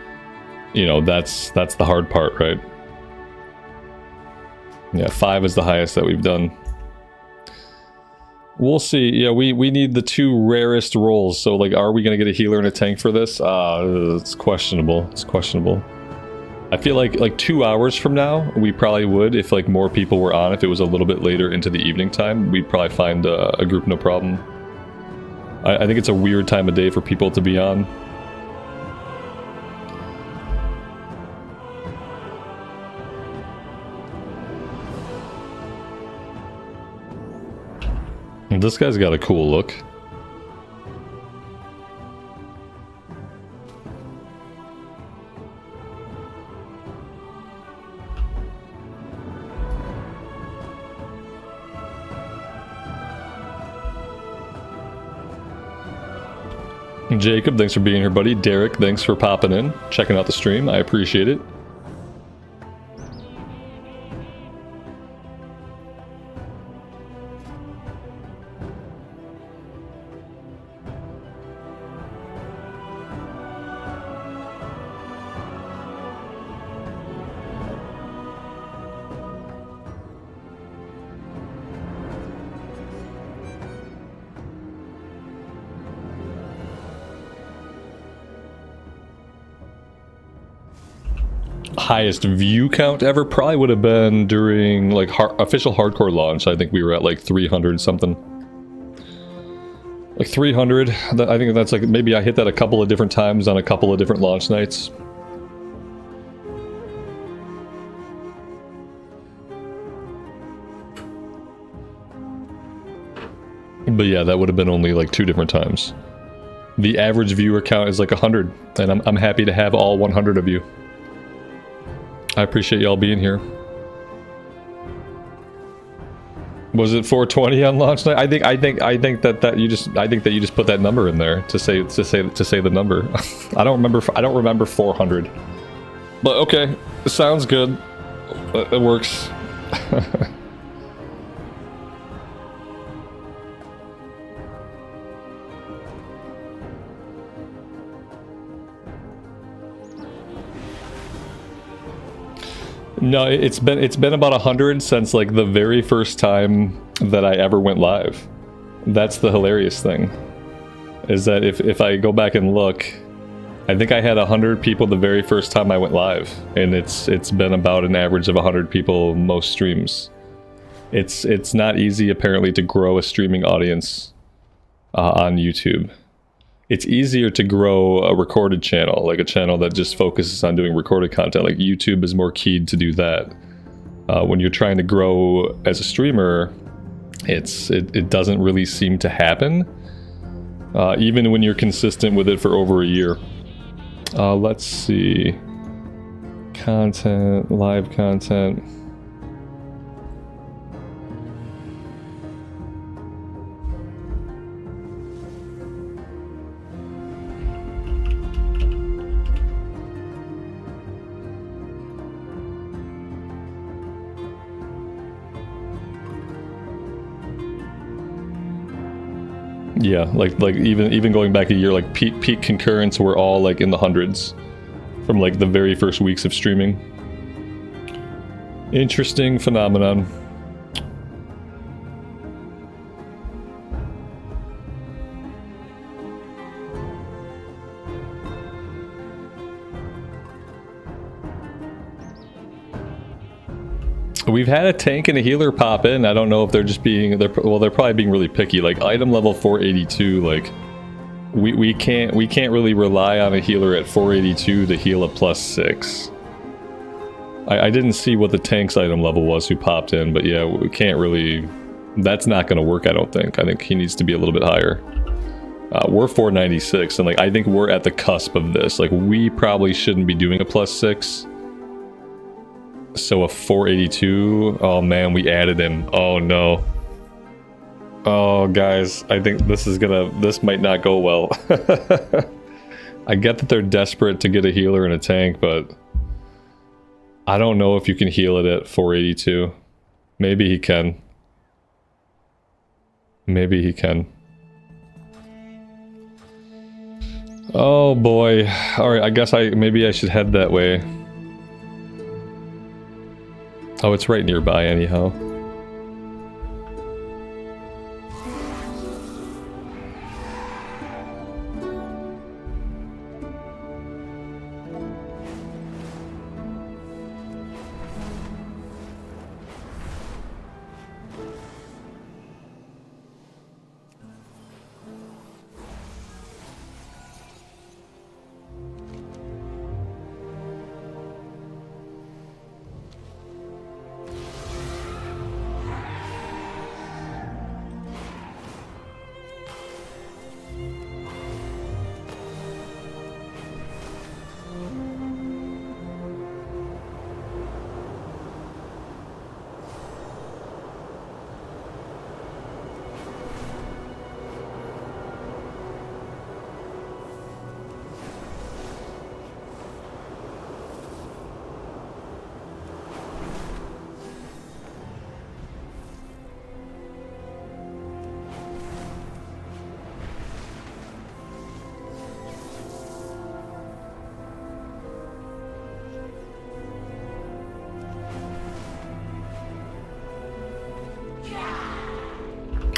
you know, that's the hard part, right? Yeah, 5 is the highest that we've done. We'll see. Yeah, we need the 2 rarest rolls. So, like, are we going to get a healer and a tank for this? It's questionable. It's questionable. I feel like 2 hours from now, we probably would, if, like, more people were on. If it was a little bit later into the evening time, we'd probably find a group no problem. I think it's a weird time of day for people to be on. This guy's got a cool look. Jacob, thanks for being here, buddy. Derek, thanks for popping in, checking out the stream. I appreciate it. highest view count ever probably would have been during like official hardcore launch. I think we were at like 300 something. Like 300. I think that's like, maybe I hit that a couple of different times on a couple of different launch nights. But yeah, that would have been only like 2 different times. The average viewer count is like 100, and I'm happy to have all 100 of you. I appreciate y'all being here. Was it 420 on launch night? I think that you just put that number in there to say the number. I don't remember 400. But okay, it sounds good. It works. No, it's been about 100 since like the very first time that I ever went live. That's the hilarious thing, is that if I go back and look, I think I had 100 people the very first time I went live, and it's been about an average of 100 people most streams. It's not easy apparently to grow a streaming audience on YouTube. It's easier to grow a recorded channel, like a channel that just focuses on doing recorded content. Like YouTube is more keyed to do that. When you're trying to grow as a streamer, it doesn't really seem to happen. Even when you're consistent with it for over a year. Let's see. Content, live content. Yeah, like even going back a year, like peak concurrents were all like in the hundreds from like the very first weeks of streaming. Interesting phenomenon. We've had a tank and a healer pop in. I don't know if they're just being, they're probably being really picky. Like item level 482, like we can't really rely on a healer at 482 to heal a +6. I didn't see what the tank's item level was who popped in, but yeah, we can't really, that's not going to work. I don't think. I think he needs to be a little bit higher. We're 496, and like I think we're at the cusp of this. Like we probably shouldn't be doing a +6. So a 482, oh man, we added him. Oh no. Oh guys, I think this might not go well. I get that they're desperate to get a healer and a tank, but I don't know if you can heal it at 482. Maybe he can. Maybe he can. Oh boy. Alright, I guess maybe I should head that way. Oh, it's right nearby anyhow.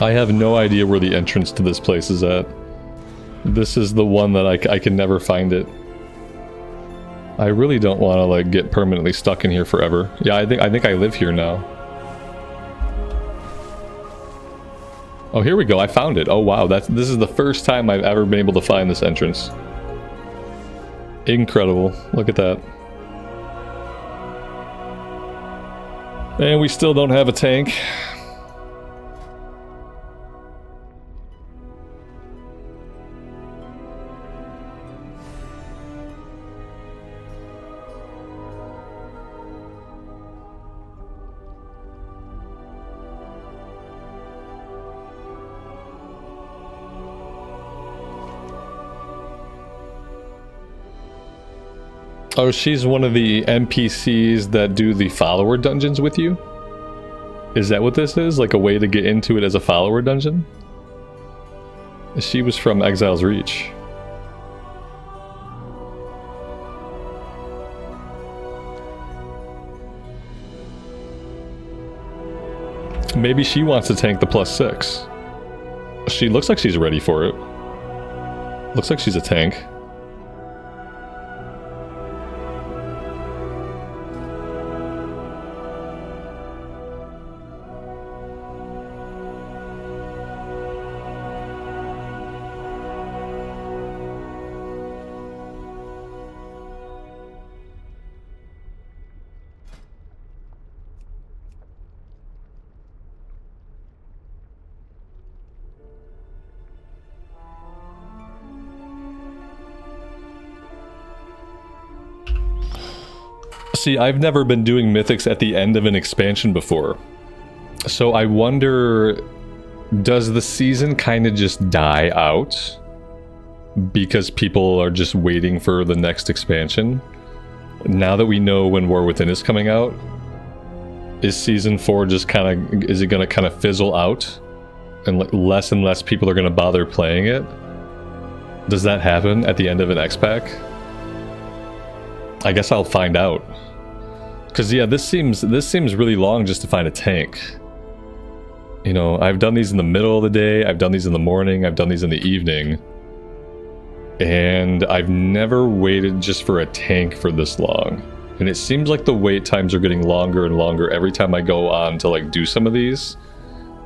I have no idea where the entrance to this place is at. This is the one that I can never find it. I really don't want to like get permanently stuck in here forever. Yeah, I think I live here now. Oh, here we go. I found it. Oh wow, this is the first time I've ever been able to find this entrance. Incredible. Look at that. And we still don't have a tank. Oh, she's one of the NPCs that do the follower dungeons with you? Is that what this is? Like a way to get into it as a follower dungeon? She was from Exile's Reach. Maybe she wants to tank the +6. She looks like she's ready for it. Looks like she's a tank. See, I've never been doing mythics at the end of an expansion before. So I wonder, does the season kind of just die out? Because people are just waiting for the next expansion? Now that we know when War Within is coming out, is Season 4 just kind of, is it going to kind of fizzle out? And less people are going to bother playing it? Does that happen at the end of an X-Pack? I guess I'll find out. Because yeah, this seems really long just to find a tank. You know, I've done these in the middle of the day, I've done these in the morning, I've done these in the evening. And I've never waited just for a tank for this long. And it seems like the wait times are getting longer and longer every time I go on to like do some of these.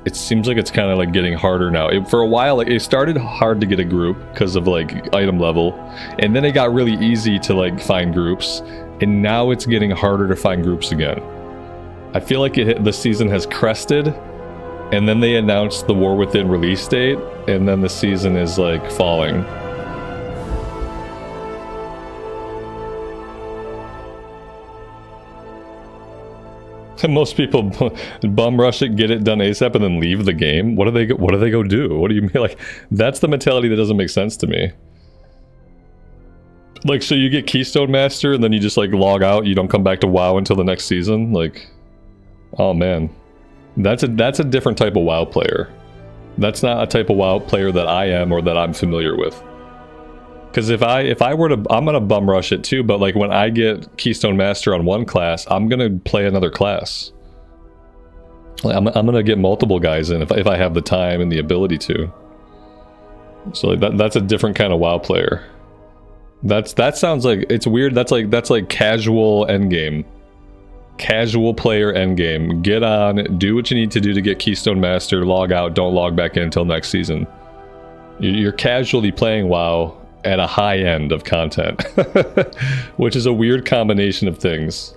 It seems like it's kind of like getting harder now. For a while, it started hard to get a group because of like item level. And then it got really easy to like find groups. And now it's getting harder to find groups again. I feel like the season has crested. And then they announced the War Within release date. And then the season is like falling. Most people bum rush it, get it done ASAP, and then leave the game. What do they go do? What do you mean? Like, that's the mentality that doesn't make sense to me. Like, so you get Keystone Master, and then you just like log out. You don't come back to WoW until the next season. Like, oh man, that's a different type of WoW player. That's not a type of WoW player that I am or that I'm familiar with. Because if I were to, I'm gonna bum rush it too, but like when I get Keystone Master on one class, I'm gonna play another class. Like, I'm gonna get multiple guys in if I have the time and the ability to. So like that's a different kind of WoW player. That sounds like, it's weird. That's like casual endgame. Casual player endgame. Get on, do what you need to do to get Keystone Master, log out, don't log back in until next season. You're casually playing WoW at a high end of content, which is a weird combination of things.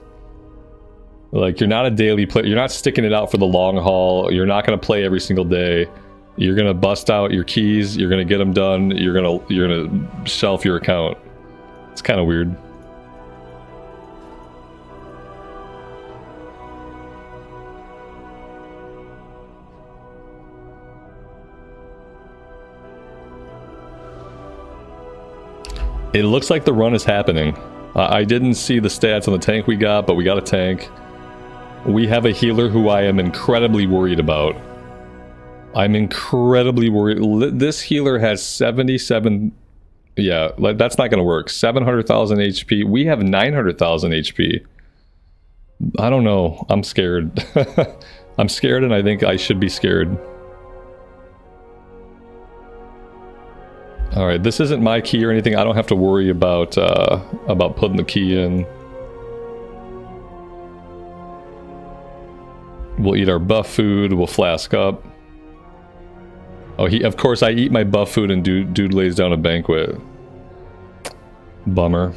Like, you're not a daily player, you're not sticking it out for the long haul, you're not going to play every single day, you're going to bust out your keys, you're going to get them done, you're going to shelf your account. It's kind of weird. It looks like the run is happening. I didn't see the stats on the tank we got, but we got a tank. We have a healer who I am incredibly worried about. I'm incredibly worried. This healer has 77... Yeah, that's not going to work. 700,000 HP. We have 900,000 HP. I don't know. I'm scared. I'm scared, and I think I should be scared. All right, this isn't my key or anything. I don't have to worry about putting the key in. We'll eat our buff food. We'll flask up. Oh, of course, I eat my buff food and dude lays down a banquet. Bummer.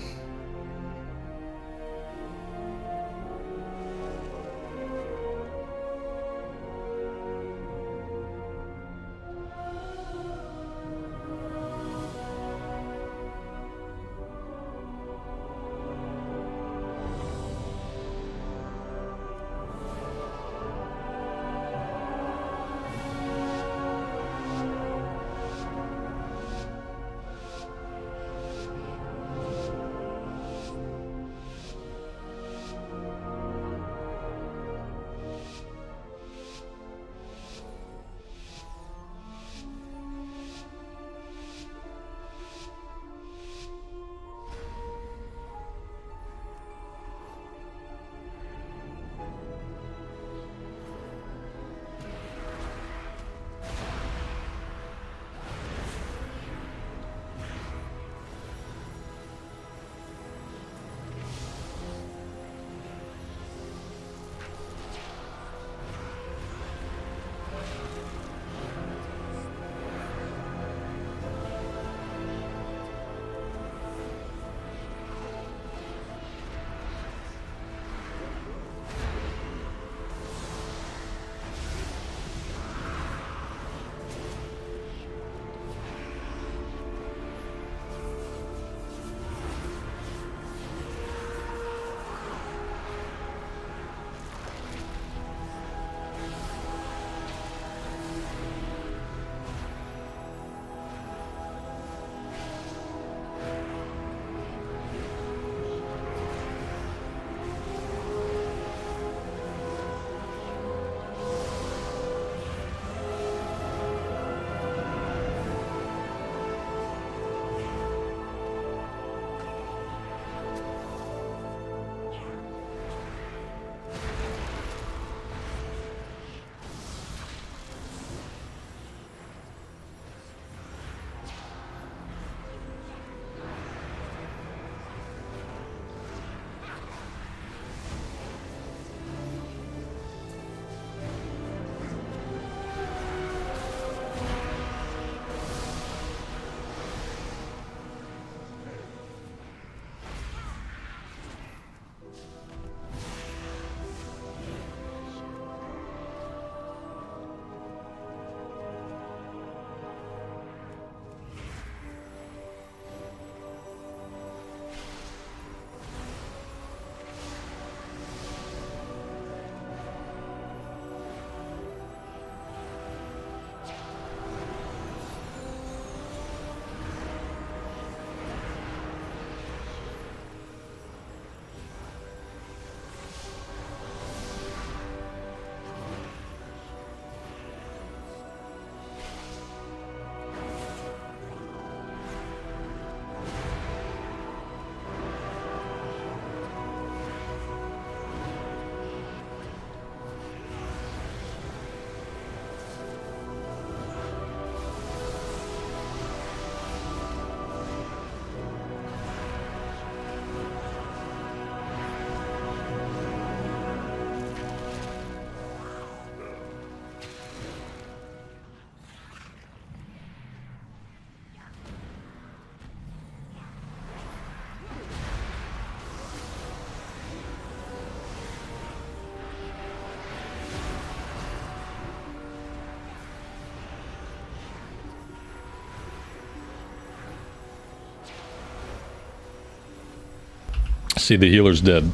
See, the healer's dead.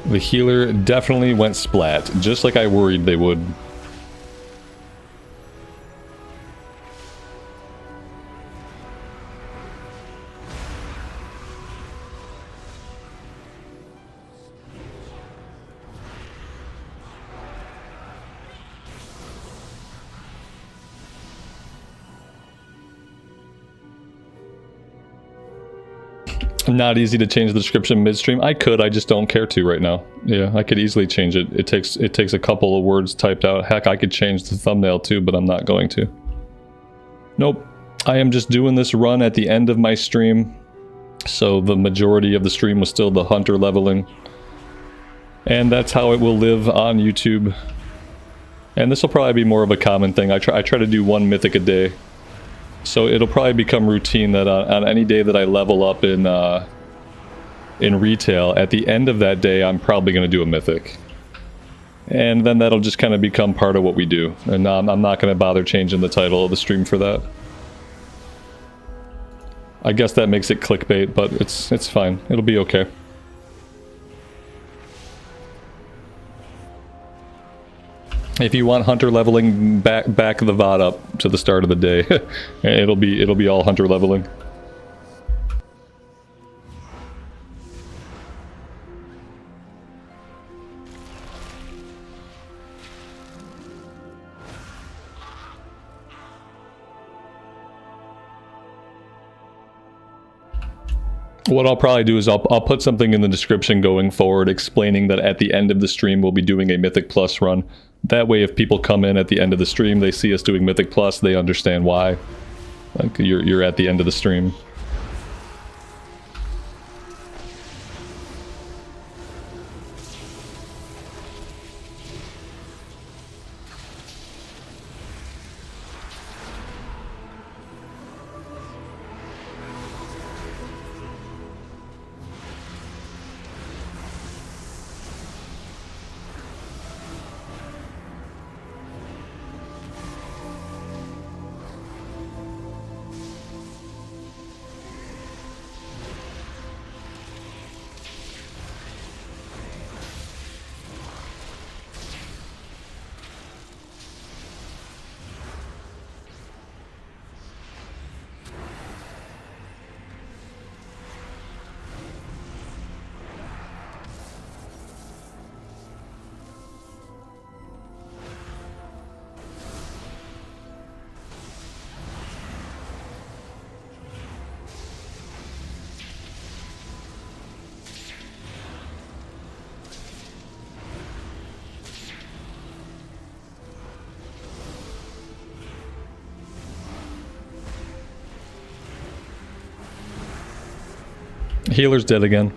The healer definitely went splat, just like I worried they would. Not easy to change the description midstream. I could, I just don't care to right now. Yeah, I could easily change it. It takes a couple of words typed out. Heck, I could change the thumbnail too, but I'm not going to. Nope. I am just doing this run at the end of my stream. So the majority of the stream was still the hunter leveling. And that's how it will live on YouTube. And this will probably be more of a common thing. I try to do one mythic a day. So it'll probably become routine that on any day that I level up in retail, at the end of that day, I'm probably going to do a mythic. And then that'll just kind of become part of what we do. And I'm not going to bother changing the title of the stream for that. I guess that makes it clickbait, but it's fine. It'll be okay. If you want hunter leveling, back the VOD up to the start of the day. it'll be all hunter leveling. What I'll probably do is I'll put something in the description going forward explaining that at the end of the stream we'll be doing a Mythic Plus run. That way if people come in at the end of the stream, they see us doing Mythic Plus, they understand why. Like you're at the end of the stream. Healer's dead again.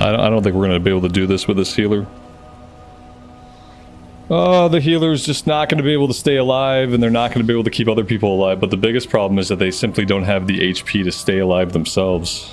I don't think we're going to be able to do this with this healer. Oh, the healer's just not going to be able to stay alive, and they're not going to be able to keep other people alive. But the biggest problem is that they simply don't have the HP to stay alive themselves.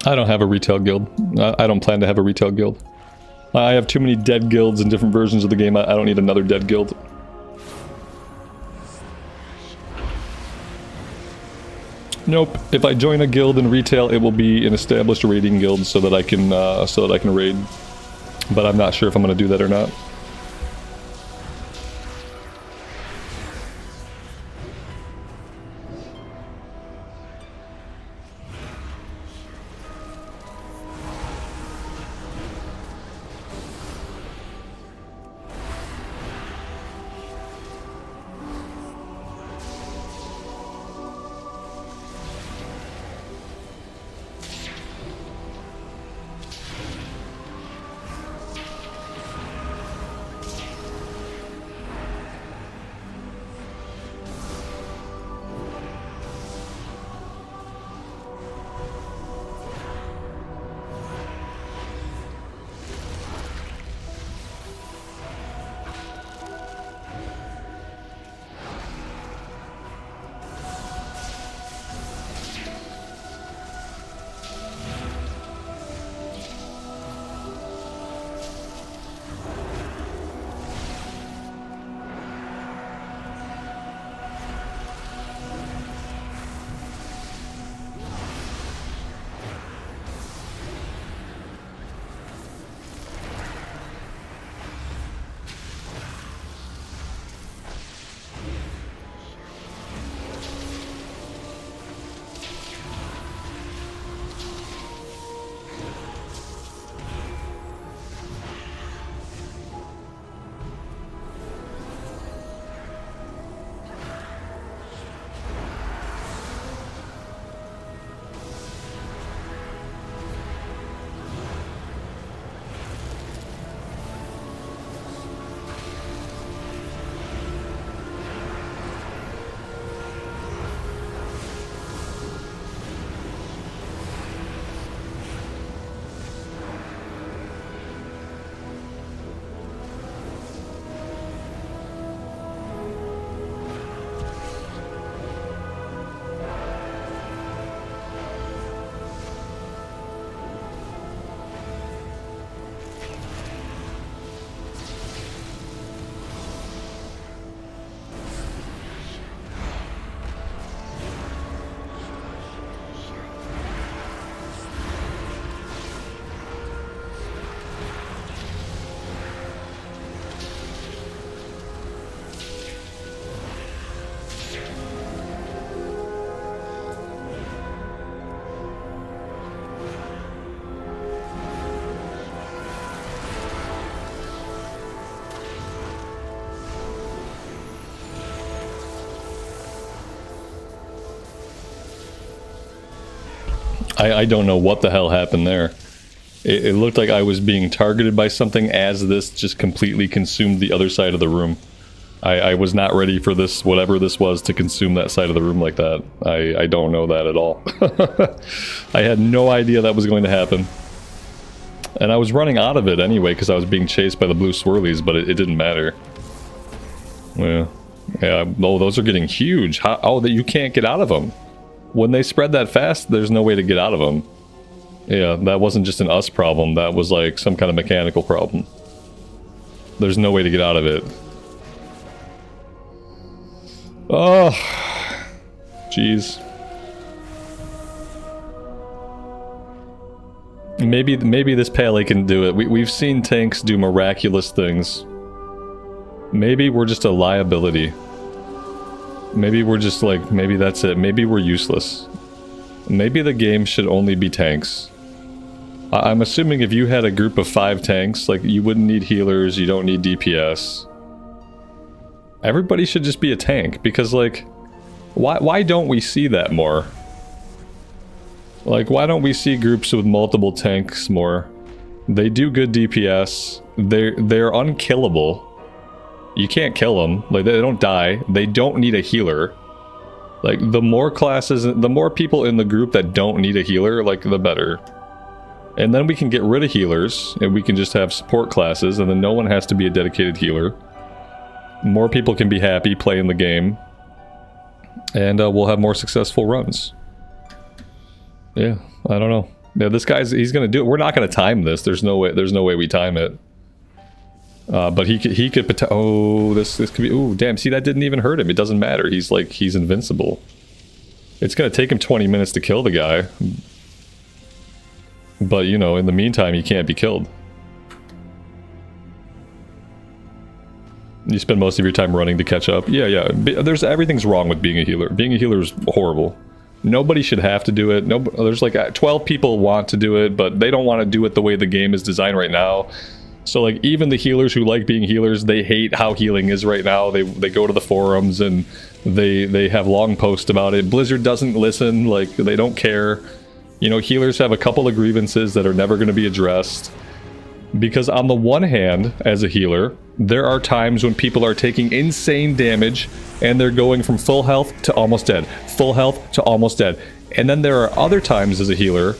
I don't have a retail guild. I don't plan to have a retail guild. I have too many dead guilds in different versions of the game. I don't need another dead guild. Nope. If I join a guild in retail, it will be an established raiding guild so that I can raid. But I'm not sure if I'm going to do that or not. I don't know what the hell happened there. It looked like I was being targeted by something as this just completely consumed the other side of the room. I was not ready for this, whatever this was, to consume that side of the room like that. I don't know that at all. I had no idea that was going to happen. And I was running out of it anyway because I was being chased by the blue swirlies, but it didn't matter. Yeah. Oh, those are getting huge. Oh, that you can't get out of them. When they spread that fast, there's no way to get out of them. Yeah, that wasn't just an us problem. That was like some kind of mechanical problem. There's no way to get out of it. Oh, jeez. Maybe this Pele can do it. We've seen tanks do miraculous things. Maybe we're just a liability. Maybe we're just like, maybe that's it. Maybe we're useless. Maybe the game should only be tanks. I'm assuming if you had a group of 5 tanks, like, you wouldn't need healers, you don't need DPS. Everybody should just be a tank, because, like, why don't we see that more? Like, why don't we see groups with multiple tanks more? They do good DPS. They're unkillable. You can't kill them. Like, they don't die. They don't need a healer. Like, the more classes, the more people in the group that don't need a healer, like, the better. And then we can get rid of healers, and we can just have support classes, and then no one has to be a dedicated healer. More people can be happy playing the game. And we'll have more successful runs. Yeah, I don't know. Yeah, this guy's, he's gonna do it. We're not gonna time this. There's no way we time it. But he could oh, this could be, ooh, damn, see, that didn't even hurt him. It doesn't matter. He's invincible. It's gonna take him 20 minutes to kill the guy. But, you know, in the meantime, he can't be killed. You spend most of your time running to catch up. Yeah. Everything's wrong with being a healer. Being a healer is horrible. Nobody should have to do it. There's like 12 people want to do it, but they don't want to do it the way the game is designed right now. So like even the healers who like being healers, they hate how healing is right now. They go to the forums and they have long posts about it. Blizzard doesn't listen, like they don't care. You know, healers have a couple of grievances that are never going to be addressed. Because on the one hand, as a healer, there are times when people are taking insane damage and they're going from full health to almost dead, full health to almost dead. And then there are other times as a healer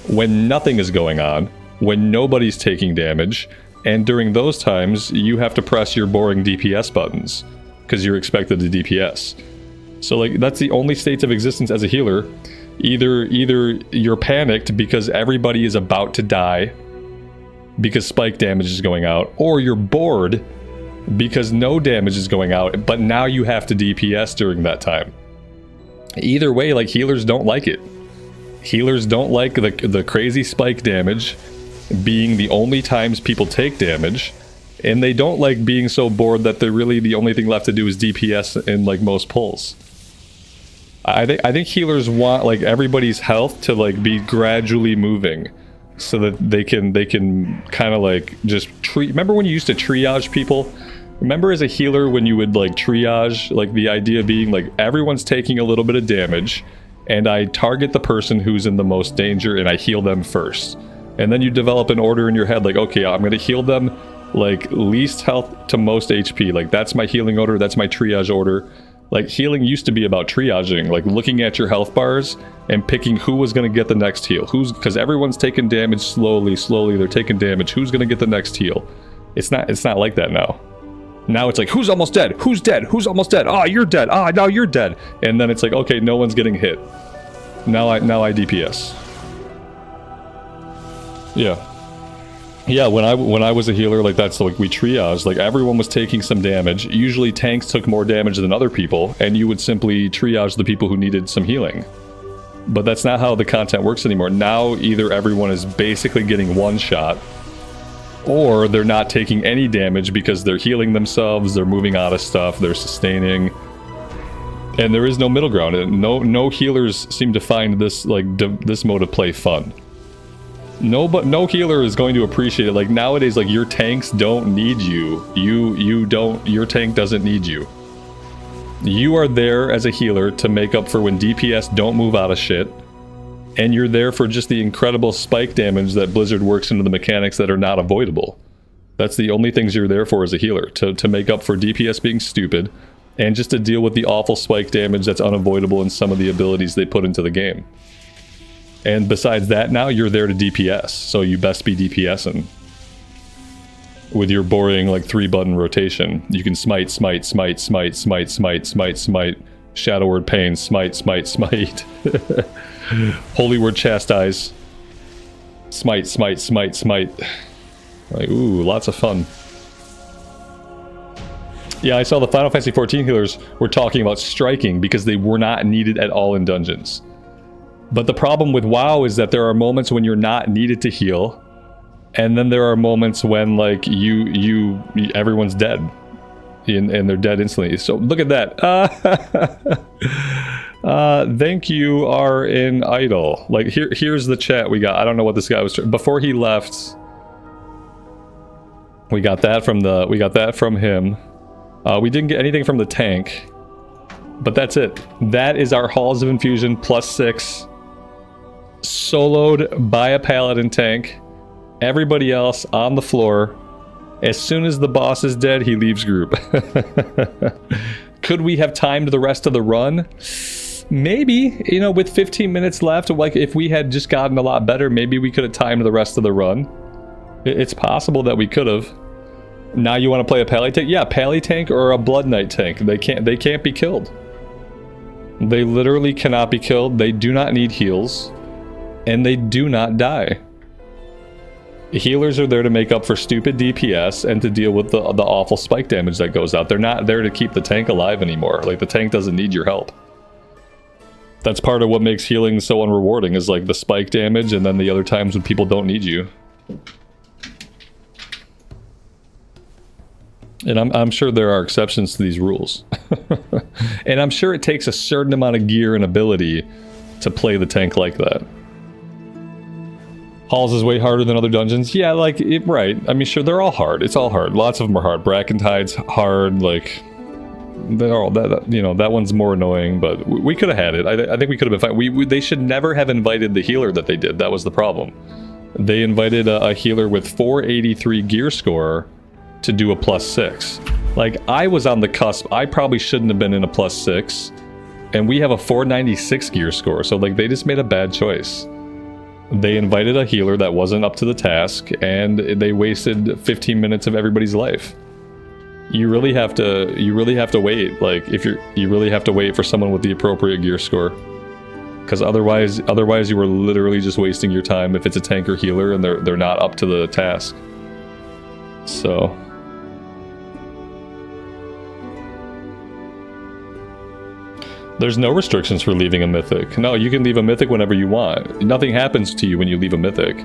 when nothing is going on, when nobody's taking damage, and during those times you have to press your boring DPS buttons because you're expected to DPS. So like that's the only states of existence as a healer. Either you're panicked because everybody is about to die because spike damage is going out, or you're bored because no damage is going out, but now you have to DPS during that time. Either way, like, healers don't like it. Healers don't like the crazy spike damage being the only times people take damage, and they don't like being so bored that they're really the only thing left to do is DPS in like most pulls. I think healers want like everybody's health to like be gradually moving, so that they can kind of like just remember when you used to triage people? Remember as a healer when you would like triage, like the idea being like everyone's taking a little bit of damage and I target the person who's in the most danger and I heal them first. And then you develop an order in your head like, okay, I'm going to heal them like least health to most HP. Like that's my healing order, that's my triage order. Like healing used to be about triaging, like looking at your health bars and picking who was going to get the next heal. Because everyone's taking damage slowly, they're taking damage. Who's going to get the next heal? It's not like that now. Now it's like, who's almost dead? Who's dead? Who's almost dead? Ah, you're dead. Ah, now you're dead. And then it's like, okay, no one's getting hit. Now I DPS. Yeah, when I was a healer, like that's like we triaged, like everyone was taking some damage. Usually tanks took more damage than other people, and you would simply triage the people who needed some healing. But that's not how the content works anymore. Now either everyone is basically getting one shot, or they're not taking any damage because they're healing themselves, they're moving out of stuff, they're sustaining. And there is no middle ground. And no healers seem to find this this mode of play fun. No healer is going to appreciate it. Like nowadays, like your tanks don't need you. Your tank doesn't need you. You are there as a healer to make up for when DPS don't move out of shit. And you're there for just the incredible spike damage that Blizzard works into the mechanics that are not avoidable. That's the only things you're there for as a healer. To make up for DPS being stupid, and just to deal with the awful spike damage that's unavoidable in some of the abilities they put into the game. And besides that, now you're there to DPS, so you best be DPSing. With your boring, like, 3-button rotation. You can smite, Shadow Word Pain, smite. Holy Word Chastise. Smite. Like, ooh, lots of fun. Yeah, I saw the Final Fantasy XIV healers were talking about striking because they were not needed at all in dungeons. But the problem with WoW is that there are moments when you're not needed to heal, and then there are moments when like everyone's dead, and they're dead instantly. So look at that. Thank you, are in idle. Like here's the chat we got. I don't know what this guy was before he left. We got that from him. We didn't get anything from the tank, but that's it. That is our Halls of Infusion +6, soloed by a paladin tank. Everybody else on the floor. As soon as the boss is dead, he leaves group. Could we have timed the rest of the run? Maybe, you know, with 15 minutes left, like if we had just gotten a lot better, maybe we could have timed the rest of the run. It's possible that we could have. Now you want to play a Pally tank? Yeah, Pally tank or a Blood Knight tank. They can't be killed. They literally cannot be killed. They do not need heals. and they do not die. Healers are there to make up for stupid DPS and to deal with the awful spike damage that goes out. They're not there to keep the tank alive anymore. Like, the tank doesn't need your help. That's part of what makes healing so unrewarding, is like the spike damage and then the other times when people don't need you. And I'm sure there are exceptions to these rules. And I'm sure it takes a certain amount of gear and ability to play the tank like that. Halls is way harder than other dungeons. Yeah, like, right. I mean, sure, they're all hard. It's all hard. Lots of them are hard. Brackentyde's hard, like... They're all, you know, that one's more annoying, but we could have had it. I think we could have been fine. They should never have invited the healer that they did. That was the problem. They invited a healer with 483 gear score to do a +6. Like, I was on the cusp. I probably shouldn't have been in a +6, and we have a 496 gear score, so like, they just made a bad choice. They invited a healer that wasn't up to the task, and they wasted 15 minutes of everybody's life. You really have to wait. Like, if you really have to wait for someone with the appropriate gear score, because otherwise you are literally just wasting your time if it's a tank or healer and they're not up to the task. So there's no restrictions for leaving a mythic. No, you can leave a mythic whenever you want. Nothing happens to you when you leave a mythic.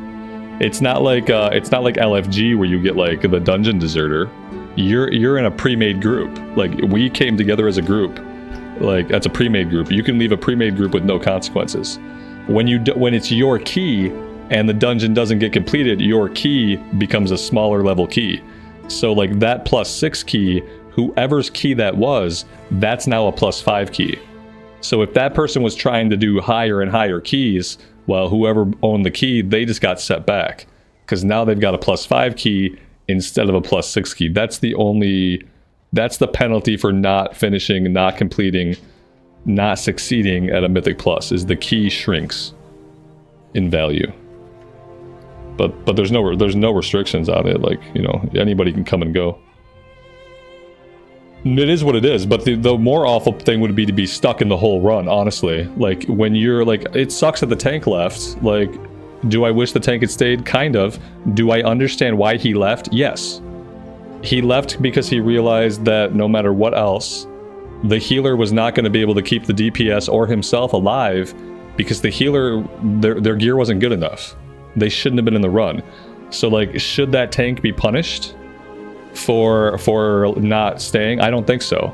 It's not like LFG where you get like the dungeon deserter. You're in a pre-made group. Like, we came together as a group. Like, that's a pre-made group. You can leave a pre-made group with no consequences. When it's your key and the dungeon doesn't get completed, your key becomes a smaller level key. So like, that +6 key, whoever's key that was, that's now a +5 key. So if that person was trying to do higher and higher keys, well, whoever owned the key, they just got set back, because now they've got a +5 key instead of a +6 key. That's the penalty for not finishing, not completing, not succeeding at a Mythic Plus, is the key shrinks in value. But there's no restrictions on it. Like, you know, anybody can come and go. It is what it is, but the more awful thing would be to be stuck in the whole run, honestly. Like, when you're like, it sucks that the tank left. Like, do I wish the tank had stayed? Kind of. Do I understand why he left? Yes. He left because he realized that no matter what else, the healer was not going to be able to keep the DPS or himself alive, because the healer, their gear wasn't good enough. They shouldn't have been in the run. So like, should that tank be punished for not staying? I don't think so.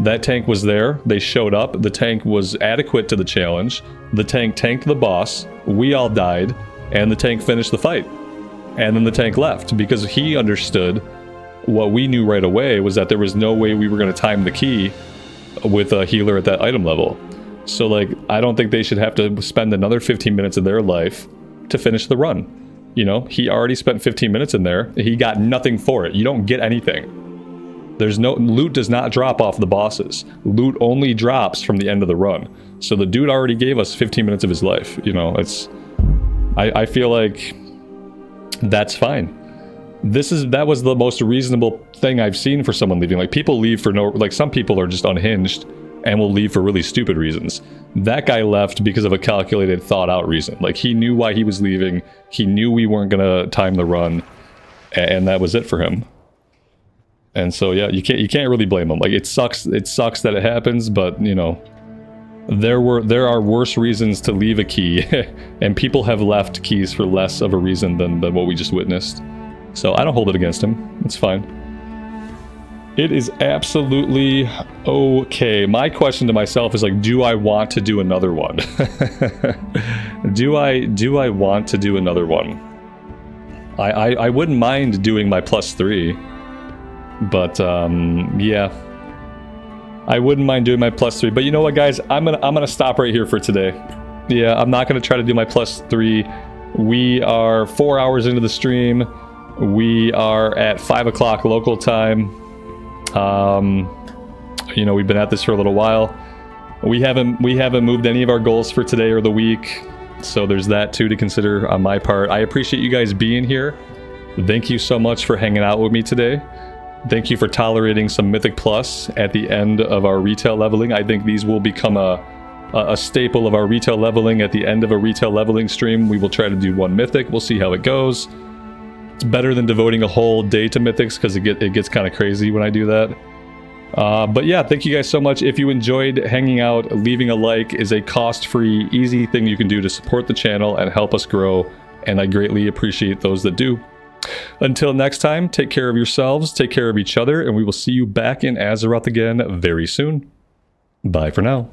That tank was there, they showed up, the tank was adequate to the challenge, the tank tanked the boss, we all died, and the tank finished the fight. And then the tank left, because he understood what we knew right away, was that there was no way we were going to time the key with a healer at that item level. So like, I don't think they should have to spend another 15 minutes of their life to finish the run. You know, he already spent 15 minutes in there, he got nothing for it. You don't get anything. There's no loot, does not drop off the bosses. Loot only drops from the end of the run. So the dude already gave us 15 minutes of his life. You know, it's, I feel like that's fine. That was the most reasonable thing I've seen for someone leaving. Like, people leave for no, like, some people are just unhinged and will leave for really stupid reasons. That guy left because of a calculated, thought out reason. Like, he knew why he was leaving, he knew we weren't gonna time the run, and that was it for him. And so yeah, you can't really blame him. Like, it sucks that it happens, but you know, there are worse reasons to leave a key, and people have left keys for less of a reason than what we just witnessed. So I don't hold it against him. It's fine. It is absolutely okay. My question to myself is like, do I want to do another one? Do I want to do another one? I wouldn't mind doing my +3, but yeah, I wouldn't mind doing my +3. But you know what, guys? I'm gonna stop right here for today. Yeah, I'm not gonna try to do my +3. We are 4 hours into the stream. We are at 5 o'clock local time. You know, we've been at this for a little while. We haven't moved any of our goals for today or the week, so there's that too to consider on my part. I appreciate you guys being here. Thank you so much for hanging out with me today. Thank you for tolerating some Mythic Plus at the end of our retail leveling. I think these will become a a staple of our retail leveling. At the end of a retail leveling stream, we will try to do 1 Mythic. We'll see how it goes. It's better than devoting a whole day to Mythics because it gets kind of crazy when I do that. But yeah, thank you guys so much. If you enjoyed hanging out, leaving a like is a cost-free, easy thing you can do to support the channel and help us grow, and I greatly appreciate those that do. Until next time, take care of yourselves, take care of each other, and we will see you back in Azeroth again very soon. Bye for now.